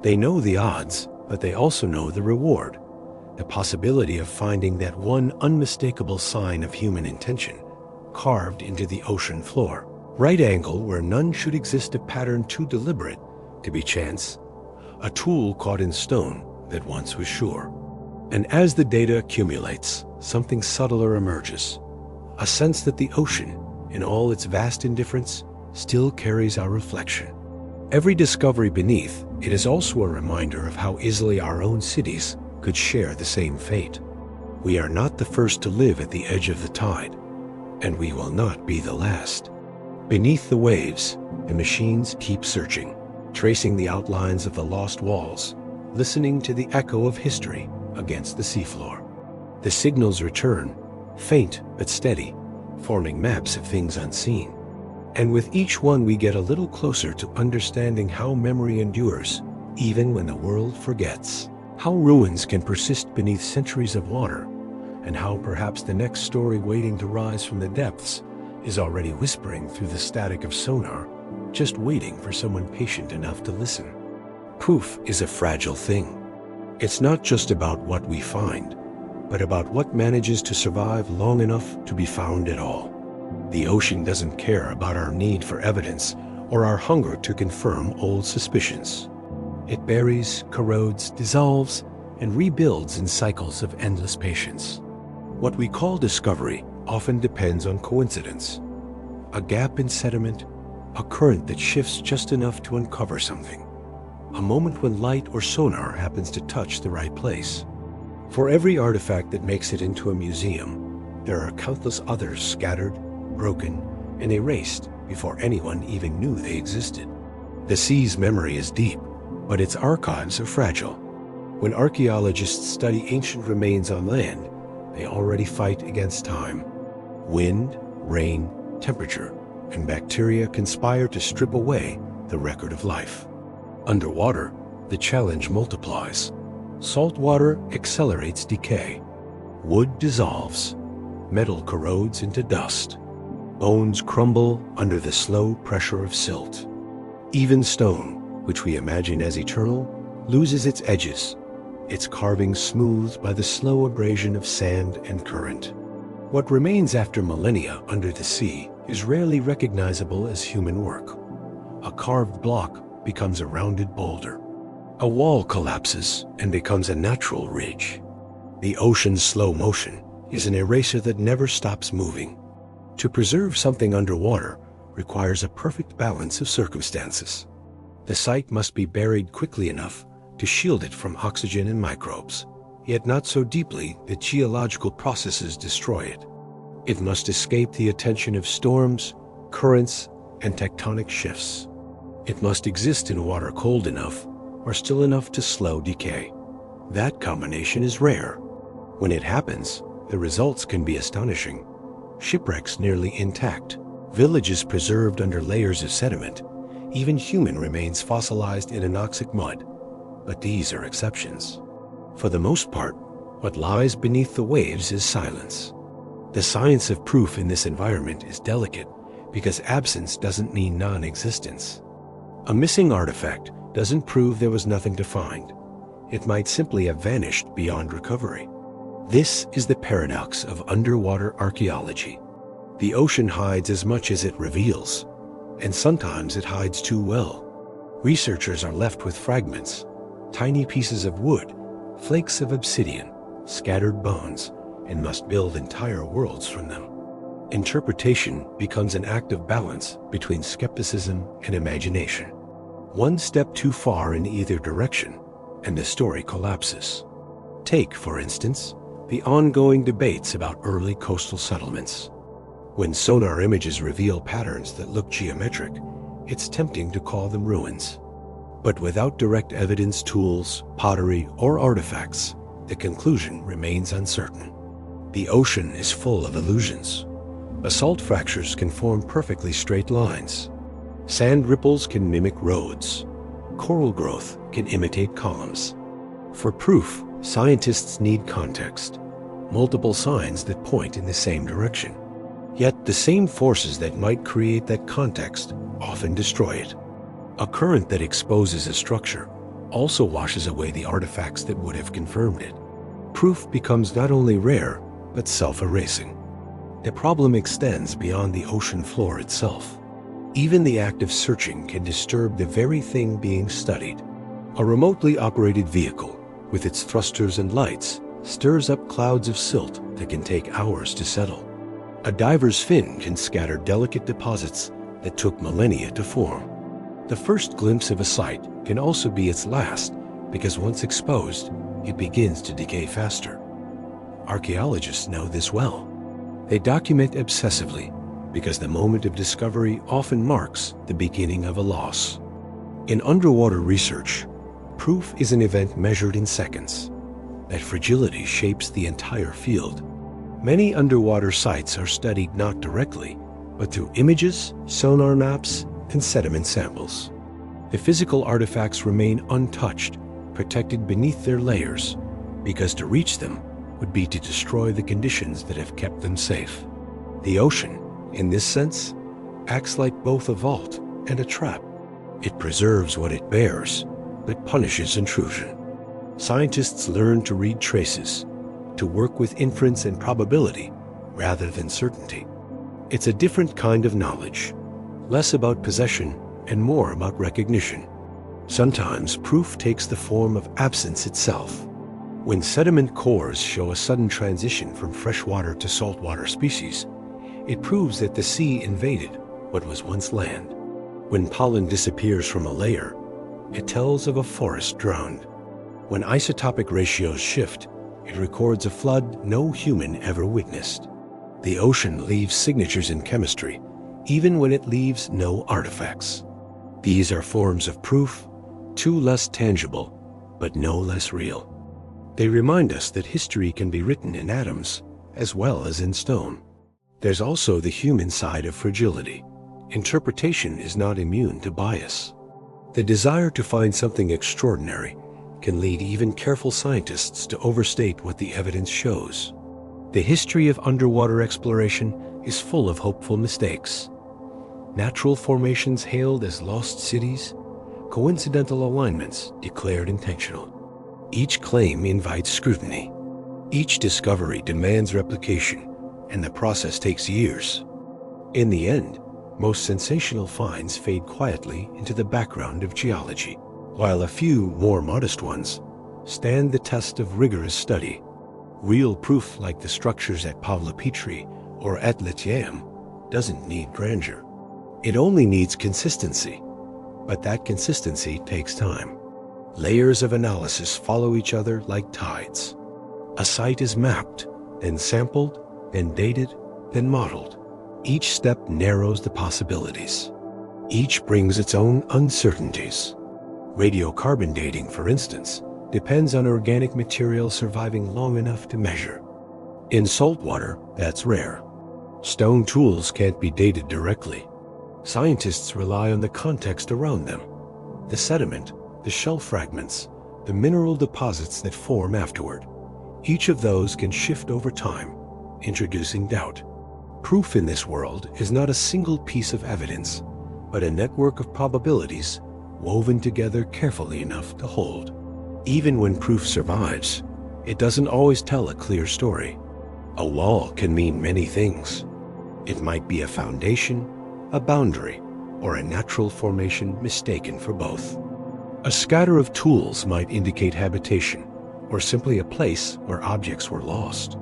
Speaker 1: They know the odds, but they also know the reward, the possibility of finding that one unmistakable sign of human intention carved into the ocean floor. Right angle where none should exist, a pattern too deliberate to be chance, a tool caught in stone that once was sure. And as the data accumulates, something subtler emerges, a sense that the ocean, in all its vast indifference, still carries our reflection. Every discovery beneath it is also a reminder of how easily our own cities could share the same fate. We are not the first to live at the edge of the tide, and we will not be the last. Beneath the waves, the machines keep searching, tracing the outlines of the lost walls, listening to the echo of history against the seafloor. The signals return, faint but steady, forming maps of things unseen. And with each one we get a little closer to understanding how memory endures, even when the world forgets. How ruins can persist beneath centuries of water, and how perhaps the next story waiting to rise from the depths is already whispering through the static of sonar, just waiting for someone patient enough to listen. Proof is a fragile thing. It's not just about what we find, but about what manages to survive long enough to be found at all. The ocean doesn't care about our need for evidence or our hunger to confirm old suspicions. It buries, corrodes, dissolves, and rebuilds in cycles of endless patience. What we call discovery often depends on coincidence. A gap in sediment, a current that shifts just enough to uncover something. A moment when light or sonar happens to touch the right place. For every artifact that makes it into a museum, there are countless others scattered, broken, and erased before anyone even knew they existed. The sea's memory is deep, but its archives are fragile. When archaeologists study ancient remains on land, they already fight against time. Wind, rain, temperature, and bacteria conspire to strip away the record of life. Underwater, the challenge multiplies. Salt water accelerates decay. Wood dissolves. Metal corrodes into dust. Bones crumble under the slow pressure of silt. Even stone, which we imagine as eternal, loses its edges. its carvings smoothed by the slow abrasion of sand and current. What remains after millennia under the sea is rarely recognizable as human work. A carved block becomes a rounded boulder. A wall collapses and becomes a natural ridge. The ocean's slow motion is an eraser that never stops moving. To preserve something underwater requires a perfect balance of circumstances. The site must be buried quickly enough to shield it from oxygen and microbes, yet not so deeply that geological processes destroy it. It must escape the attention of storms, currents, and tectonic shifts. It must exist in water cold enough or still enough to slow decay. That combination is rare. When it happens, the results can be astonishing. Shipwrecks nearly intact, villages preserved under layers of sediment, even human remains fossilized in anoxic mud. But these are exceptions. For the most part, what lies beneath the waves is silence. The science of proof in this environment is delicate because absence doesn't mean non-existence. A missing artifact doesn't prove there was nothing to find. It might simply have vanished beyond recovery. This is the paradox of underwater archaeology. The ocean hides as much as it reveals, and sometimes it hides too well. Researchers are left with fragments, tiny pieces of wood, flakes of obsidian, scattered bones, and must build entire worlds from them. Interpretation becomes an act of balance between skepticism and imagination. One step too far in either direction, and the story collapses. Take, for instance, the ongoing debates about early coastal settlements. When sonar images reveal patterns that look geometric, it's tempting to call them ruins. But without direct evidence, tools, pottery, or artifacts, the conclusion remains uncertain. The ocean is full of illusions. Basalt fractures can form perfectly straight lines. Sand ripples can mimic roads. Coral growth can imitate columns. For proof, scientists need context, multiple signs that point in the same direction. Yet the same forces that might create that context often destroy it. A current that exposes a structure also washes away the artifacts that would have confirmed it. Proof becomes not only rare, but self-erasing. The problem extends beyond the ocean floor itself. Even the act of searching can disturb the very thing being studied. A remotely operated vehicle, with its thrusters and lights, stirs up clouds of silt that can take hours to settle. A diver's fin can scatter delicate deposits that took millennia to form. The first glimpse of a site can also be its last, because once exposed, it begins to decay faster. Archaeologists know this well. They document obsessively, because the moment of discovery often marks the beginning of a loss. In underwater research, proof is an event measured in seconds. That fragility shapes the entire field. Many underwater sites are studied not directly, but through images, sonar maps, and sediment samples. The physical artifacts remain untouched, protected beneath their layers, because to reach them would be to destroy the conditions that have kept them safe. The ocean, in this sense, acts like both a vault and a trap. It preserves what it bears, but punishes intrusion. Scientists learn to read traces, to work with inference and probability rather than certainty. It's a different kind of knowledge, less about possession and more about recognition. Sometimes proof takes the form of absence itself. When sediment cores show a sudden transition from freshwater to saltwater species, it proves that the sea invaded what was once land. When pollen disappears from a layer, it tells of a forest drowned. When isotopic ratios shift, it records a flood no human ever witnessed. The ocean leaves signatures in chemistry, even when it leaves no artifacts. These are forms of proof, too less tangible, but no less real. They remind us that history can be written in atoms as well as in stone. There's also the human side of fragility. Interpretation is not immune to bias. The desire to find something extraordinary can lead even careful scientists to overstate what the evidence shows. The history of underwater exploration is full of hopeful mistakes. Natural formations hailed as lost cities, coincidental alignments declared intentional. Each claim invites scrutiny. Each discovery demands replication, and the process takes years. In the end, most sensational finds fade quietly into the background of geology, while a few more modest ones stand the test of rigorous study. Real proof like the structures at Pavlopetri or Atlantis doesn't need grandeur. It only needs consistency, but that consistency takes time. Layers of analysis follow each other like tides. A site is mapped, then sampled, then dated, then modeled. Each step narrows the possibilities. Each brings its own uncertainties. Radiocarbon dating, for instance, depends on organic material surviving long enough to measure. In salt water, that's rare. Stone tools can't be dated directly. Scientists rely on the context around them, the sediment, the shell fragments, the mineral deposits that form afterward. Each of those can shift over time, introducing doubt. Proof in this world is not a single piece of evidence, but a network of probabilities woven together carefully enough to hold. Even when proof survives, it doesn't always tell a clear story. A wall can mean many things. It might be a foundation, a boundary, or a natural formation mistaken for both. A scatter of tools might indicate habitation, or simply a place where objects were lost.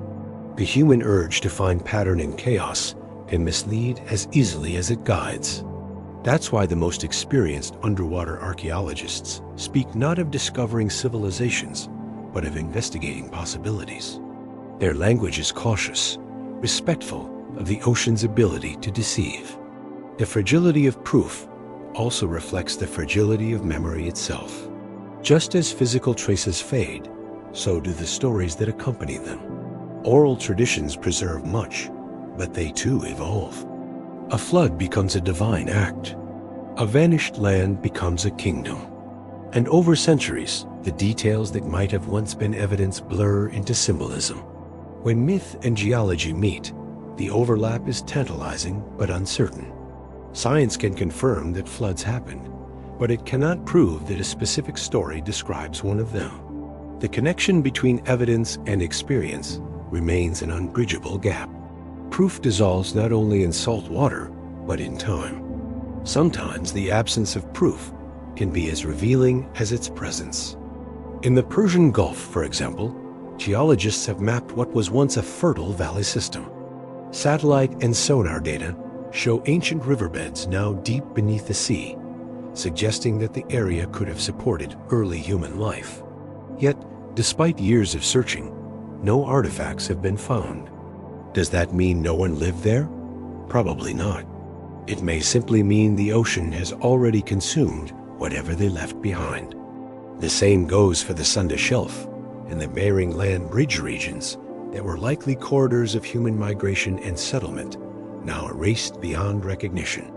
Speaker 1: The human urge to find pattern in chaos can mislead as easily as it guides. That's why the most experienced underwater archaeologists speak not of discovering civilizations, but of investigating possibilities. Their language is cautious, respectful of the ocean's ability to deceive. The fragility of proof also reflects the fragility of memory itself. Just as physical traces fade, so do the stories that accompany them. Oral traditions preserve much, but they too evolve. A flood becomes a divine act. A vanished land becomes a kingdom. And over centuries, the details that might have once been evidence blur into symbolism. When myth and geology meet, the overlap is tantalizing but uncertain. Science can confirm that floods happened, but it cannot prove that a specific story describes one of them. The connection between evidence and experience remains an unbridgeable gap. Proof dissolves not only in salt water, but in time. Sometimes the absence of proof can be as revealing as its presence. In the Persian Gulf, for example, geologists have mapped what was once a fertile valley system. Satellite and sonar data show ancient riverbeds now deep beneath the sea, suggesting that the area could have supported early human life. Yet, despite years of searching, no artifacts have been found. Does that mean no one lived there? Probably not. It may simply mean the ocean has already consumed whatever they left behind. The same goes for the Sunda Shelf and the Bering Land Bridge regions that were likely corridors of human migration and settlement, now erased beyond recognition.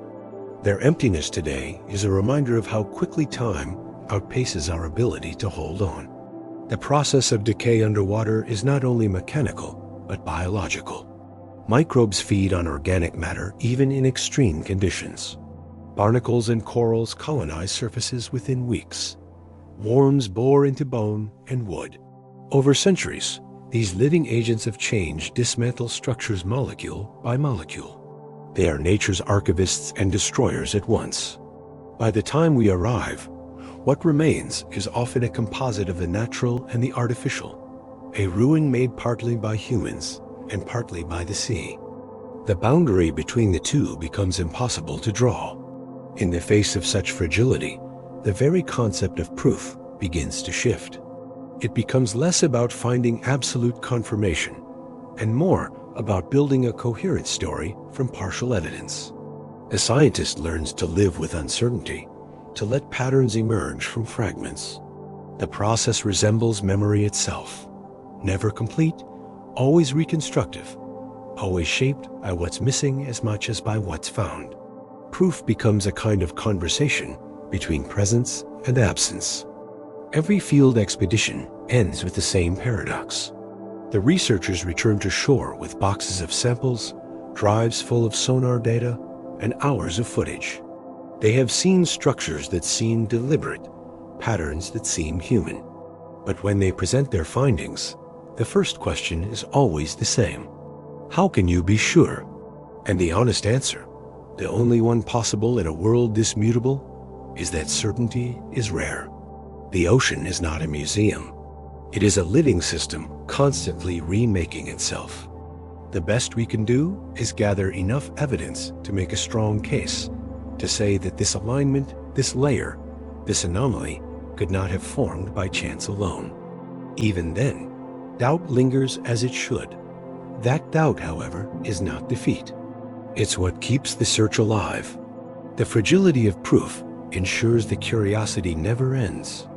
Speaker 1: Their emptiness today is a reminder of how quickly time outpaces our ability to hold on. The process of decay underwater is not only mechanical, but biological. Microbes feed on organic matter even in extreme conditions. Barnacles and corals colonize surfaces within weeks. Worms bore into bone and wood. Over centuries, these living agents of change dismantle structures molecule by molecule. They are nature's archivists and destroyers at once. By the time we arrive, what remains is often a composite of the natural and the artificial, a ruin made partly by humans and partly by the sea. The boundary between the two becomes impossible to draw. In the face of such fragility, the very concept of proof begins to shift. It becomes less about finding absolute confirmation and more about building a coherent story from partial evidence. A scientist learns to live with uncertainty, to let patterns emerge from fragments. The process resembles memory itself, never complete, always reconstructive, always shaped by what's missing as much as by what's found. Proof becomes a kind of conversation between presence and absence. Every field expedition ends with the same paradox. The researchers return to shore with boxes of samples, drives full of sonar data, and hours of footage. They have seen structures that seem deliberate, patterns that seem human. But when they present their findings, the first question is always the same. How can you be sure? And the honest answer, the only one possible in a world this mutable, is that certainty is rare. The ocean is not a museum. It is a living system constantly remaking itself. The best we can do is gather enough evidence to make a strong case, to say that this alignment, this layer, this anomaly could not have formed by chance alone. Even then, doubt lingers as it should. That doubt, however, is not defeat. It's what keeps the search alive. The fragility of proof ensures the curiosity never ends.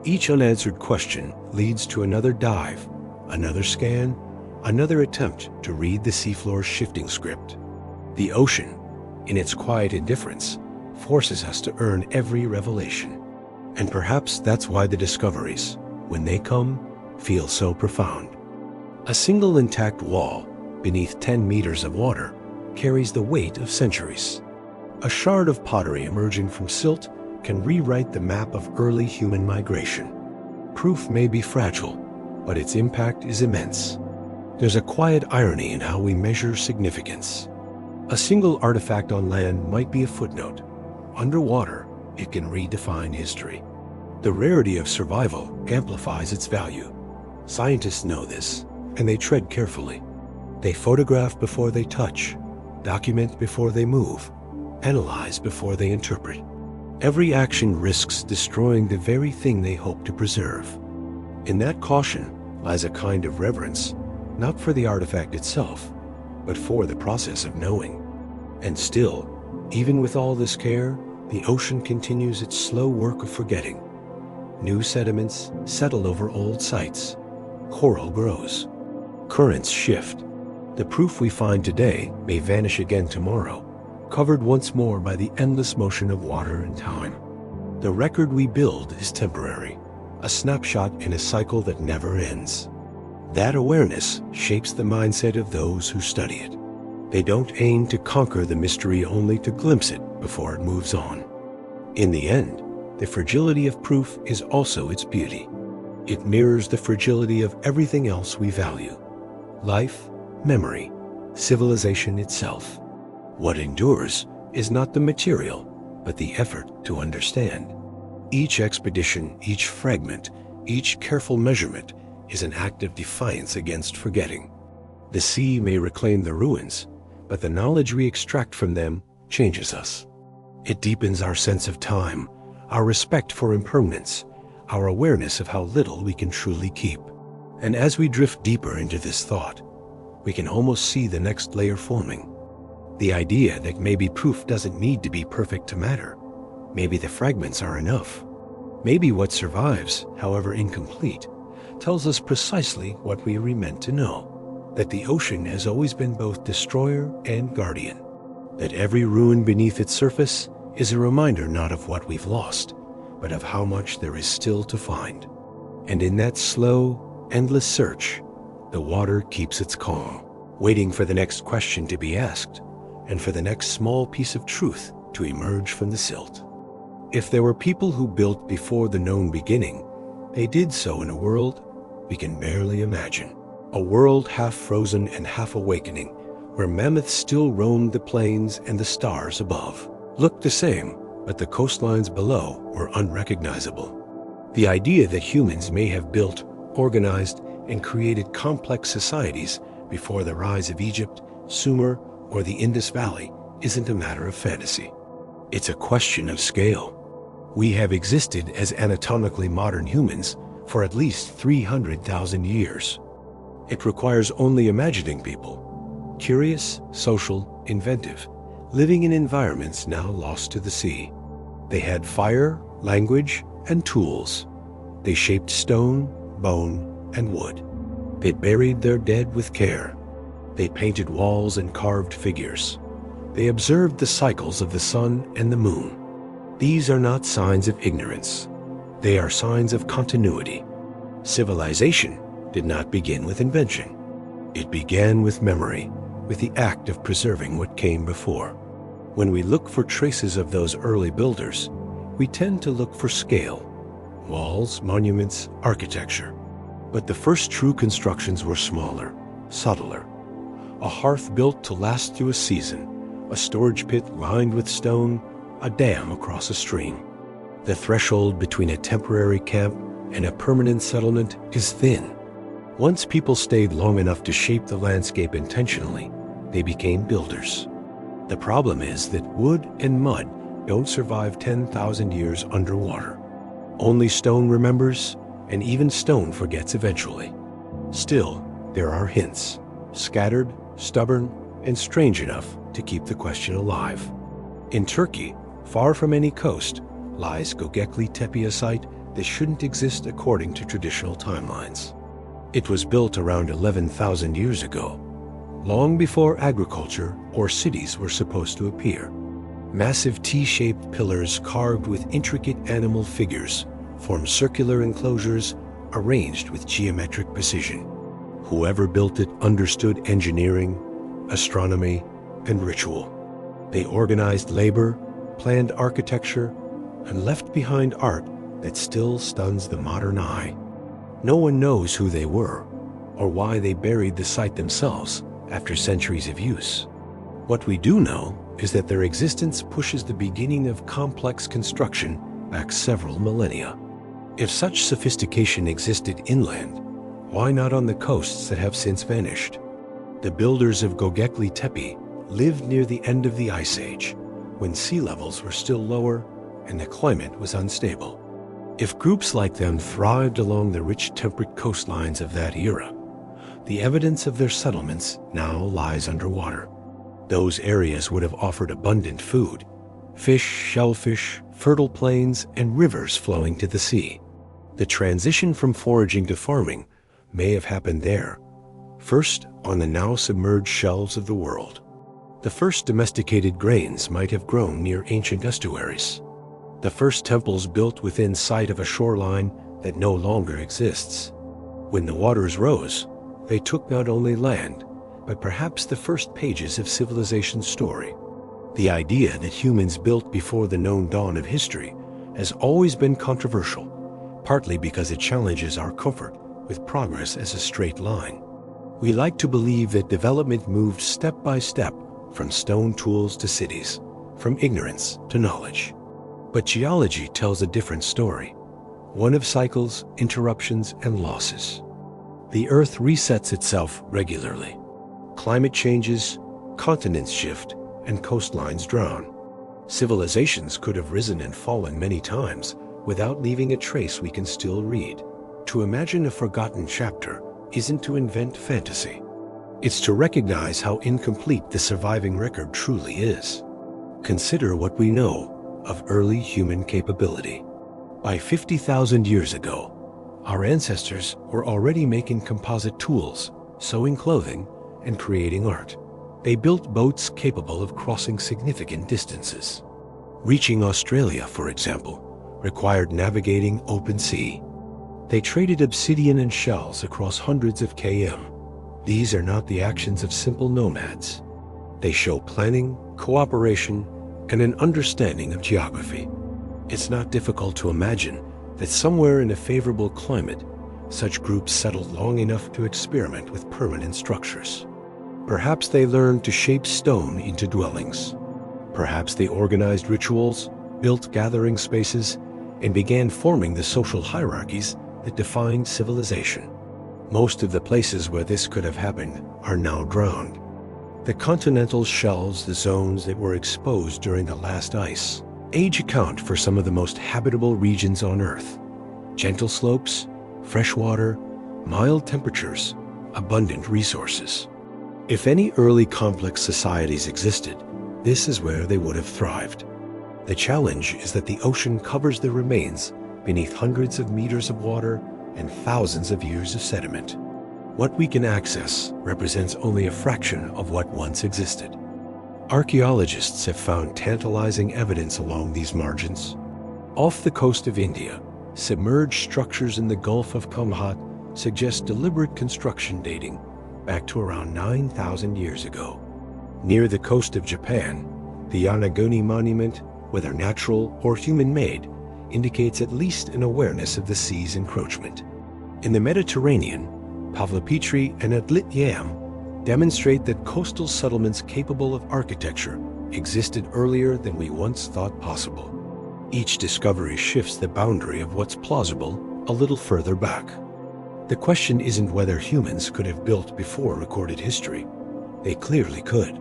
Speaker 1: Each unanswered question leads to another dive, another scan, another attempt to read the seafloor's shifting script. The ocean, in its quiet indifference, forces us to earn every revelation. And perhaps that's why the discoveries, when they come, feel so profound. A single intact wall beneath 10 meters of water carries the weight of centuries. A shard of pottery emerging from silt can rewrite the map of early human migration. Proof may be fragile, but its impact is immense. There's a quiet irony in how we measure significance. A single artifact on land might be a footnote. Underwater, it can redefine history. The rarity of survival amplifies its value. Scientists know this, and they tread carefully. They photograph before they touch, document before they move, analyze before they interpret. Every action risks destroying the very thing they hope to preserve. In that caution lies a kind of reverence, not for the artifact itself, but for the process of knowing. And still, even with all this care, the ocean continues its slow work of forgetting. New sediments settle over old sites. Coral grows. Currents shift. The proof we find today may vanish again tomorrow, covered once more by the endless motion of water and time. The record we build is temporary, a snapshot in a cycle that never ends. That awareness shapes the mindset of those who study it. They don't aim to conquer the mystery, only to glimpse it before it moves on. In the end, the fragility of proof is also its beauty. It mirrors the fragility of everything else we value: life, memory, civilization itself. What endures is not the material, but the effort to understand. Each expedition, each fragment, each careful measurement is an act of defiance against forgetting. The sea may reclaim the ruins, but the knowledge we extract from them changes us. It deepens our sense of time, our respect for impermanence, our awareness of how little we can truly keep. And as we drift deeper into this thought, we can almost see the next layer forming. The idea that maybe proof doesn't need to be perfect to matter. Maybe the fragments are enough. Maybe what survives, however incomplete, tells us precisely what we were meant to know. That the ocean has always been both destroyer and guardian. That every ruin beneath its surface is a reminder not of what we've lost, but of how much there is still to find. And in that slow, endless search, the water keeps its calm, waiting for the next question to be asked, and for the next small piece of truth to emerge from the silt. If there were people who built before the known beginning, they did so in a world we can barely imagine. A world half frozen and half awakening, where mammoths still roamed the plains and the stars above looked the same, but the coastlines below were unrecognizable. The idea that humans may have built, organized, and created complex societies before the rise of Egypt, Sumer, or the Indus Valley isn't a matter of fantasy. It's a question of scale. We have existed as anatomically modern humans for at least 300,000 years. It requires only imagining people, curious, social, inventive, living in environments now lost to the sea. They had fire, language, and tools. They shaped stone, bone, and wood. They buried their dead with care. They painted walls and carved figures. They observed the cycles of the sun and the moon. These are not signs of ignorance. They are signs of continuity. Civilization did not begin with invention. It began with memory, with the act of preserving what came before. When we look for traces of those early builders, we tend to look for scale. walls, monuments, architecture. But the first true constructions were smaller, subtler. A hearth built to last through a season, a storage pit lined with stone, a dam across a stream. The threshold between a temporary camp and a permanent settlement is thin. Once people stayed long enough to shape the landscape intentionally, they became builders. The problem is that wood and mud don't survive 10,000 years underwater. Only stone remembers, and even stone forgets eventually. Still, there are hints, scattered, stubborn, and strange enough to keep the question alive. In Turkey, far from any coast, lies Göbekli Tepe, a site that shouldn't exist according to traditional timelines. It was built around 11,000 years ago, long before agriculture or cities were supposed to appear. Massive T-shaped pillars carved with intricate animal figures form circular enclosures arranged with geometric precision. Whoever built it understood engineering, astronomy, and ritual. They organized labor, planned architecture, and left behind art that still stuns the modern eye. No one knows who they were or why they buried the site themselves after centuries of use. What we do know is that their existence pushes the beginning of complex construction back several millennia. If such sophistication existed inland, why not on the coasts that have since vanished? The builders of Göbekli Tepe lived near the end of the Ice Age, when sea levels were still lower and the climate was unstable. If groups like them thrived along the rich temperate coastlines of that era, the evidence of their settlements now lies underwater. Those areas would have offered abundant food, fish, shellfish, fertile plains, and rivers flowing to the sea. The transition from foraging to farming may have happened there, first on the now submerged shelves of the world. The first domesticated grains might have grown near ancient estuaries. The first temples built within sight of a shoreline that no longer exists. When the waters rose, they took not only land, but perhaps the first pages of civilization's story. The idea that humans built before the known dawn of history has always been controversial, partly because it challenges our comfort with progress as a straight line. We like to believe that development moved step by step from stone tools to cities, from ignorance to knowledge. But geology tells a different story, one of cycles, interruptions, and losses. The Earth resets itself regularly. Climate changes, continents shift, and coastlines drown. Civilizations could have risen and fallen many times without leaving a trace we can still read. To imagine a forgotten chapter isn't to invent fantasy. It's to recognize how incomplete the surviving record truly is. Consider what we know of early human capability. By 50,000 years ago, our ancestors were already making composite tools, sewing clothing, and creating art. They built boats capable of crossing significant distances. Reaching Australia, for example, required navigating open sea. They traded obsidian and shells across hundreds of km. These are not the actions of simple nomads. They show planning, cooperation, and an understanding of geography. It's not difficult to imagine that somewhere in a favorable climate, such groups settled long enough to experiment with permanent structures. Perhaps they learned to shape stone into dwellings. Perhaps they organized rituals, built gathering spaces, and began forming the social hierarchies that defined civilization. Most of the places where this could have happened are now drowned. The continental shelves, the zones that were exposed during the last ice age, account for some of the most habitable regions on Earth. Gentle slopes, fresh water, mild temperatures, abundant resources. If any early complex societies existed, this is where they would have thrived. The challenge is that the ocean covers the remains beneath hundreds of meters of water and thousands of years of sediment. What we can access represents only a fraction of what once existed. Archaeologists have found tantalizing evidence along these margins. Off the coast of India, submerged structures in the Gulf of Kumari suggest deliberate construction dating back to around 9,000 years ago. Near the coast of Japan, the Yonaguni monument, whether natural or human-made, indicates at least an awareness of the sea's encroachment. In the Mediterranean, Pavlopetri and Atlit demonstrate that coastal settlements capable of architecture existed earlier than we once thought possible. Each discovery shifts the boundary of what's plausible a little further back. The question isn't whether humans could have built before recorded history. They clearly could.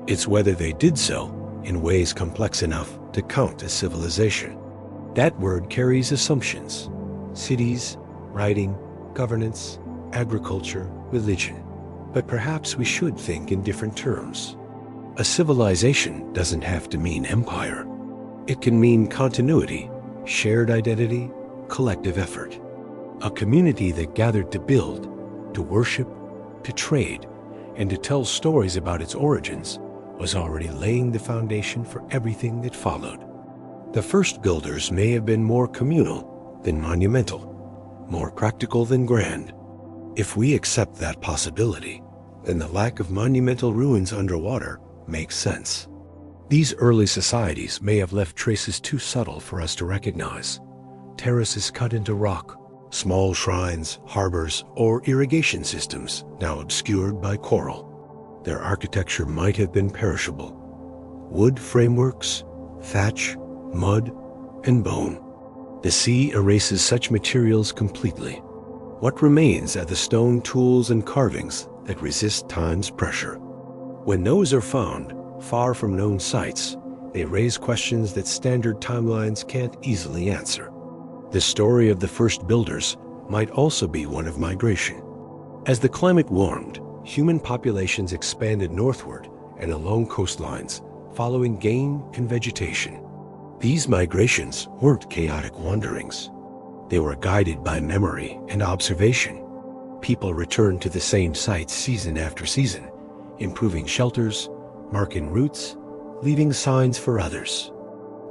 Speaker 1: It's whether they did so in ways complex enough to count as civilization. That word carries assumptions: cities, writing, governance, agriculture, religion. But perhaps we should think in different terms. A civilization doesn't have to mean empire. It can mean continuity, shared identity, collective effort. A community that gathered to build, to worship, to trade, and to tell stories about its origins was already laying the foundation for everything that followed. The first builders may have been more communal than monumental, more practical than grand. If we accept that possibility, then the lack of monumental ruins underwater makes sense. These early societies may have left traces too subtle for us to recognize. Terraces cut into rock, small shrines, harbors, or irrigation systems now obscured by coral. Their architecture might have been perishable. Wood frameworks, thatch, mud, and bone. The sea erases such materials completely. What remains are the stone tools and carvings that resist time's pressure. When those are found, far from known sites, they raise questions that standard timelines can't easily answer. The story of the first builders might also be one of migration. As the climate warmed, human populations expanded northward and along coastlines, following game and vegetation. These migrations weren't chaotic wanderings. They were guided by memory and observation. People returned to the same sites season after season, improving shelters, marking routes, leaving signs for others.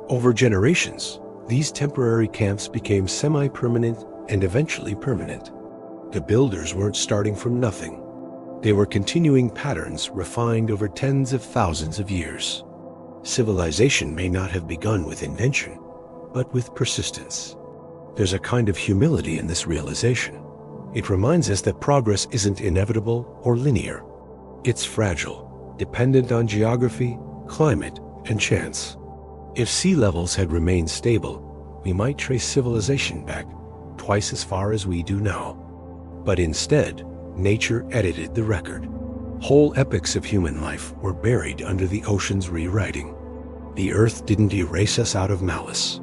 Speaker 1: Over generations, these temporary camps became semi-permanent and eventually permanent. The builders weren't starting from nothing. They were continuing patterns refined over tens of thousands of years. Civilization may not have begun with invention, but with persistence. There's a kind of humility in this realization. It reminds us that progress isn't inevitable or linear. It's fragile, dependent on geography, climate, and chance. If sea levels had remained stable, we might trace civilization back twice as far as we do now. But instead, nature edited the record. Whole epochs of human life were buried under the ocean's rewriting. The earth didn't erase us out of malice.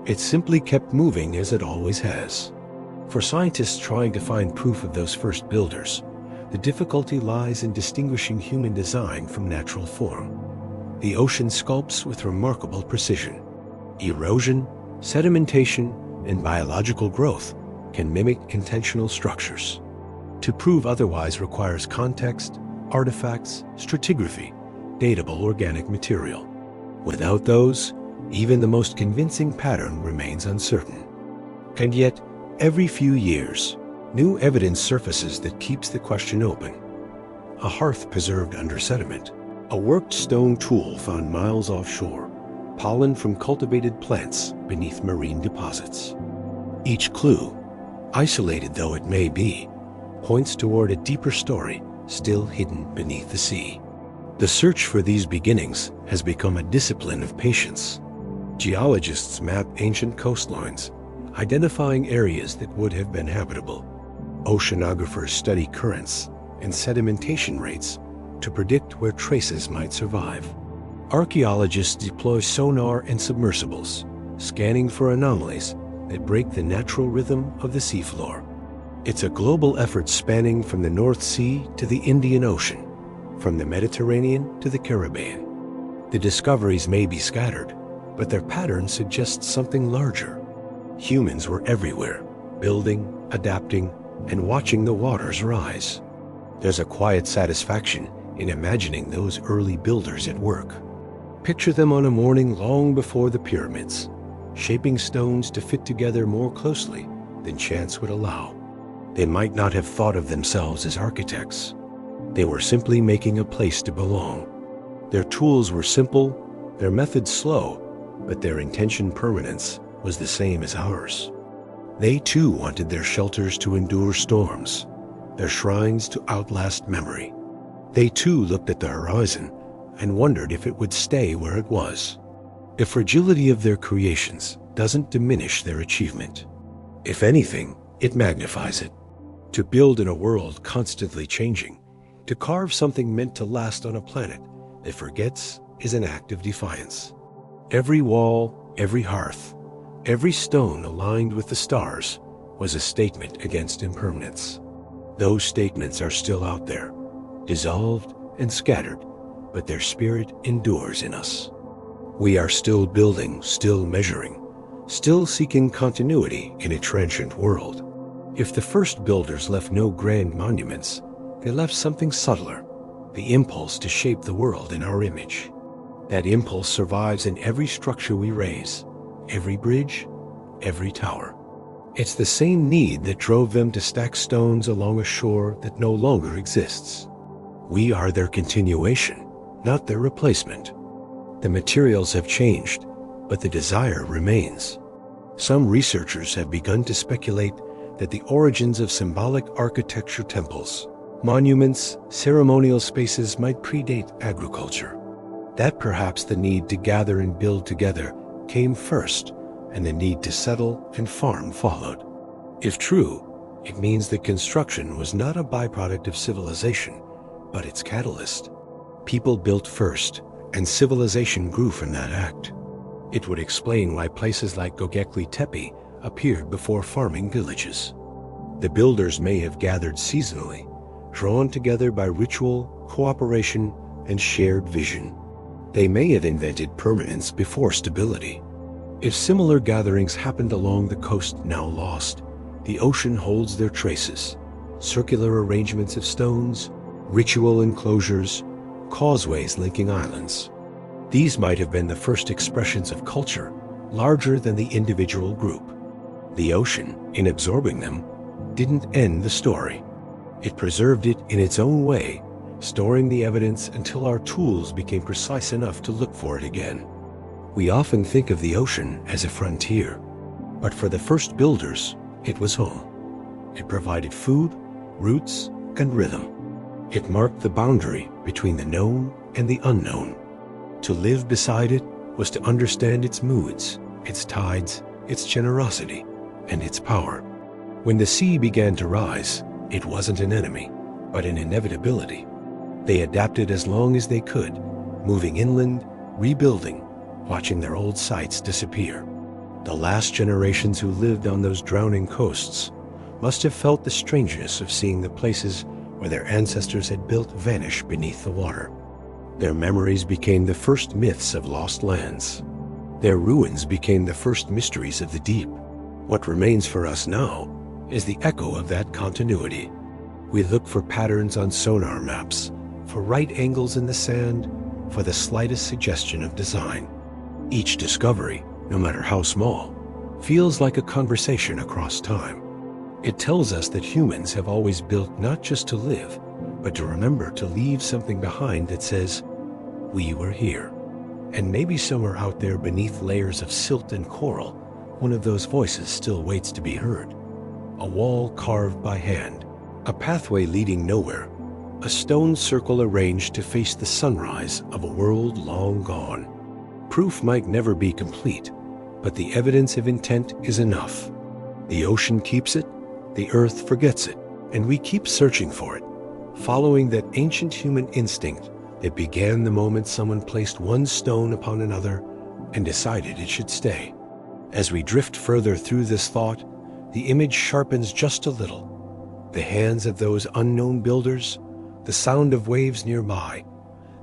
Speaker 1: It simply kept moving as it always has. For scientists trying to find proof of those first builders, the difficulty lies in distinguishing human design from natural form. The ocean sculpts with remarkable precision. Erosion, sedimentation, and biological growth can mimic intentional structures. To prove otherwise requires context, artifacts, stratigraphy, datable organic material. Without those, even the most convincing pattern remains uncertain. And yet, every few years, new evidence surfaces that keeps the question open. A hearth preserved under sediment, a worked stone tool found miles offshore, pollen from cultivated plants beneath marine deposits. Each clue, isolated though it may be, points toward a deeper story still hidden beneath the sea. The search for these beginnings has become a discipline of patience. Geologists map ancient coastlines, identifying areas that would have been habitable. Oceanographers study currents and sedimentation rates to predict where traces might survive. Archaeologists deploy sonar and submersibles, scanning for anomalies that break the natural rhythm of the seafloor. It's a global effort spanning from the North Sea to the Indian Ocean, from the Mediterranean to the Caribbean. The discoveries may be scattered, but their pattern suggests something larger. Humans were everywhere, building, adapting, and watching the waters rise. There's a quiet satisfaction in imagining those early builders at work. Picture them on a morning long before the pyramids, shaping stones to fit together more closely than chance would allow. They might not have thought of themselves as architects. They were simply making a place to belong. Their tools were simple, their methods slow, but their intention permanence was the same as ours. They too wanted their shelters to endure storms, their shrines to outlast memory. They too looked at the horizon and wondered if it would stay where it was. The fragility of their creations doesn't diminish their achievement. If anything, it magnifies it. To build in a world constantly changing, to carve something meant to last on a planet that forgets, is an act of defiance. Every wall, every hearth, every stone aligned with the stars was a statement against impermanence. Those statements are still out there, dissolved and scattered, but their spirit endures in us. We are still building, still measuring, still seeking continuity in a transient world. If the first builders left no grand monuments, they left something subtler, the impulse to shape the world in our image. That impulse survives in every structure we raise, every bridge, every tower. It's the same need that drove them to stack stones along a shore that no longer exists. We are their continuation, not their replacement. The materials have changed, but the desire remains. Some researchers have begun to speculate that the origins of symbolic architecture, temples, monuments, ceremonial spaces might predate agriculture. That perhaps the need to gather and build together came first, and the need to settle and farm followed. If true, it means that construction was not a byproduct of civilization, but its catalyst. People built first, and civilization grew from that act. It would explain why places like Göbekli Tepe appeared before farming villages. The builders may have gathered seasonally, drawn together by ritual, cooperation, and shared vision. They may have invented permanence before stability. If similar gatherings happened along the coast now lost, the ocean holds their traces: circular arrangements of stones, ritual enclosures, causeways linking islands. These might have been the first expressions of culture, larger than the individual group. The ocean, in absorbing them, didn't end the story. It preserved it in its own way, storing the evidence until our tools became precise enough to look for it again. We often think of the ocean as a frontier, but for the first builders, it was home. It provided food, roots, and rhythm. It marked the boundary between the known and the unknown. To live beside it was to understand its moods, its tides, its generosity, and its power. When the sea began to rise, it wasn't an enemy, but an inevitability. They adapted as long as they could, moving inland, rebuilding, watching their old sites disappear. The last generations who lived on those drowning coasts must have felt the strangeness of seeing the places where their ancestors had built vanish beneath the water. Their memories became the first myths of lost lands. Their ruins became the first mysteries of the deep. What remains for us now is the echo of that continuity. We look for patterns on sonar maps, for right angles in the sand, for the slightest suggestion of design. Each discovery, no matter how small, feels like a conversation across time. It tells us that humans have always built not just to live, but to remember to leave something behind that says, "We were here." And maybe somewhere out there beneath layers of silt and coral, one of those voices still waits to be heard. A wall carved by hand, a pathway leading nowhere, a stone circle arranged to face the sunrise of a world long gone. Proof might never be complete, but the evidence of intent is enough. The ocean keeps it, the earth forgets it, and we keep searching for it, following that ancient human instinct that began the moment someone placed one stone upon another and decided it should stay. As we drift further through this thought, the image sharpens just a little. The hands of those unknown builders, the sound of waves nearby,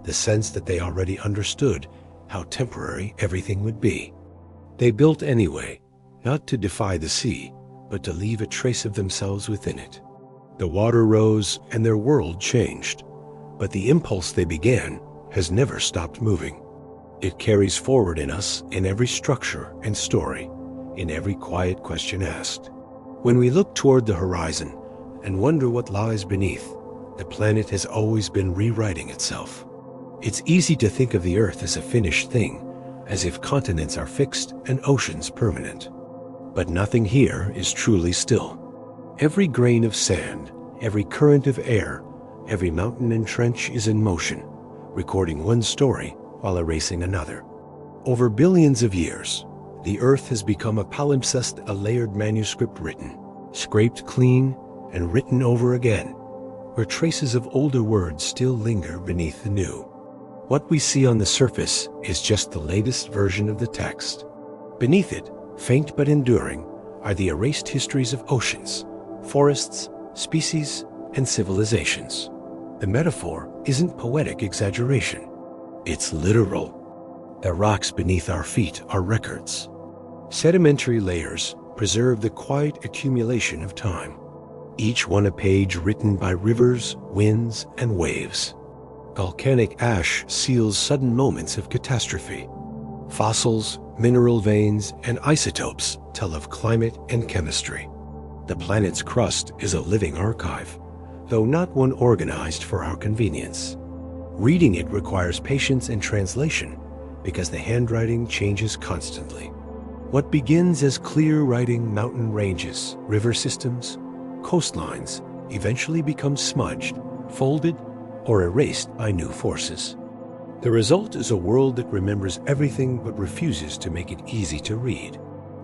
Speaker 1: the sense that they already understood how temporary everything would be. They built anyway, not to defy the sea, but to leave a trace of themselves within it. The water rose and their world changed, but the impulse they began has never stopped moving. It carries forward in us in every structure and story, in every quiet question asked. When we look toward the horizon and wonder what lies beneath, the planet has always been rewriting itself. It's easy to think of the Earth as a finished thing, as if continents are fixed and oceans permanent. But nothing here is truly still. Every grain of sand, every current of air, every mountain and trench is in motion, recording one story while erasing another. Over billions of years, the Earth has become a palimpsest, a layered manuscript written, scraped clean, and written over again, where traces of older words still linger beneath the new. What we see on the surface is just the latest version of the text. Beneath it, faint but enduring, are the erased histories of oceans, forests, species, and civilizations. The metaphor isn't poetic exaggeration. It's literal. The rocks beneath our feet are records. Sedimentary layers preserve the quiet accumulation of time, each one a page written by rivers, winds, and waves. Volcanic ash seals sudden moments of catastrophe. Fossils, mineral veins, and isotopes tell of climate and chemistry. The planet's crust is a living archive, though not one organized for our convenience. Reading it requires patience and translation because the handwriting changes constantly. What begins as clear writing mountain ranges, river systems, coastlines eventually becomes smudged, folded, or erased by new forces. The result is a world that remembers everything but refuses to make it easy to read.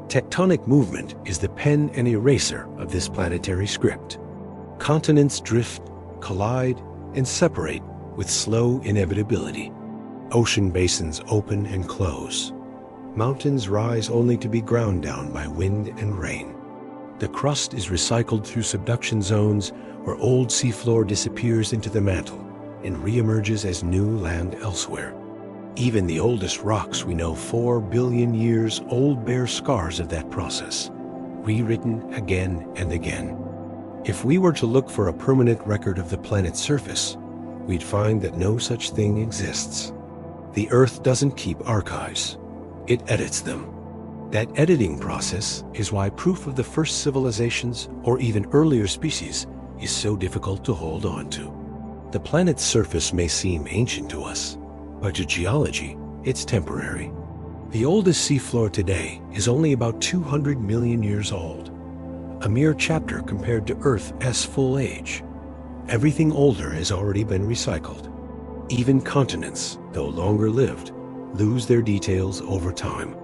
Speaker 1: Tectonic movement is the pen and eraser of this planetary script. Continents drift, collide, and separate with slow inevitability. Ocean basins open and close. Mountains rise only to be ground down by wind and rain. The crust is recycled through subduction zones where old seafloor disappears into the mantle and reemerges as new land elsewhere. Even the oldest rocks we know 4 billion years old bear scars of that process, rewritten again and again. If we were to look for a permanent record of the planet's surface, we'd find that no such thing exists. The Earth doesn't keep archives. It edits them. That editing process is why proof of the first civilizations or even earlier species is so difficult to hold on to. The planet's surface may seem ancient to us, but to geology, it's temporary. The oldest seafloor today is only about 200 million years old, a mere chapter compared to Earth's full age. Everything older has already been recycled. Even continents, though longer lived, lose their details over time.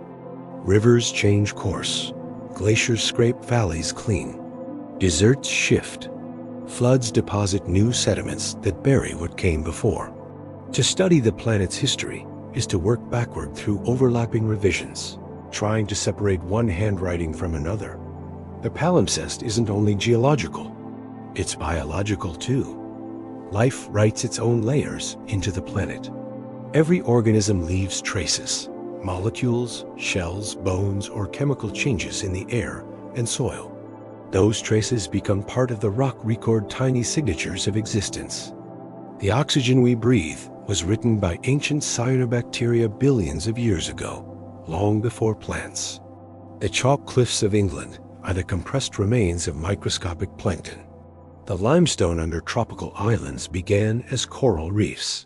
Speaker 1: Rivers change course. Glaciers scrape valleys clean. Deserts shift. Floods deposit new sediments that bury what came before. To study the planet's history is to work backward through overlapping revisions, trying to separate one handwriting from another. The palimpsest isn't only geological, it's biological too. Life writes its own layers into the planet. Every organism leaves traces, molecules, shells, bones, or chemical changes in the air and soil. Those traces become part of the rock record tiny signatures of existence. The oxygen we breathe was written by ancient cyanobacteria billions of years ago, long before plants. The chalk cliffs of England are the compressed remains of microscopic plankton. The limestone under tropical islands began as coral reefs.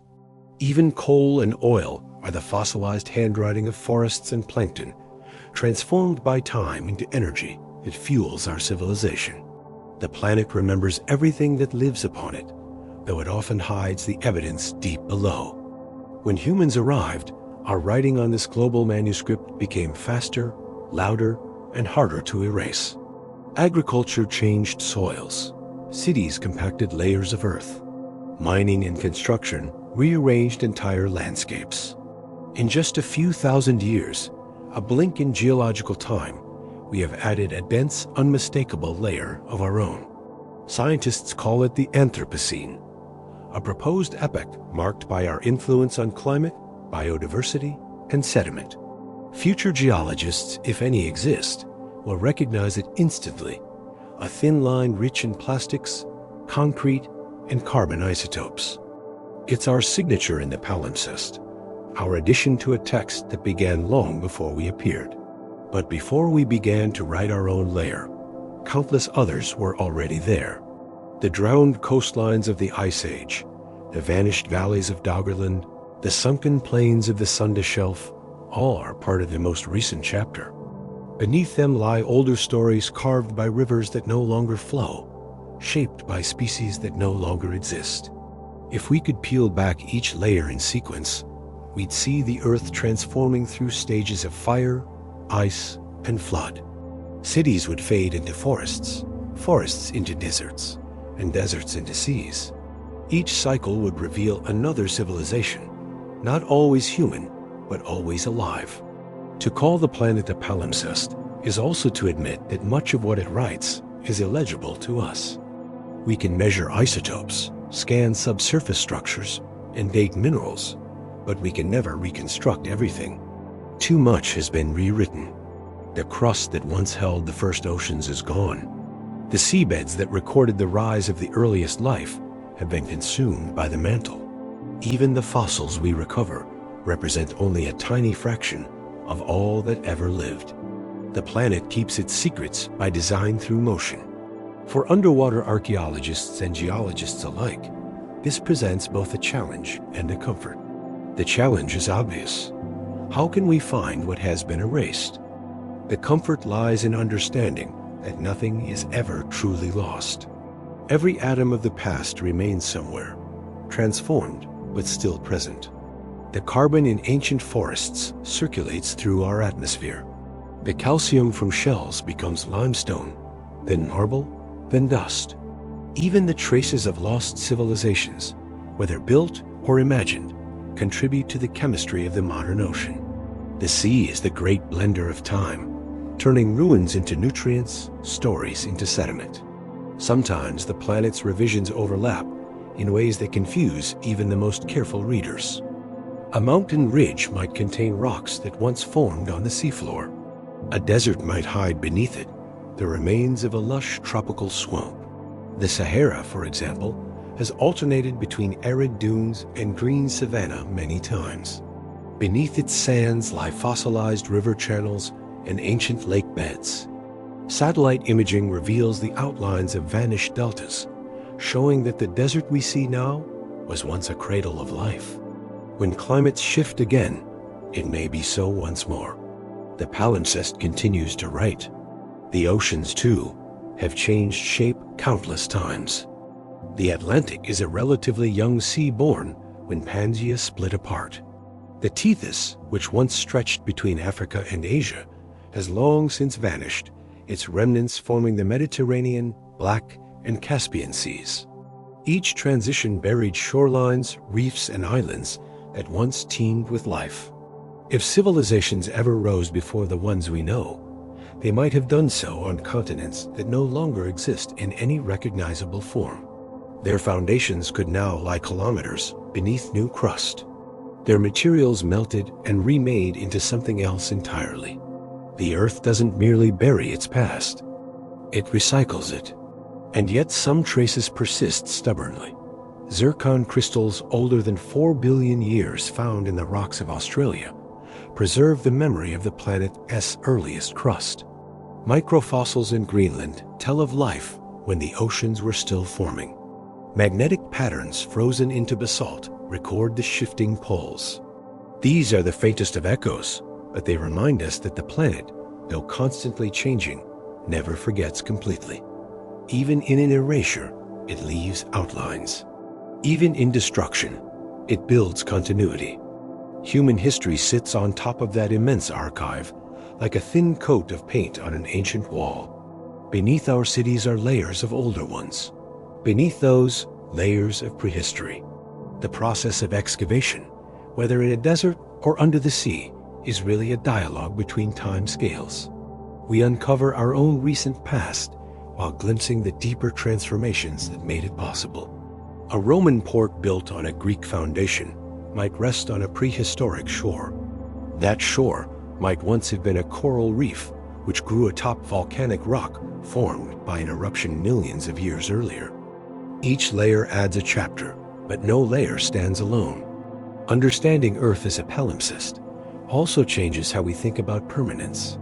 Speaker 1: Even coal and oil are the fossilized handwriting of forests and plankton, transformed by time into energy that fuels our civilization. The planet remembers everything that lives upon it, though it often hides the evidence deep below. When humans arrived, our writing on this global manuscript became faster, louder, and harder to erase. Agriculture changed soils. Cities compacted layers of earth. Mining and construction rearranged entire landscapes. In just a few thousand years, a blink in geological time, we have added a dense, unmistakable layer of our own. Scientists call it the Anthropocene, a proposed epoch marked by our influence on climate, biodiversity, and sediment. Future geologists, if any exist, will recognize it instantly, a thin line rich in plastics, concrete, and carbon isotopes. It's our signature in the palimpsest, our addition to a text that began long before we appeared. But before we began to write our own layer, countless others were already there. The drowned coastlines of the Ice Age, the vanished valleys of Doggerland, the sunken plains of the Sunda Shelf, All are part of the most recent chapter. Beneath them lie older stories carved by rivers that no longer flow, shaped by species that no longer exist. If we could peel back each layer in sequence, we'd see the Earth transforming through stages of fire, ice, and flood. Cities would fade into forests, forests into deserts, and deserts into seas. Each cycle would reveal another civilization, not always human, but always alive. To call the planet a palimpsest is also to admit that much of what it writes is illegible to us. We can measure isotopes, scan subsurface structures, and date minerals, but we can never reconstruct everything. Too much has been rewritten. The crust that once held the first oceans is gone. The seabeds that recorded the rise of the earliest life have been consumed by the mantle. Even the fossils we recover represent only a tiny fraction of all that ever lived. The planet keeps its secrets by design through motion. For underwater archaeologists and geologists alike, this presents both a challenge and a comfort. The challenge is obvious. How can we find what has been erased? The comfort lies in understanding that nothing is ever truly lost. Every atom of the past remains somewhere, transformed but still present. The carbon in ancient forests circulates through our atmosphere. The calcium from shells becomes limestone, then marble, then dust. Even the traces of lost civilizations, whether built or imagined, contribute to the chemistry of the modern ocean. The sea is the great blender of time, turning ruins into nutrients, stories into sediment. Sometimes the planet's revisions overlap in ways that confuse even the most careful readers. A mountain ridge might contain rocks that once formed on the seafloor. A desert might hide beneath it the remains of a lush tropical swamp. The Sahara, for example, has alternated between arid dunes and green savanna many times. Beneath its sands lie fossilized river channels and ancient lake beds. Satellite imaging reveals the outlines of vanished deltas, showing that the desert we see now was once a cradle of life. When climates shift again, it may be so once more. The palimpsest continues to write. The oceans, too, have changed shape countless times. The Atlantic is a relatively young sea born when Pangaea split apart. The Tethys, which once stretched between Africa and Asia, has long since vanished, its remnants forming the Mediterranean, Black, and Caspian Seas. Each transition buried shorelines, reefs, and islands that once teemed with life. If civilizations ever rose before the ones we know, they might have done so on continents that no longer exist in any recognizable form. Their foundations could now lie kilometers beneath new crust. Their materials melted and remade into something else entirely. The Earth doesn't merely bury its past, it recycles it. And yet some traces persist stubbornly. Zircon crystals older than 4 billion years found in the rocks of Australia preserve the memory of the planet's earliest crust. Microfossils in Greenland tell of life when the oceans were still forming. Magnetic patterns frozen into basalt record the shifting poles. These are the faintest of echoes, but they remind us that the planet, though constantly changing, never forgets completely. Even in an erasure, it leaves outlines. Even in destruction, it builds continuity. Human history sits on top of that immense archive, like a thin coat of paint on an ancient wall. Beneath our cities are layers of older ones. Beneath those, layers of prehistory. The process of excavation, whether in a desert or under the sea, is really a dialogue between time scales. We uncover our own recent past while glimpsing the deeper transformations that made it possible. A Roman port built on a Greek foundation might rest on a prehistoric shore. That shore might once have been a coral reef which grew atop volcanic rock formed by an eruption millions of years earlier. Each layer adds a chapter, but no layer stands alone. Understanding Earth as a palimpsest also changes how we think about permanence.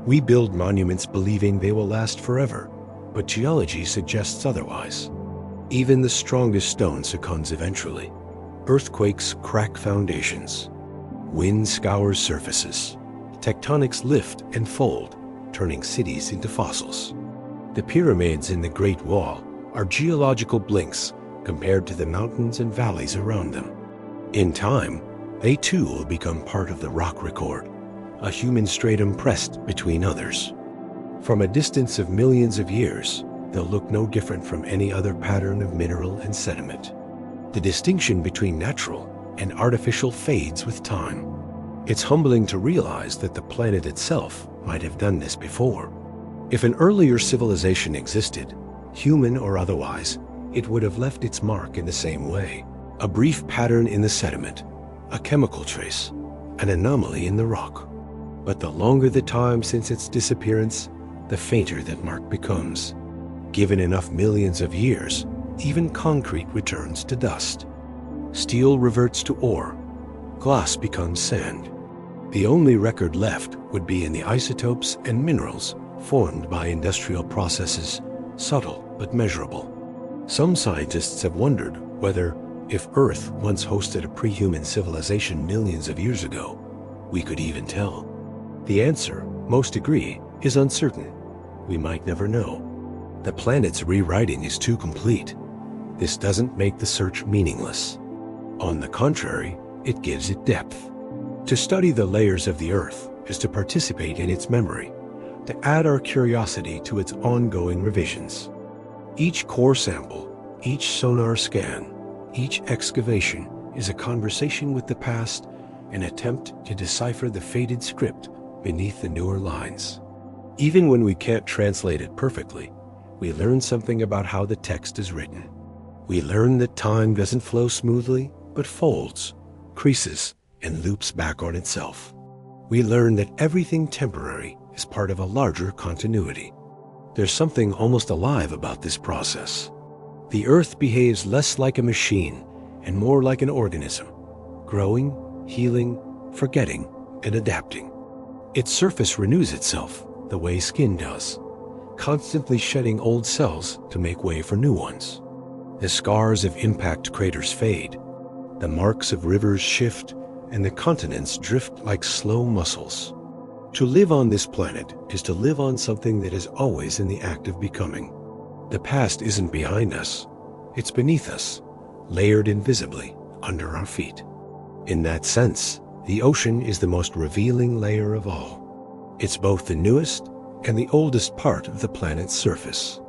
Speaker 1: We build monuments believing they will last forever, but geology suggests otherwise. Even the strongest stone succumbs eventually. Earthquakes crack foundations. Wind scours surfaces. Tectonics lift and fold, turning cities into fossils. The pyramids in the Great Wall are geological blinks compared to the mountains and valleys around them. In time, they too will become part of the rock record, a human stratum pressed between others. From a distance of millions of years, they'll look no different from any other pattern of mineral and sediment. The distinction between natural and artificial fades with time. It's humbling to realize that the planet itself might have done this before. If an earlier civilization existed, human or otherwise, it would have left its mark in the same way. A brief pattern in the sediment, a chemical trace, an anomaly in the rock. But the longer the time since its disappearance, the fainter that mark becomes. Given enough millions of years, even concrete returns to dust. Steel reverts to ore. Glass becomes sand. The only record left would be in the isotopes and minerals formed by industrial processes, subtle but measurable. Some scientists have wondered whether, if Earth once hosted a pre-human civilization millions of years ago, we could even tell. The answer, most agree, is uncertain. We might never know. The planet's rewriting is too complete. This doesn't make the search meaningless. On the contrary, it gives it depth. To study the layers of the Earth is to participate in its memory, to add our curiosity to its ongoing revisions. Each core sample, each sonar scan, each excavation is a conversation with the past, an attempt to decipher the faded script beneath the newer lines. Even when we can't translate it perfectly, we learn something about how the text is written. We learn that time doesn't flow smoothly, but folds, creases, and loops back on itself. We learn that everything temporary is part of a larger continuity. There's something almost alive about this process. The Earth behaves less like a machine and more like an organism, growing, healing, forgetting, and adapting. Its surface renews itself the way skin does, constantly shedding old cells to make way for new ones. The scars of impact craters fade, the marks of rivers shift, and the continents drift like slow muscles. To live on this planet is to live on something that is always in the act of becoming. The past isn't behind us, it's beneath us, layered invisibly under our feet. In that sense, the ocean is the most revealing layer of all. It's both the newest and the oldest part of the planet's surface.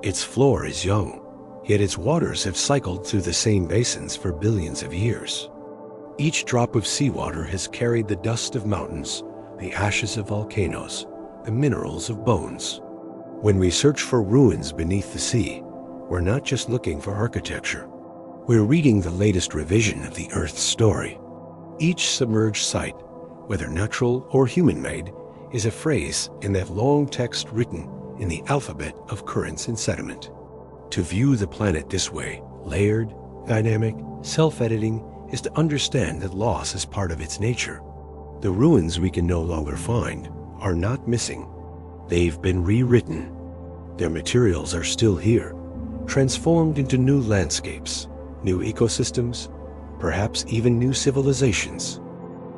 Speaker 1: Its floor is young, yet its waters have cycled through the same basins for billions of years. Each drop of seawater has carried the dust of mountains, the ashes of volcanoes, the minerals of bones. When we search for ruins beneath the sea, we're not just looking for architecture. We're reading the latest revision of the Earth's story. Each submerged site, whether natural or human-made, is a phrase in that long text written in the alphabet of currents and sediment. To view the planet this way, layered, dynamic, self-editing, is to understand that loss is part of its nature. The ruins we can no longer find are not missing. They've been rewritten. Their materials are still here, transformed into new landscapes, new ecosystems, perhaps even new civilizations.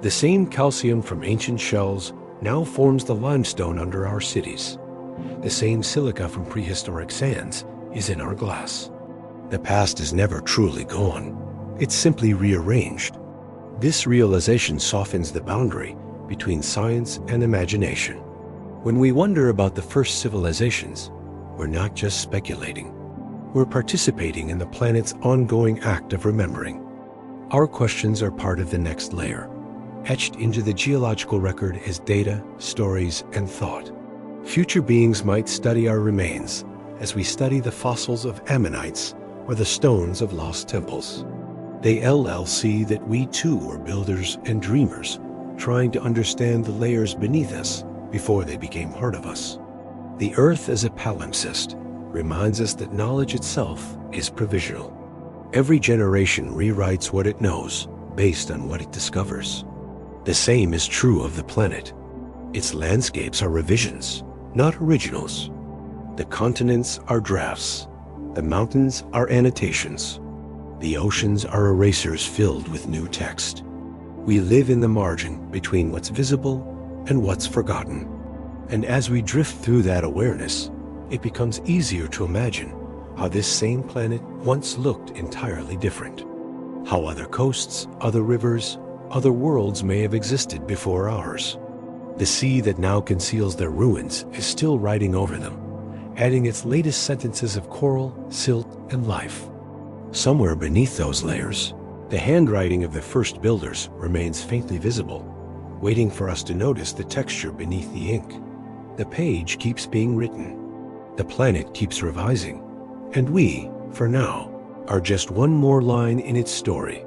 Speaker 1: The same calcium from ancient shells now forms the limestone under our cities. The same silica from prehistoric sands is in our glass. The past is never truly gone. It's simply rearranged. This realization softens the boundary between science and imagination. When we wonder about the first civilizations, we're not just speculating. We're participating in the planet's ongoing act of remembering. Our questions are part of the next layer, etched into the geological record as data, stories, and thought. Future beings might study our remains as we study the fossils of ammonites or the stones of lost temples. They'll see that we too were builders and dreamers, trying to understand the layers beneath us before they became part of us. The Earth as a palimpsest reminds us that knowledge itself is provisional. Every generation rewrites what it knows based on what it discovers. The same is true of the planet. Its landscapes are revisions, not originals. The continents are drafts. The mountains are annotations. The oceans are erasers filled with new text. We live in the margin between what's visible and what's forgotten. And as we drift through that awareness, it becomes easier to imagine how this same planet once looked entirely different. How other coasts, other rivers, other worlds may have existed before ours. The sea that now conceals their ruins is still riding over them, adding its latest sentences of coral, silt, and life. Somewhere beneath those layers, the handwriting of the first builders remains faintly visible, waiting for us to notice the texture beneath the ink. The page keeps being written. The planet keeps revising. And we, for now, are just one more line in its story,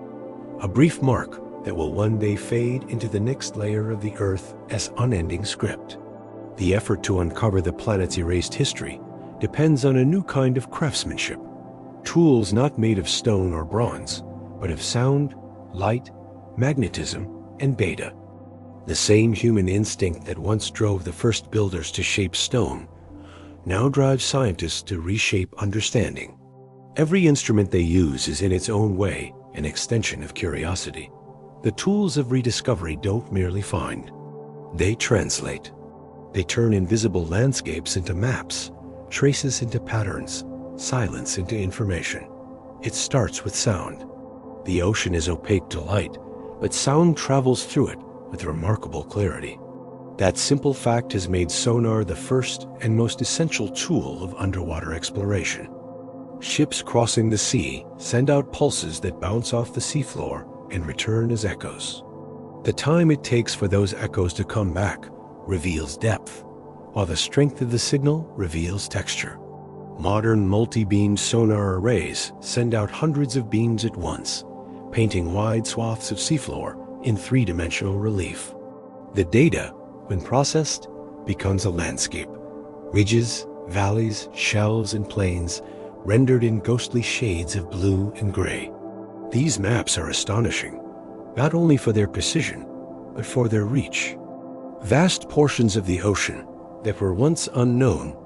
Speaker 1: a brief mark that will one day fade into the next layer of the Earth as unending script. The effort to uncover the planet's erased history depends on a new kind of craftsmanship, tools not made of stone or bronze, but of sound, light, magnetism, and beta. The same human instinct that once drove the first builders to shape stone now drives scientists to reshape understanding. Every instrument they use is in its own way an extension of curiosity. The tools of rediscovery don't merely find, they translate. They turn invisible landscapes into maps, traces into patterns, silence into information. It starts with sound. The ocean is opaque to light, but sound travels through it with remarkable clarity. That simple fact has made sonar the first and most essential tool of underwater exploration. Ships crossing the sea send out pulses that bounce off the seafloor and return as echoes. The time it takes for those echoes to come back reveals depth, while the strength of the signal reveals texture. Modern multi-beam sonar arrays send out hundreds of beams at once, painting wide swaths of seafloor in three-dimensional relief. The data, when processed, becomes a landscape. Ridges, valleys, shelves, and plains rendered in ghostly shades of blue and gray. These maps are astonishing, not only for their precision, but for their reach. Vast portions of the ocean that were once unknown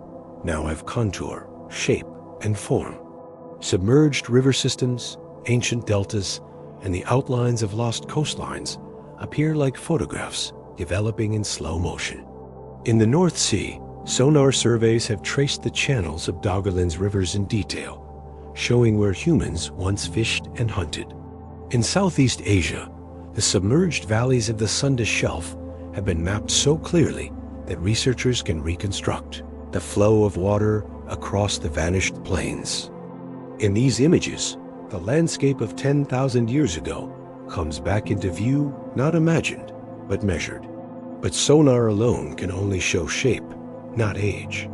Speaker 1: now have contour, shape, and form. Submerged river systems, ancient deltas, and the outlines of lost coastlines appear like photographs developing in slow motion. In the North Sea, sonar surveys have traced the channels of Doggerland's rivers in detail, showing where humans once fished and hunted. In Southeast Asia, the submerged valleys of the Sunda Shelf have been mapped so clearly that researchers can reconstruct the flow of water across the vanished plains. In these images, the landscape of 10,000 years ago comes back into view, not imagined, but measured. But sonar alone can only show shape, not age.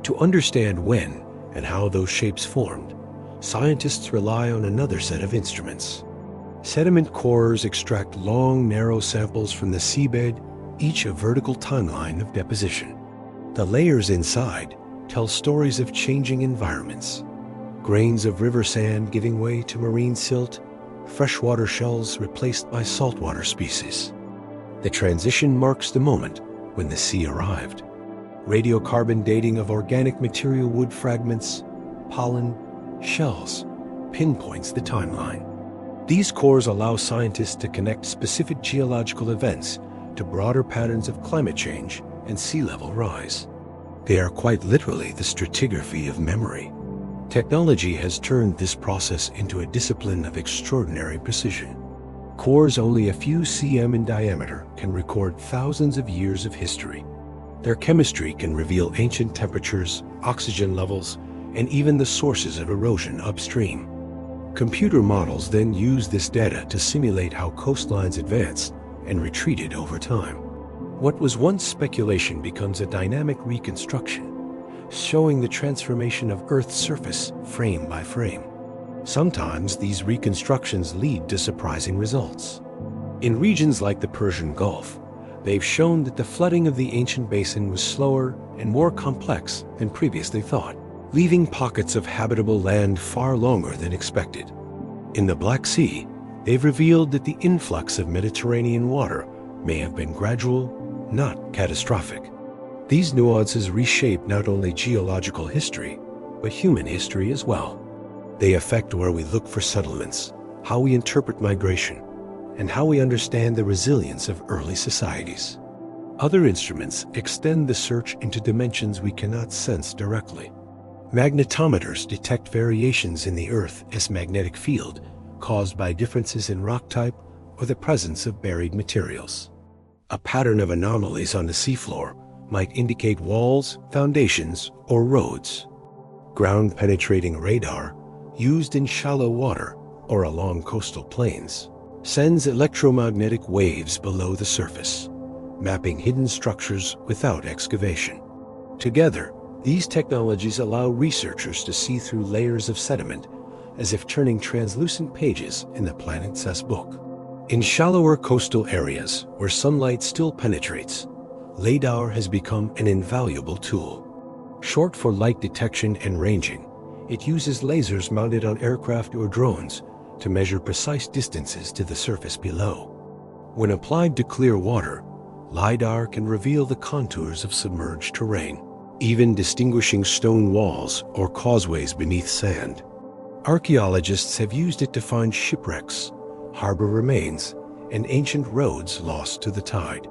Speaker 1: To understand when and how those shapes formed, scientists rely on another set of instruments. Sediment corers extract long, narrow samples from the seabed, each a vertical timeline of deposition. The layers inside tell stories of changing environments. Grains of river sand giving way to marine silt, freshwater shells replaced by saltwater species. The transition marks the moment when the sea arrived. Radiocarbon dating of organic material wood fragments, pollen, shells pinpoints the timeline. These cores allow scientists to connect specific geological events to broader patterns of climate change and sea level rise. They are quite literally the stratigraphy of memory. Technology has turned this process into a discipline of extraordinary precision. Cores only a few cm in diameter can record thousands of years of history. Their chemistry can reveal ancient temperatures, oxygen levels, and even the sources of erosion upstream. Computer models then use this data to simulate how coastlines advanced and retreated over time. What was once speculation becomes a dynamic reconstruction, showing the transformation of Earth's surface frame by frame. Sometimes these reconstructions lead to surprising results. In regions like the Persian Gulf, they've shown that the flooding of the ancient basin was slower and more complex than previously thought, leaving pockets of habitable land far longer than expected. In the Black Sea, they've revealed that the influx of Mediterranean water may have been gradual, not catastrophic. These nuances reshape not only geological history, but human history as well. They affect where we look for settlements, how we interpret migration, and how we understand the resilience of early societies. Other instruments extend the search into dimensions we cannot sense directly. Magnetometers detect variations in the Earth's magnetic field caused by differences in rock type or the presence of buried materials. A pattern of anomalies on the seafloor might indicate walls, foundations, or roads. Ground-penetrating radar, used in shallow water or along coastal plains, sends electromagnetic waves below the surface, mapping hidden structures without excavation. Together, these technologies allow researchers to see through layers of sediment as if turning translucent pages in the planet's book. In shallower coastal areas where sunlight still penetrates, LiDAR has become an invaluable tool. Short for light detection and ranging, it uses lasers mounted on aircraft or drones to measure precise distances to the surface below. When applied to clear water, LiDAR can reveal the contours of submerged terrain, even distinguishing stone walls or causeways beneath sand. Archaeologists have used it to find shipwrecks, harbor remains, and ancient roads lost to the tide.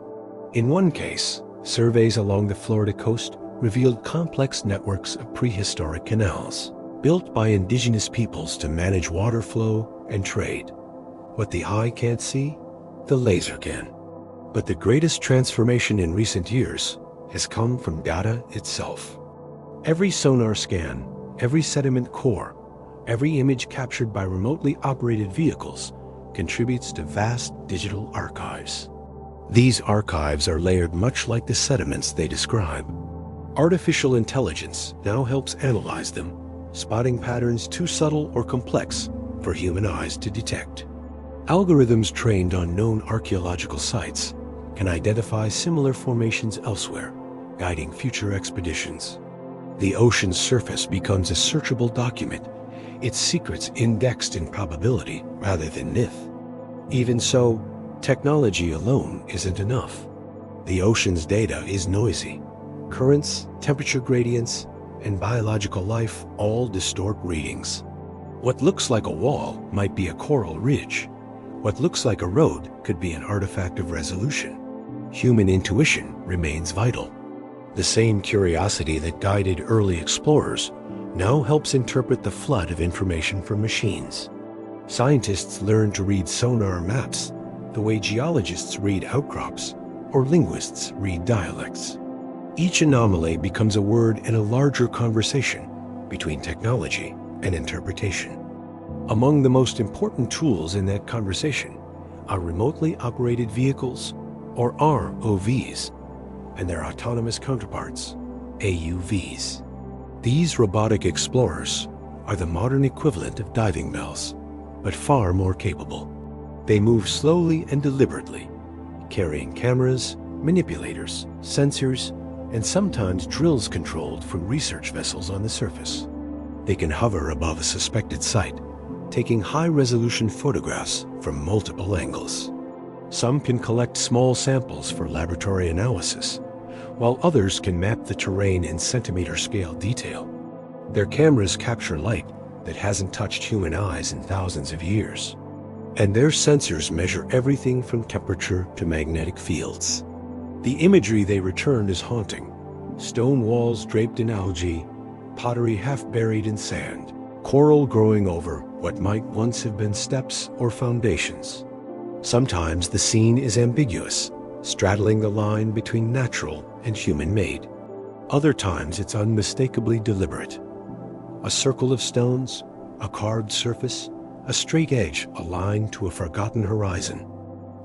Speaker 1: In one case, surveys along the Florida coast revealed complex networks of prehistoric canals, built by indigenous peoples to manage water flow and trade. What the eye can't see, the laser can. But the greatest transformation in recent years has come from data itself. Every sonar scan, every sediment core, every image captured by remotely operated vehicles contributes to vast digital archives. These archives are layered much like the sediments they describe. Artificial intelligence now helps analyze them, spotting patterns too subtle or complex for human eyes to detect. Algorithms trained on known archaeological sites can identify similar formations elsewhere, guiding future expeditions. The ocean's surface becomes a searchable document, its secrets indexed in probability rather than myth. Even so, technology alone isn't enough. The ocean's data is noisy. Currents, temperature gradients, and biological life all distort readings. What looks like a wall might be a coral ridge. What looks like a road could be an artifact of resolution. Human intuition remains vital. The same curiosity that guided early explorers now helps interpret the flood of information from machines. Scientists learn to read sonar maps the way geologists read outcrops or linguists read dialects. Each anomaly becomes a word in a larger conversation between technology and interpretation. Among the most important tools in that conversation are remotely operated vehicles, or ROVs, and their autonomous counterparts, AUVs. These robotic explorers are the modern equivalent of diving bells, but far more capable. They move slowly and deliberately, carrying cameras, manipulators, sensors, and sometimes drills controlled from research vessels on the surface. They can hover above a suspected site, taking high-resolution photographs from multiple angles. Some can collect small samples for laboratory analysis, while others can map the terrain in centimeter-scale detail. Their cameras capture light that hasn't touched human eyes in thousands of years, and their sensors measure everything from temperature to magnetic fields. The imagery they return is haunting. Stone walls draped in algae, pottery half buried in sand, coral growing over what might once have been steps or foundations. Sometimes the scene is ambiguous, straddling the line between natural and human-made. Other times it's unmistakably deliberate. A circle of stones, a carved surface, a straight edge aligned to a forgotten horizon.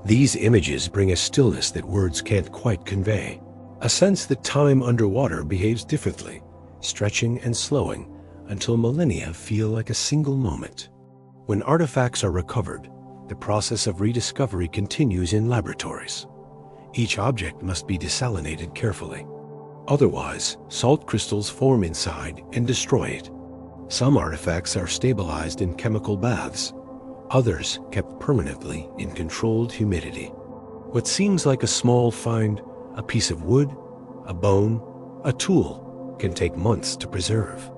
Speaker 1: These images bring a stillness that words can't quite convey, a sense that time underwater behaves differently, stretching and slowing until millennia feel like a single moment. When artifacts are recovered, the process of rediscovery continues in laboratories. Each object must be desalinated carefully. Otherwise, salt crystals form inside and destroy it. Some artifacts are stabilized in chemical baths, others kept permanently in controlled humidity. What seems like a small find, a piece of wood, a bone, a tool, can take months to preserve.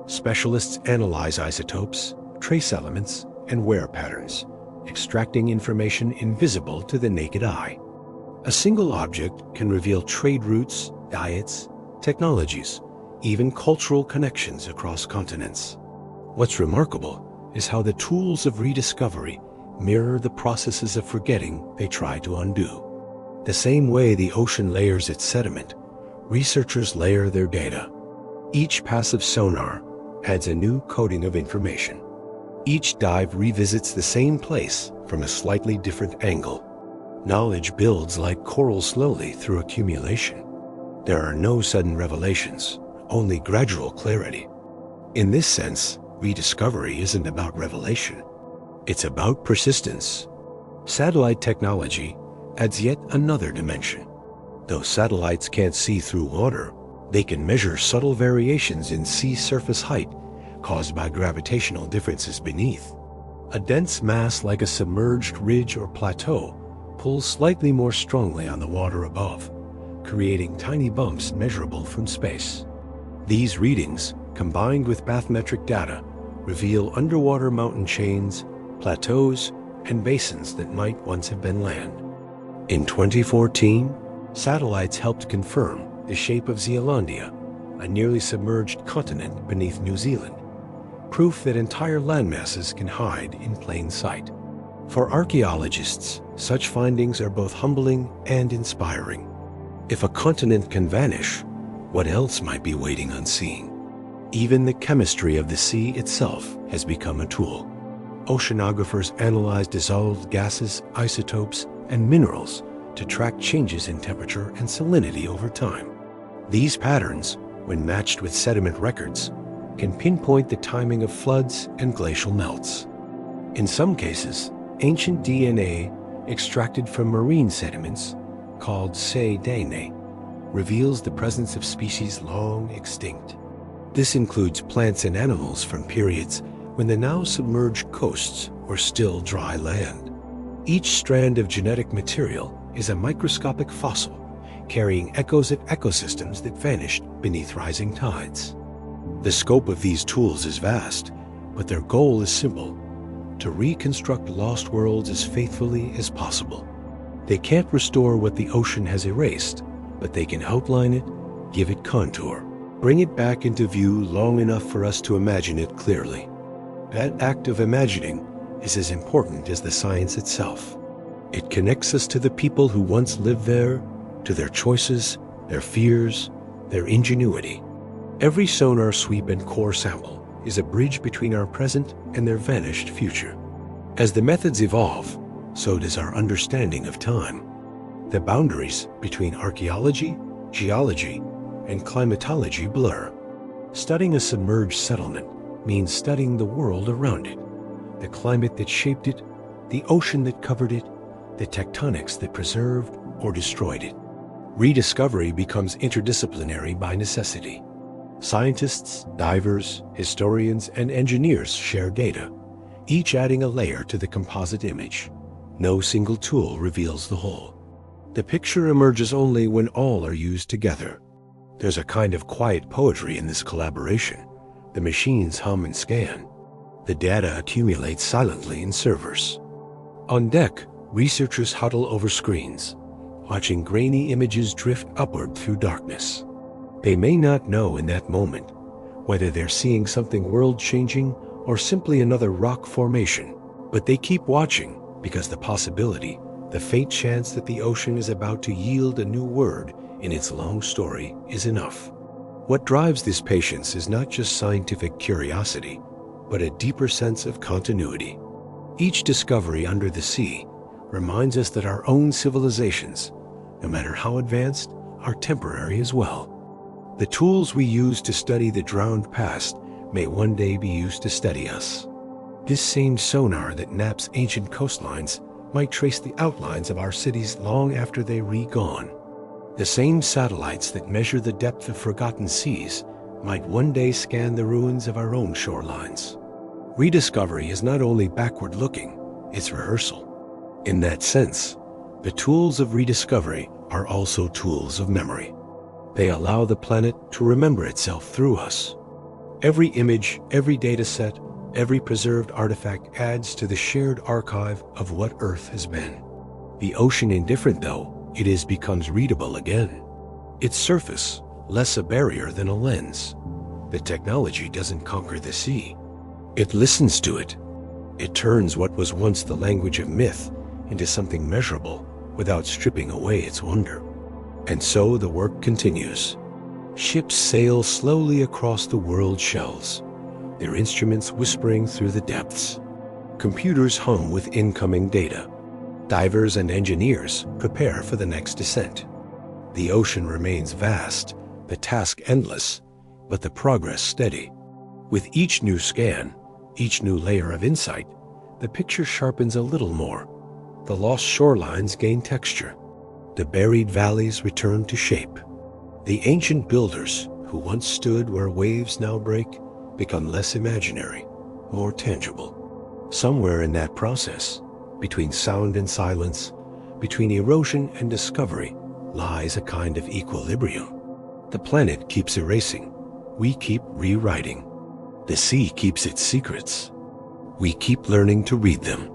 Speaker 1: Specialists analyze isotopes, trace elements, and wear patterns, extracting information invisible to the naked eye. A single object can reveal trade routes, diets, technologies, even cultural connections across continents. What's remarkable is how the tools of rediscovery mirror the processes of forgetting they try to undo. The same way the ocean layers its sediment, researchers layer their data. Each passive sonar adds a new coating of information. Each dive revisits the same place from a slightly different angle. Knowledge builds like coral slowly through accumulation. There are no sudden revelations, only gradual clarity. In this sense, rediscovery isn't about revelation. It's about persistence. Satellite technology adds yet another dimension. Though satellites can't see through water, they can measure subtle variations in sea surface height caused by gravitational differences beneath. A dense mass like a submerged ridge or plateau pulls slightly more strongly on the water above, creating tiny bumps measurable from space. These readings, combined with bathymetric data, reveal underwater mountain chains, plateaus, and basins that might once have been land. In 2014, satellites helped confirm the shape of Zealandia, a nearly submerged continent beneath New Zealand, proof that entire landmasses can hide in plain sight. For archaeologists, such findings are both humbling and inspiring. If a continent can vanish, what else might be waiting unseen? Even the chemistry of the sea itself has become a tool. Oceanographers analyze dissolved gases, isotopes, and minerals to track changes in temperature and salinity over time. These patterns, when matched with sediment records, can pinpoint the timing of floods and glacial melts. In some cases, ancient DNA extracted from marine sediments, called DNA, reveals the presence of species long extinct. This includes plants and animals from periods when the now submerged coasts were still dry land. Each strand of genetic material is a microscopic fossil, carrying echoes of ecosystems that vanished beneath rising tides. The scope of these tools is vast, but their goal is simple: to reconstruct lost worlds as faithfully as possible. They can't restore what the ocean has erased, but they can outline it, give it contour, bring it back into view long enough for us to imagine it clearly. That act of imagining is as important as the science itself. It connects us to the people who once lived there, to their choices, their fears, their ingenuity. Every sonar sweep and core sample is a bridge between our present and their vanished future. As the methods evolve, so does our understanding of time. The boundaries between archaeology, geology, and climatology blur. Studying a submerged settlement means studying the world around it, the climate that shaped it, the ocean that covered it, the tectonics that preserved or destroyed it. Rediscovery becomes interdisciplinary by necessity. Scientists, divers, historians, and engineers share data, each adding a layer to the composite image. No single tool reveals the whole. The picture emerges only when all are used together. There's a kind of quiet poetry in this collaboration. The machines hum and scan. The data accumulates silently in servers. On deck, researchers huddle over screens, watching grainy images drift upward through darkness. They may not know in that moment whether they're seeing something world-changing or simply another rock formation, but they keep watching because the possibility, the faint chance that the ocean is about to yield a new word in its long story is enough. What drives this patience is not just scientific curiosity, but a deeper sense of continuity. Each discovery under the sea reminds us that our own civilizations, no matter how advanced, are temporary as well. The tools we use to study the drowned past may one day be used to study us. This same sonar that maps ancient coastlines might trace the outlines of our cities long after they're gone. The same satellites that measure the depth of forgotten seas might one day scan the ruins of our own shorelines. Rediscovery is not only backward-looking, it's rehearsal. In that sense, the tools of rediscovery are also tools of memory. They allow the planet to remember itself through us. Every image, every data set, Every preserved artifact adds to the shared archive of what Earth has been. The ocean indifferent though it is becomes readable again. Its surface, less a barrier than a lens. The technology doesn't conquer the sea. It listens to it. It turns what was once the language of myth into something measurable without stripping away its wonder. And so the work continues. Ships sail slowly across the world's shells, their instruments whispering through the depths. Computers hum with incoming data. Divers and engineers prepare for the next descent. The ocean remains vast, the task endless, but the progress steady. With each new scan, each new layer of insight, the picture sharpens a little more. The lost shorelines gain texture. The buried valleys return to shape. The ancient builders who once stood where waves now break become less imaginary, more tangible. Somewhere in that process, between sound and silence, between erosion and discovery, lies a kind of equilibrium. The planet keeps erasing. We keep rewriting. The sea keeps its secrets. We keep learning to read them.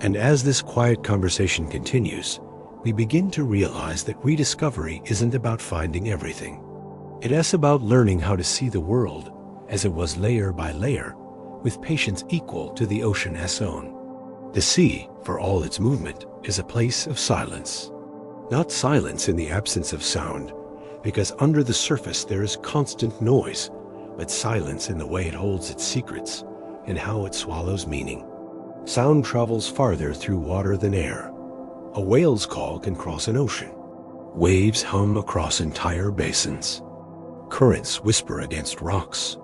Speaker 1: And as this quiet conversation continues, we begin to realize that rediscovery isn't about finding everything. It is about learning how to see the world as it was layer by layer, with patience equal to the ocean has sown. The sea, for all its movement, is a place of silence. Not silence in the absence of sound, because under the surface there is constant noise, but silence in the way it holds its secrets and how it swallows meaning. Sound travels farther through water than air. A whale's call can cross an ocean. Waves hum across entire basins. Currents whisper against rocks.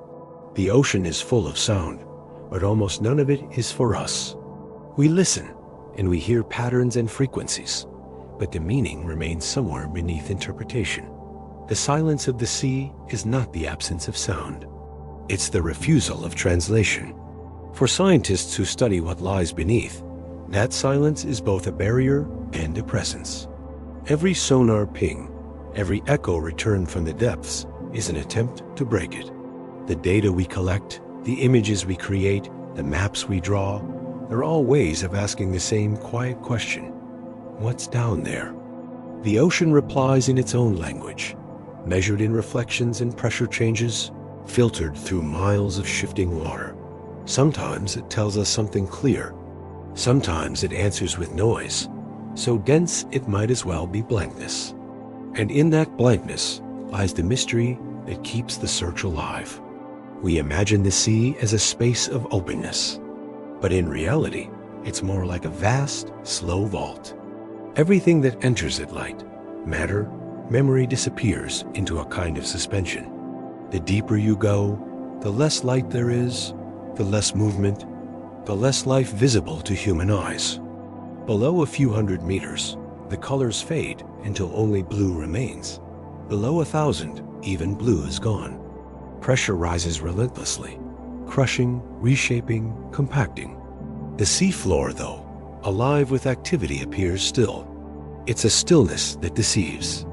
Speaker 1: The ocean is full of sound, but almost none of it is for us. We listen, and we hear patterns and frequencies, but the meaning remains somewhere beneath interpretation. The silence of the sea is not the absence of sound. It's the refusal of translation. For scientists who study what lies beneath, that silence is both a barrier and a presence. Every sonar ping, every echo returned from the depths is an attempt to break it. The data we collect, the images we create, the maps we draw, they're all ways of asking the same quiet question. What's down there? The ocean replies in its own language, measured in reflections and pressure changes, filtered through miles of shifting water. Sometimes it tells us something clear. Sometimes it answers with noise, so dense it might as well be blankness. And in that blankness lies the mystery that keeps the search alive. We imagine the sea as a space of openness, but in reality, it's more like a vast, slow vault. Everything that enters it light, matter, memory disappears into a kind of suspension. The deeper you go, the less light there is, the less movement, the less life visible to human eyes. Below a few hundred meters, the colors fade until only blue remains. Below 1,000, even blue is gone. Pressure rises relentlessly, crushing, reshaping, compacting. The seafloor, though, alive with activity, appears still. It's a stillness that deceives.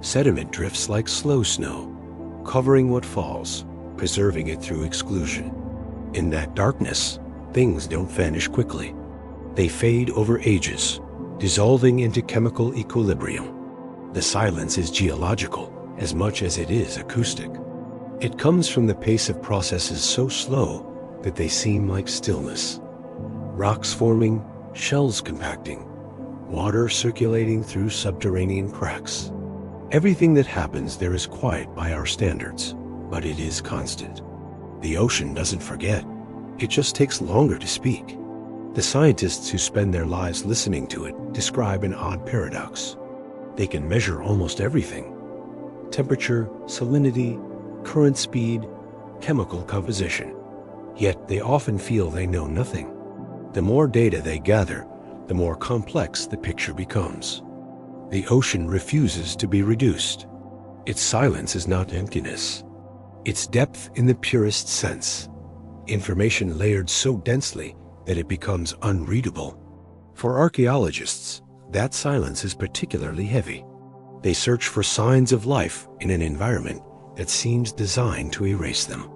Speaker 1: Sediment drifts like slow snow, covering what falls, preserving it through exclusion. In that darkness, things don't vanish quickly. They fade over ages, dissolving into chemical equilibrium. The silence is geological as much as it is acoustic. It comes from the pace of processes so slow that they seem like stillness. Rocks forming, shells compacting, water circulating through subterranean cracks. Everything that happens there is quiet by our standards, but it is constant. The ocean doesn't forget. It just takes longer to speak. The scientists who spend their lives listening to it describe an odd paradox. They can measure almost everything: temperature, salinity, current speed, chemical composition. Yet they often feel they know nothing. The more data they gather, the more complex the picture becomes. The ocean refuses to be reduced. Its silence is not emptiness. It's depth in the purest sense. Information layered so densely that it becomes unreadable. For archaeologists, that silence is particularly heavy. They search for signs of life in an environment that seems designed to erase them.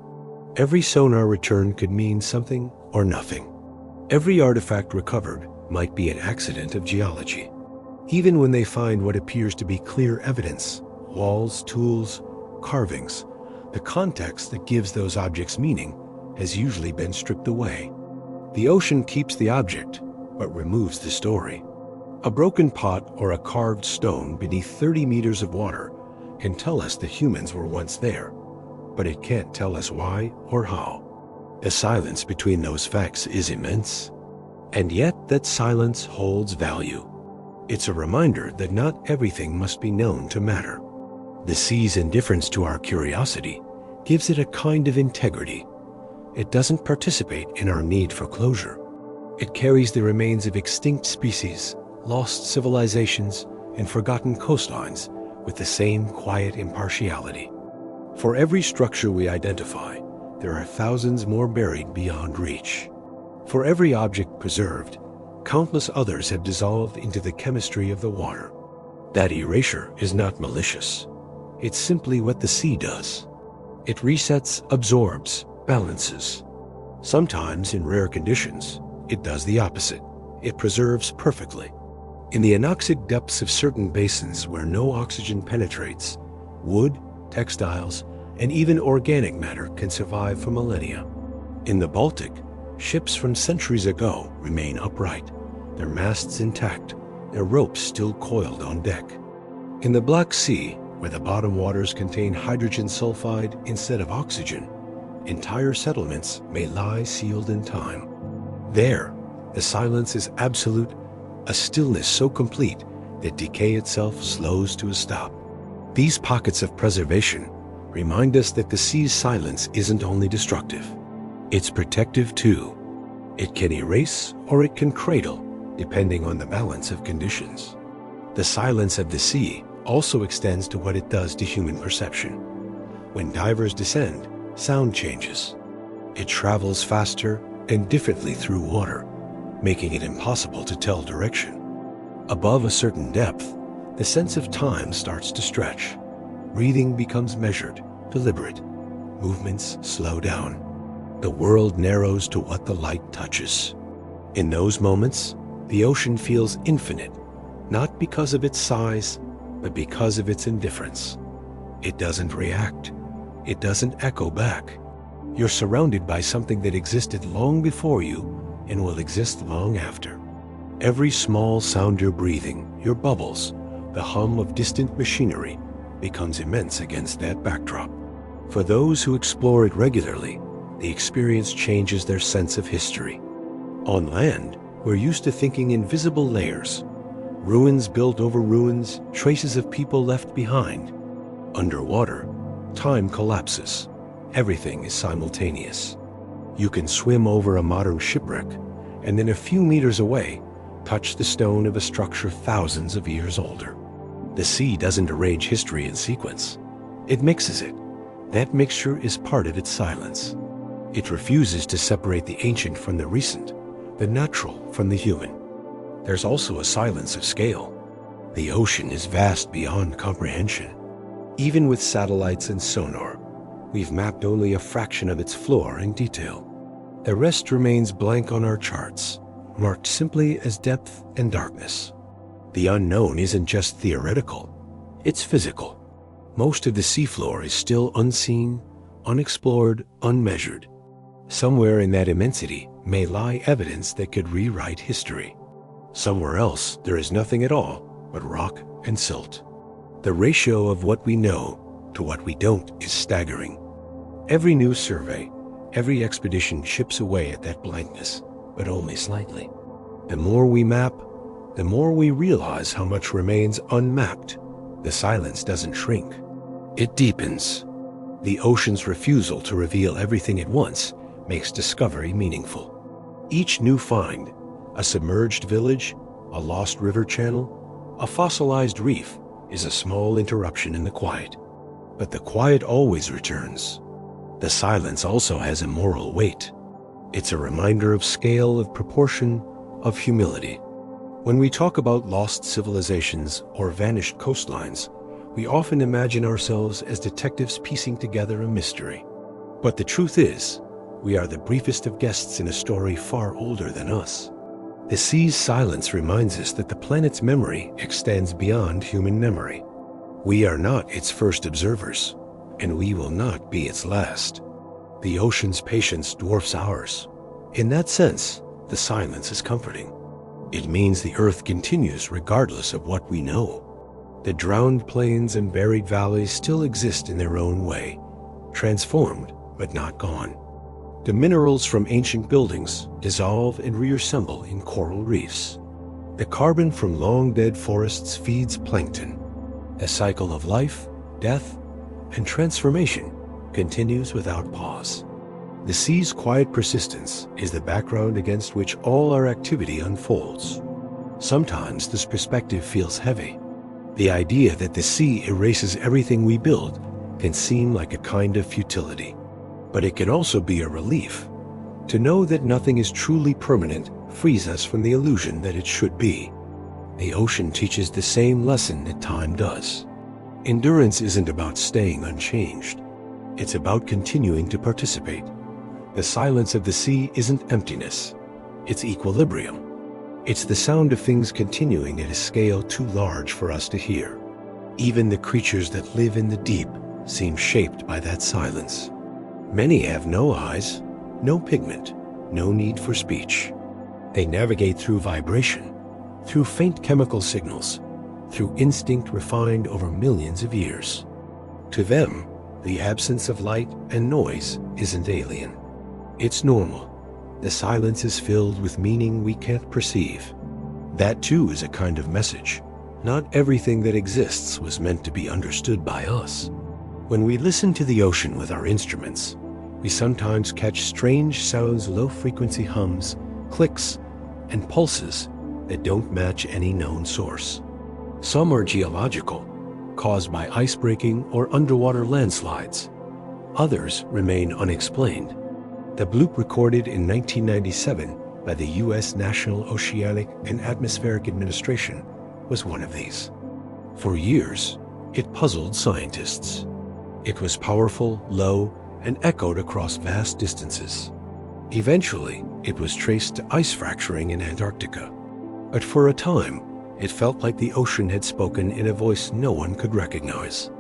Speaker 1: Every sonar return could mean something or nothing. Every artifact recovered might be an accident of geology. Even when they find what appears to be clear evidence, walls, tools, carvings, the context that gives those objects meaning has usually been stripped away. The ocean keeps the object, but removes the story. A broken pot or a carved stone beneath 30 meters of water can tell us that humans were once there, but it can't tell us why or how. The silence between those facts is immense, and yet that silence holds value. It's a reminder that not everything must be known to matter. The sea's indifference to our curiosity gives it a kind of integrity. It doesn't participate in our need for closure. It carries the remains of extinct species, lost civilizations, and forgotten coastlines with the same quiet impartiality. For every structure we identify, there are thousands more buried beyond reach. For every object preserved, countless others have dissolved into the chemistry of the water. That erasure is not malicious. It's simply what the sea does. It resets, absorbs, balances. Sometimes, in rare conditions, it does the opposite. It preserves perfectly. In the anoxic depths of certain basins where no oxygen penetrates, wood, textiles, and even organic matter can survive for millennia. In the Baltic, ships from centuries ago remain upright, their masts intact, their ropes still coiled on deck. In the Black Sea, where the bottom waters contain hydrogen sulfide instead of oxygen, entire settlements may lie sealed in time. There, the silence is absolute, a stillness so complete that decay itself slows to a stop. These pockets of preservation remind us that the sea's silence isn't only destructive. It's protective too. It can erase or it can cradle, depending on the balance of conditions. The silence of the sea also extends to what it does to human perception. When divers descend, sound changes. It travels faster and differently through water, making it impossible to tell direction. Above a certain depth, the sense of time starts to stretch. Breathing becomes measured, deliberate. Movements slow down. The world narrows to what the light touches. In those moments, the ocean feels infinite, not because of its size, but because of its indifference. It doesn't react. It doesn't echo back. You're surrounded by something that existed long before you and will exist long after. Every small sound you're breathing, your bubbles, the hum of distant machinery, becomes immense against that backdrop. For those who explore it regularly, the experience changes their sense of history. On land, we're used to thinking in visible layers. Ruins built over ruins, traces of people left behind. Underwater, time collapses. Everything is simultaneous. You can swim over a modern shipwreck, and then a few meters away, touch the stone of a structure thousands of years older. The sea doesn't arrange history in sequence. It mixes it. That mixture is part of its silence. It refuses to separate the ancient from the recent, the natural from the human. There's also a silence of scale. The ocean is vast beyond comprehension. Even with satellites and sonar, we've mapped only a fraction of its floor in detail. The rest remains blank on our charts, marked simply as depth and darkness. The unknown isn't just theoretical, it's physical. Most of the seafloor is still unseen, unexplored, unmeasured. Somewhere in that immensity may lie evidence that could rewrite history. Somewhere else, there is nothing at all but rock and silt. The ratio of what we know to what we don't is staggering. Every new survey, every expedition chips away at that blankness, but only slightly. The more we map, the more we realize how much remains unmapped. The silence doesn't shrink. It deepens. The ocean's refusal to reveal everything at once makes discovery meaningful. Each new find, a submerged village, a lost river channel, a fossilized reef, is a small interruption in the quiet. But the quiet always returns. The silence also has a moral weight. It's a reminder of scale, of proportion, of humility. When we talk about lost civilizations or vanished coastlines, we often imagine ourselves as detectives piecing together a mystery. But the truth is, we are the briefest of guests in a story far older than us. The sea's silence reminds us that the planet's memory extends beyond human memory. We are not its first observers, and we will not be its last. The ocean's patience dwarfs ours. In that sense, the silence is comforting. It means the Earth continues regardless of what we know. The drowned plains and buried valleys still exist in their own way, transformed but not gone. The minerals from ancient buildings dissolve and reassemble in coral reefs. The carbon from long-dead forests feeds plankton. A cycle of life, death, and transformation continues without pause. The sea's quiet persistence is the background against which all our activity unfolds. Sometimes this perspective feels heavy. The idea that the sea erases everything we build can seem like a kind of futility. But it can also be a relief. To know that nothing is truly permanent frees us from the illusion that it should be. The ocean teaches the same lesson that time does. Endurance isn't about staying unchanged. It's about continuing to participate. The silence of the sea isn't emptiness. It's equilibrium. It's the sound of things continuing at a scale too large for us to hear. Even the creatures that live in the deep seem shaped by that silence. Many have no eyes, no pigment, no need for speech. They navigate through vibration, through faint chemical signals, through instinct refined over millions of years. To them, the absence of light and noise isn't alien. It's normal. The silence is filled with meaning we can't perceive. That too is a kind of message. Not everything that exists was meant to be understood by us. When we listen to the ocean with our instruments, we sometimes catch strange sounds, low-frequency hums, clicks, and pulses that don't match any known source. Some are geological, caused by ice breaking or underwater landslides. Others remain unexplained. The bloop recorded in 1997 by the U.S. National Oceanic and Atmospheric Administration was one of these. For years, it puzzled scientists. It was powerful, low, and echoed across vast distances. Eventually, it was traced to ice fracturing in Antarctica. But for a time, it felt like the ocean had spoken in a voice no one could recognize.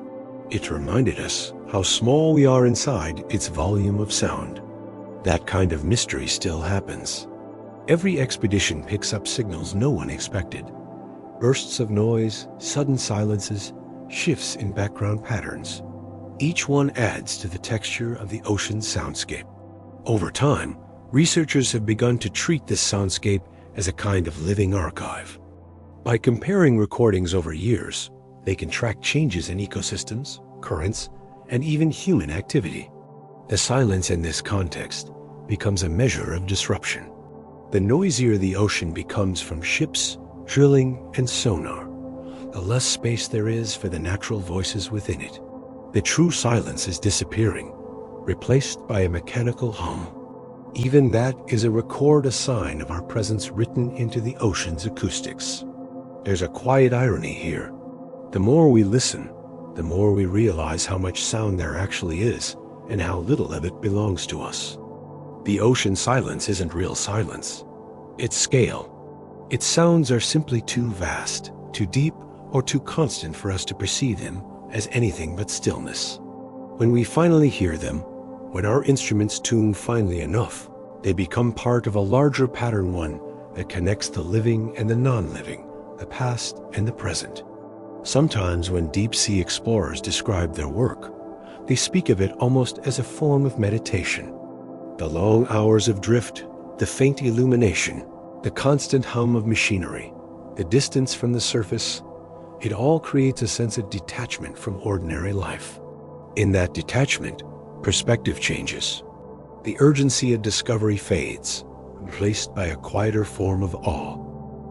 Speaker 1: It reminded us how small we are inside its volume of sound. That kind of mystery still happens. Every expedition picks up signals no one expected. Bursts of noise, sudden silences, shifts in background patterns. Each one adds to the texture of the ocean's soundscape. Over time, researchers have begun to treat this soundscape as a kind of living archive. By comparing recordings over years, they can track changes in ecosystems, currents, and even human activity. The silence in this context becomes a measure of disruption. The noisier the ocean becomes from ships, drilling, and sonar, the less space there is for the natural voices within it. The true silence is disappearing, replaced by a mechanical hum. Even that is a sign of our presence written into the ocean's acoustics. There's a quiet irony here. The more we listen, the more we realize how much sound there actually is and how little of it belongs to us. The ocean silence isn't real silence. It's scale. Its sounds are simply too vast, too deep, or too constant for us to perceive them as anything but stillness. When we finally hear them, when our instruments tune finely enough, they become part of a larger pattern, one that connects the living and the non-living, the past and the present. Sometimes when deep-sea explorers describe their work, they speak of it almost as a form of meditation. The long hours of drift, the faint illumination, the constant hum of machinery, the distance from the surface, it all creates a sense of detachment from ordinary life. In that detachment, perspective changes. The urgency of discovery fades, replaced by a quieter form of awe.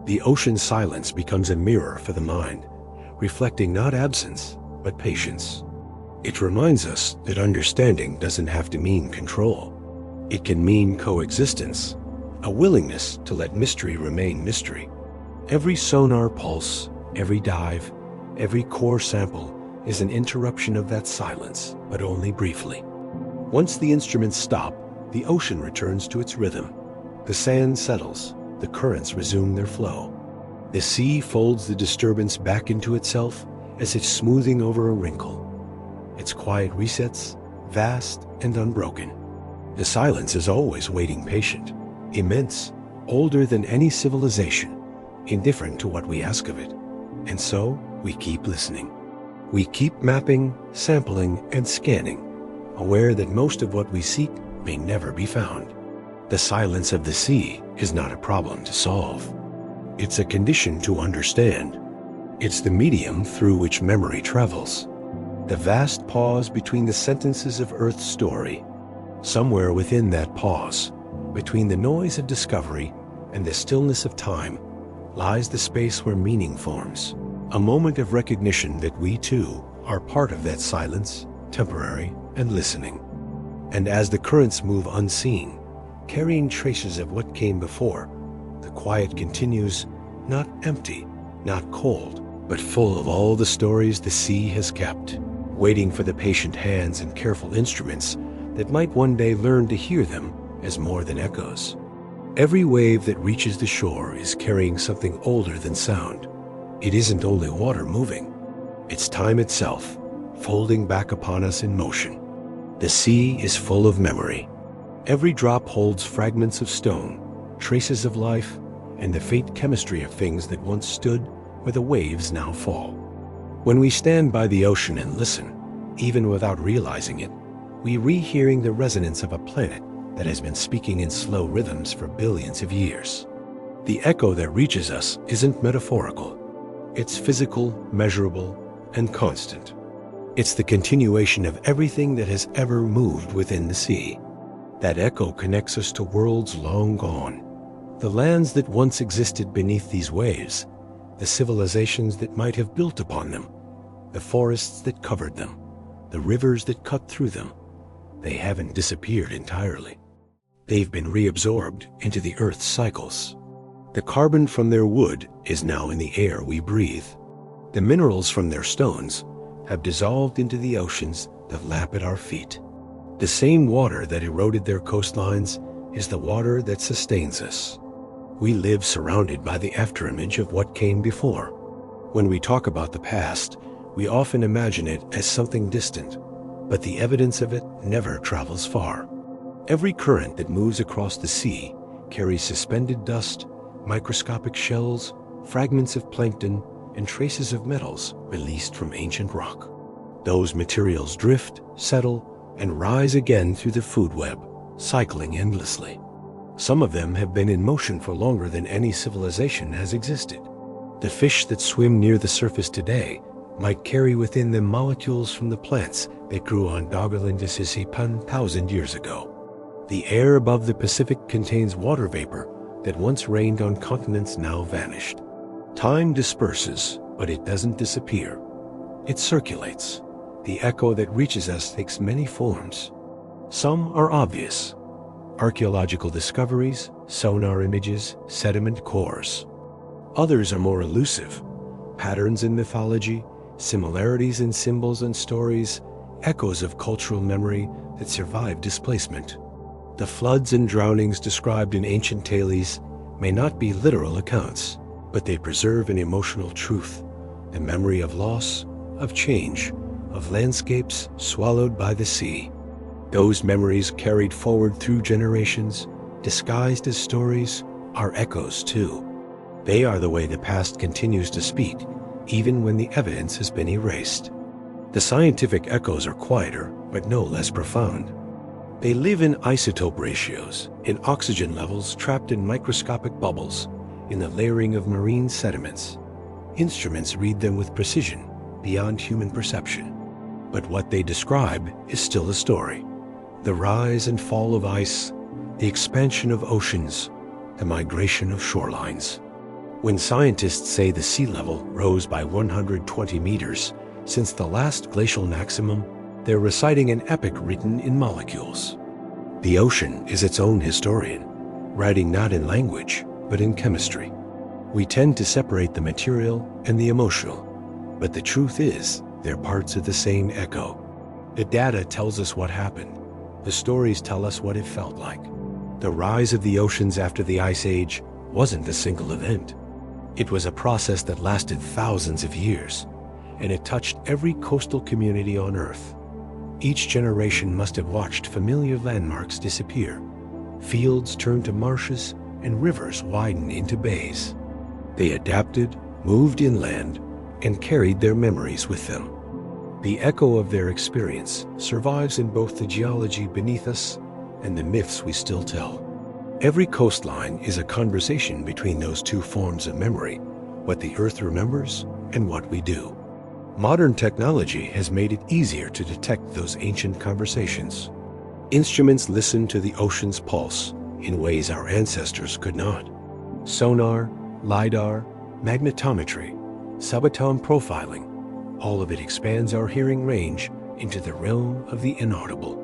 Speaker 1: The ocean silence becomes a mirror for the mind, reflecting not absence, but patience. It reminds us that understanding doesn't have to mean control. It can mean coexistence, a willingness to let mystery remain mystery. Every sonar pulse, every dive, every core sample is an interruption of that silence, but only briefly. Once the instruments stop, the ocean returns to its rhythm. The sand settles, the currents resume their flow. The sea folds the disturbance back into itself as if smoothing over a wrinkle. Its quiet resets, vast and unbroken. The silence is always waiting patient, immense, older than any civilization, indifferent to what we ask of it. And so, we keep listening. We keep mapping, sampling, and scanning, aware that most of what we seek may never be found. The silence of the sea is not a problem to solve. It's a condition to understand. It's the medium through which memory travels. The vast pause between the sentences of Earth's story. Somewhere within that pause, between the noise of discovery and the stillness of time, lies the space where meaning forms. A moment of recognition that we too are part of that silence, temporary and listening. And as the currents move unseen, carrying traces of what came before, the quiet continues, not empty, not cold, but full of all the stories the sea has kept, waiting for the patient hands and careful instruments that might one day learn to hear them as more than echoes. Every wave that reaches the shore is carrying something older than sound. It isn't only water moving, it's time itself, folding back upon us in motion. The sea is full of memory. Every drop holds fragments of stone, traces of life, and the faint chemistry of things that once stood where the waves now fall. When we stand by the ocean and listen, even without realizing it, we rehearing the resonance of a planet that has been speaking in slow rhythms for billions of years. The echo that reaches us isn't metaphorical. It's physical, measurable, and constant. It's the continuation of everything that has ever moved within the sea. That echo connects us to worlds long gone, the lands that once existed beneath these waves, the civilizations that might have built upon them, the forests that covered them, the rivers that cut through them. They haven't disappeared entirely. They've been reabsorbed into the Earth's cycles. The carbon from their wood is now in the air we breathe. The minerals from their stones have dissolved into the oceans that lap at our feet. The same water that eroded their coastlines is the water that sustains us. We live surrounded by the afterimage of what came before. When we talk about the past, we often imagine it as something distant, but the evidence of it never travels far. Every current that moves across the sea carries suspended dust, microscopic shells, fragments of plankton, and traces of metals released from ancient rock. Those materials drift, settle, and rise again through the food web, cycling endlessly. Some of them have been in motion for longer than any civilization has existed. The fish that swim near the surface today might carry within them molecules from the plants that grew on Atlantis 1,000 years ago. The air above the Pacific contains water vapor that once rained on continents now vanished. Time disperses, but it doesn't disappear. It circulates. The echo that reaches us takes many forms. Some are obvious: archaeological discoveries, sonar images, sediment cores. Others are more elusive: patterns in mythology, similarities in symbols and stories, echoes of cultural memory that survive displacement. The floods and drownings described in ancient tales may not be literal accounts, but they preserve an emotional truth, the memory of loss, of change, of landscapes swallowed by the sea. Those memories carried forward through generations, disguised as stories, are echoes too. They are the way the past continues to speak, even when the evidence has been erased. The scientific echoes are quieter, but no less profound. They live in isotope ratios, in oxygen levels trapped in microscopic bubbles, in the layering of marine sediments. Instruments read them with precision, beyond human perception. But what they describe is still a story. The rise and fall of ice, the expansion of oceans, the migration of shorelines. When scientists say the sea level rose by 120 meters since the last glacial maximum, they're reciting an epic written in molecules. The ocean is its own historian, writing not in language, but in chemistry. We tend to separate the material and the emotional, but the truth is they're parts of the same echo. The data tells us what happened, The stories tell us what it felt like. The rise of the oceans after the Ice Age wasn't a single event. It was a process that lasted thousands of years, and it touched every coastal community on Earth. Each generation must have watched familiar landmarks disappear. Fields turn to marshes, and rivers widen into bays. They adapted, moved inland, and carried their memories with them. The echo of their experience survives in both the geology beneath us and the myths we still tell. Every coastline is a conversation between those two forms of memory, what the Earth remembers and what we do. Modern technology has made it easier to detect those ancient conversations. Instruments listen to the ocean's pulse in ways our ancestors could not. Sonar, LiDAR, magnetometry, subatom profiling, all of it expands our hearing range into the realm of the inaudible.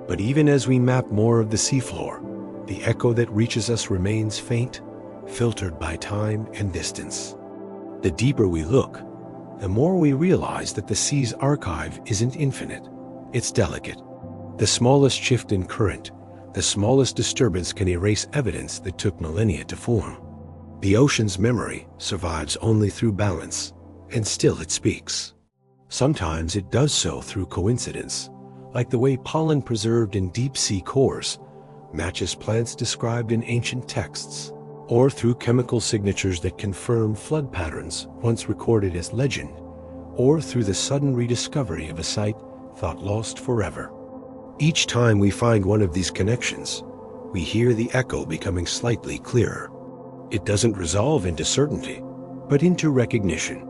Speaker 1: But even as we map more of the seafloor, the echo that reaches us remains faint, filtered by time and distance. The deeper we look, the more we realize that the sea's archive isn't infinite, it's delicate. The smallest shift in current, the smallest disturbance can erase evidence that took millennia to form. The ocean's memory survives only through balance, and still it speaks. Sometimes it does so through coincidence, like the way pollen preserved in deep-sea cores matches plants described in ancient texts, or through chemical signatures that confirm flood patterns once recorded as legend, or through the sudden rediscovery of a site thought lost forever. Each time we find one of these connections, we hear the echo becoming slightly clearer. It doesn't resolve into certainty, but into recognition.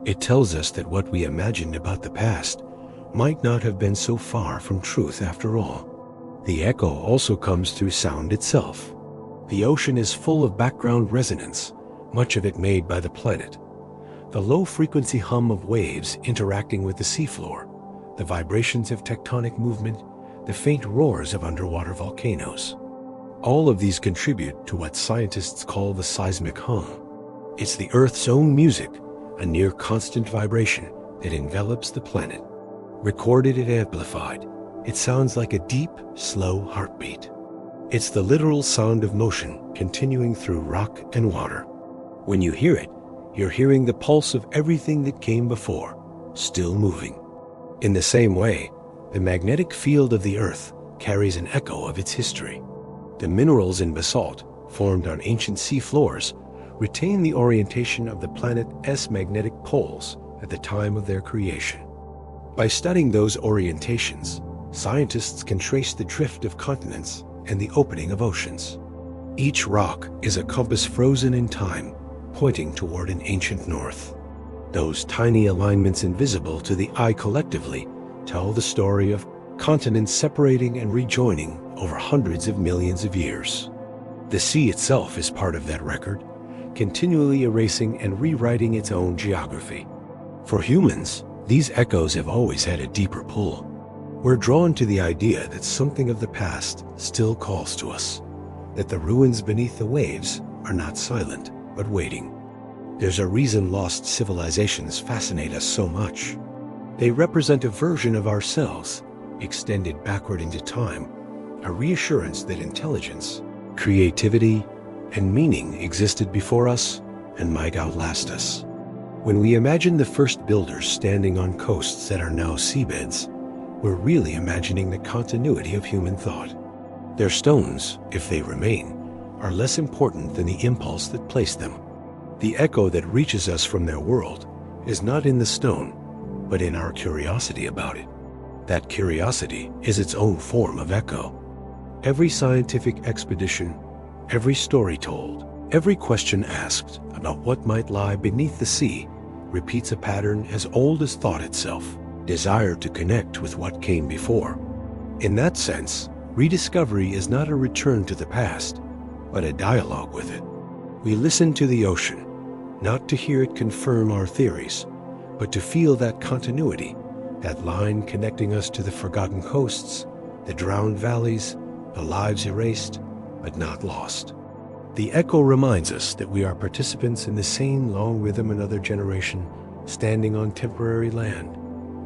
Speaker 1: It tells us that what we imagined about the past might not have been so far from truth after all. The echo also comes through sound itself. The ocean is full of background resonance, much of it made by the planet. The low-frequency hum of waves interacting with the seafloor, the vibrations of tectonic movement, the faint roars of underwater volcanoes. All of these contribute to what scientists call the seismic hum. It's the Earth's own music, a near-constant vibration that envelops the planet. Recorded and amplified, it sounds like a deep, slow heartbeat. It's the literal sound of motion continuing through rock and water. When you hear it, you're hearing the pulse of everything that came before, still moving. In the same way, the magnetic field of the Earth carries an echo of its history. The minerals in basalt, formed on ancient sea floors, retain the orientation of the planet's magnetic poles at the time of their creation. By studying those orientations, scientists can trace the drift of continents and the opening of oceans. Each rock is a compass frozen in time, pointing toward an ancient north. Those tiny alignments invisible to the eye collectively tell the story of continents separating and rejoining over hundreds of millions of years. The sea itself is part of that record, continually erasing and rewriting its own geography. For humans, these echoes have always had a deeper pull. We're drawn to the idea that something of the past still calls to us, that the ruins beneath the waves are not silent, but waiting. There's a reason lost civilizations fascinate us so much. They represent a version of ourselves, extended backward into time, a reassurance that intelligence, creativity, and meaning existed before us and might outlast us. When we imagine the first builders standing on coasts that are now seabeds, we're really imagining the continuity of human thought. Their stones, if they remain, are less important than the impulse that placed them. The echo that reaches us from their world is not in the stone, but in our curiosity about it. That curiosity is its own form of echo. Every scientific expedition, every story told, every question asked about what might lie beneath the sea repeats a pattern as old as thought itself, desire to connect with what came before. In that sense, rediscovery is not a return to the past, but a dialogue with it. We listen to the ocean, not to hear it confirm our theories, but to feel that continuity, that line connecting us to the forgotten coasts, the drowned valleys, the lives erased, but not lost. The echo reminds us that we are participants in the same long rhythm another generation, standing on temporary land,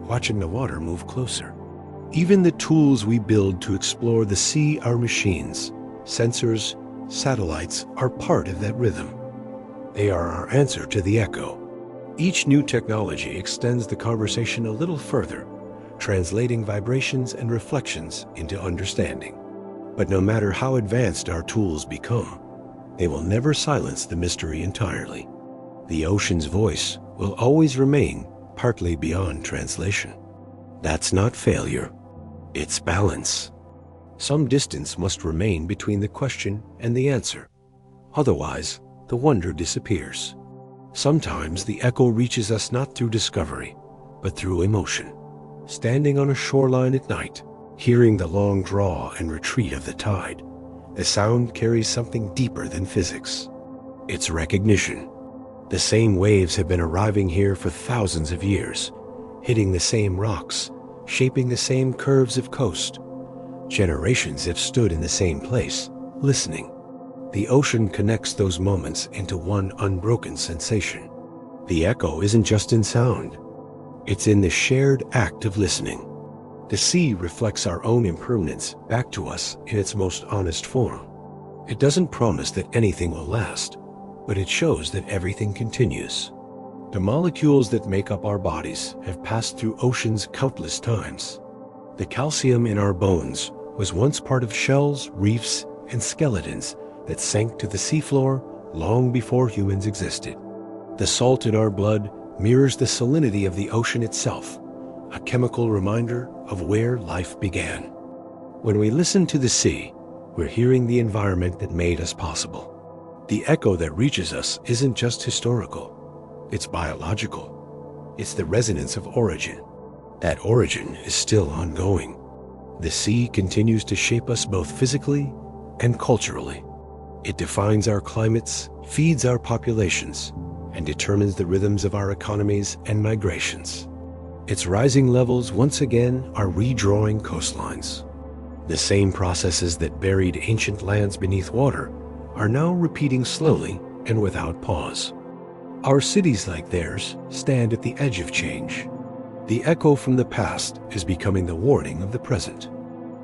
Speaker 1: watching the water move closer. Even the tools we build to explore the sea are machines. Sensors, satellites are part of that rhythm. They are our answer to the echo. Each new technology extends the conversation a little further, translating vibrations and reflections into understanding. But no matter how advanced our tools become, they will never silence the mystery entirely. The ocean's voice will always remain partly beyond translation. That's not failure, it's balance. Some distance must remain between the question and the answer. Otherwise, the wonder disappears. Sometimes the echo reaches us not through discovery, but through emotion. Standing on a shoreline at night, hearing the long draw and retreat of the tide, the sound carries something deeper than physics. It's recognition. The same waves have been arriving here for thousands of years, hitting the same rocks, shaping the same curves of coast. Generations have stood in the same place, listening. The ocean connects those moments into one unbroken sensation. The echo isn't just in sound. It's in the shared act of listening. The sea reflects our own impermanence back to us in its most honest form. It doesn't promise that anything will last, but it shows that everything continues. The molecules that make up our bodies have passed through oceans countless times. The calcium in our bones was once part of shells, reefs, and skeletons that sank to the seafloor long before humans existed. The salt in our blood mirrors the salinity of the ocean itself, a chemical reminder of where life began. When we listen to the sea, we're hearing the environment that made us possible. The echo that reaches us isn't just historical, it's biological. It's the resonance of origin. That origin is still ongoing. The sea continues to shape us both physically and culturally. It defines our climates, feeds our populations, and determines the rhythms of our economies and migrations. Its rising levels once again are redrawing coastlines. The same processes that buried ancient lands beneath water are now repeating slowly and without pause. Our cities, like theirs, stand at the edge of change. The echo from the past is becoming the warning of the present.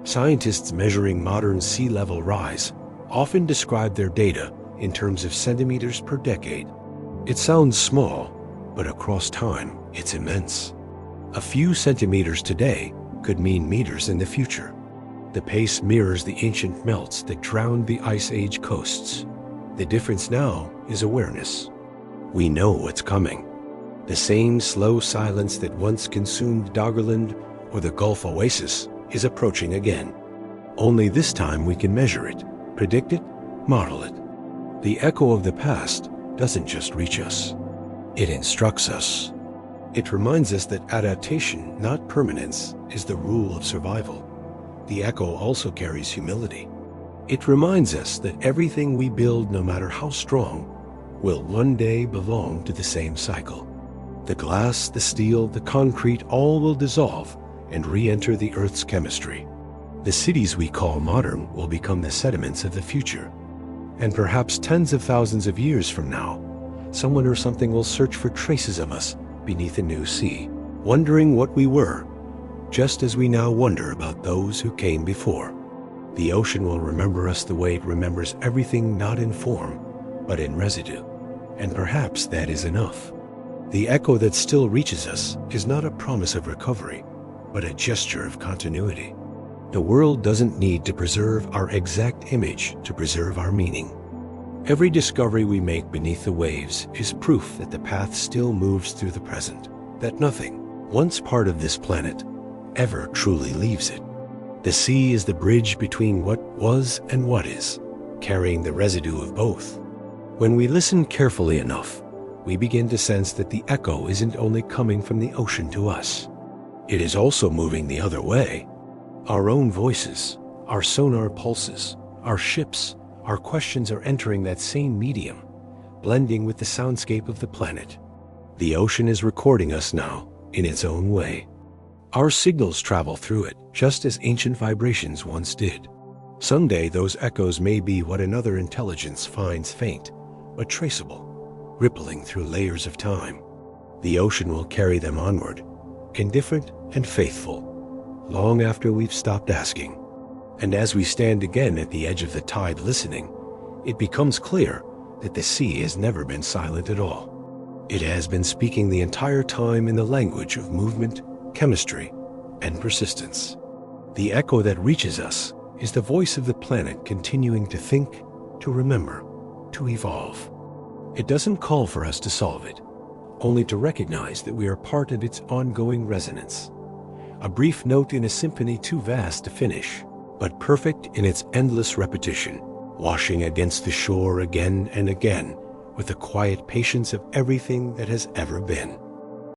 Speaker 1: Scientists measuring modern sea level rise often describe their data in terms of centimeters per decade. It sounds small, but across time, it's immense. A few centimeters today could mean meters in the future. The pace mirrors the ancient melts that drowned the Ice Age coasts. The difference now is awareness. We know what's coming. The same slow silence that once consumed Doggerland or the Gulf Oasis is approaching again. Only this time we can measure it, predict it, model it. The echo of the past doesn't just reach us. It instructs us. It reminds us that adaptation, not permanence, is the rule of survival. The echo also carries humility. It reminds us that everything we build, no matter how strong, will one day belong to the same cycle. The glass, the steel, the concrete, all will dissolve and re-enter the Earth's chemistry. The cities we call modern will become the sediments of the future. And perhaps tens of thousands of years from now, someone or something will search for traces of us beneath a new sea, wondering what we were, just as we now wonder about those who came before. The ocean will remember us the way it remembers everything, not in form, but in residue. And perhaps that is enough. The echo that still reaches us is not a promise of recovery, but a gesture of continuity. The world doesn't need to preserve our exact image to preserve our meaning. Every discovery we make beneath the waves is proof that the path still moves through the present, that nothing, once part of this planet, ever truly leaves it. The sea is the bridge between what was and what is, carrying the residue of both. When we listen carefully enough, we begin to sense that the echo isn't only coming from the ocean to us. It is also moving the other way. Our own voices, our sonar pulses, our ships, our questions are entering that same medium, blending with the soundscape of the planet. The ocean is recording us now in its own way. Our signals travel through it, just as ancient vibrations once did. Someday those echoes may be what another intelligence finds faint, but traceable, rippling through layers of time. The ocean will carry them onward, indifferent and faithful, long after we've stopped asking. And as we stand again at the edge of the tide listening, it becomes clear that the sea has never been silent at all. It has been speaking the entire time in the language of movement, chemistry, and persistence. The echo that reaches us is the voice of the planet continuing to think, to remember, to evolve. It doesn't call for us to solve it, only to recognize that we are part of its ongoing resonance. A brief note in a symphony too vast to finish, but perfect in its endless repetition, washing against the shore again and again with the quiet patience of everything that has ever been.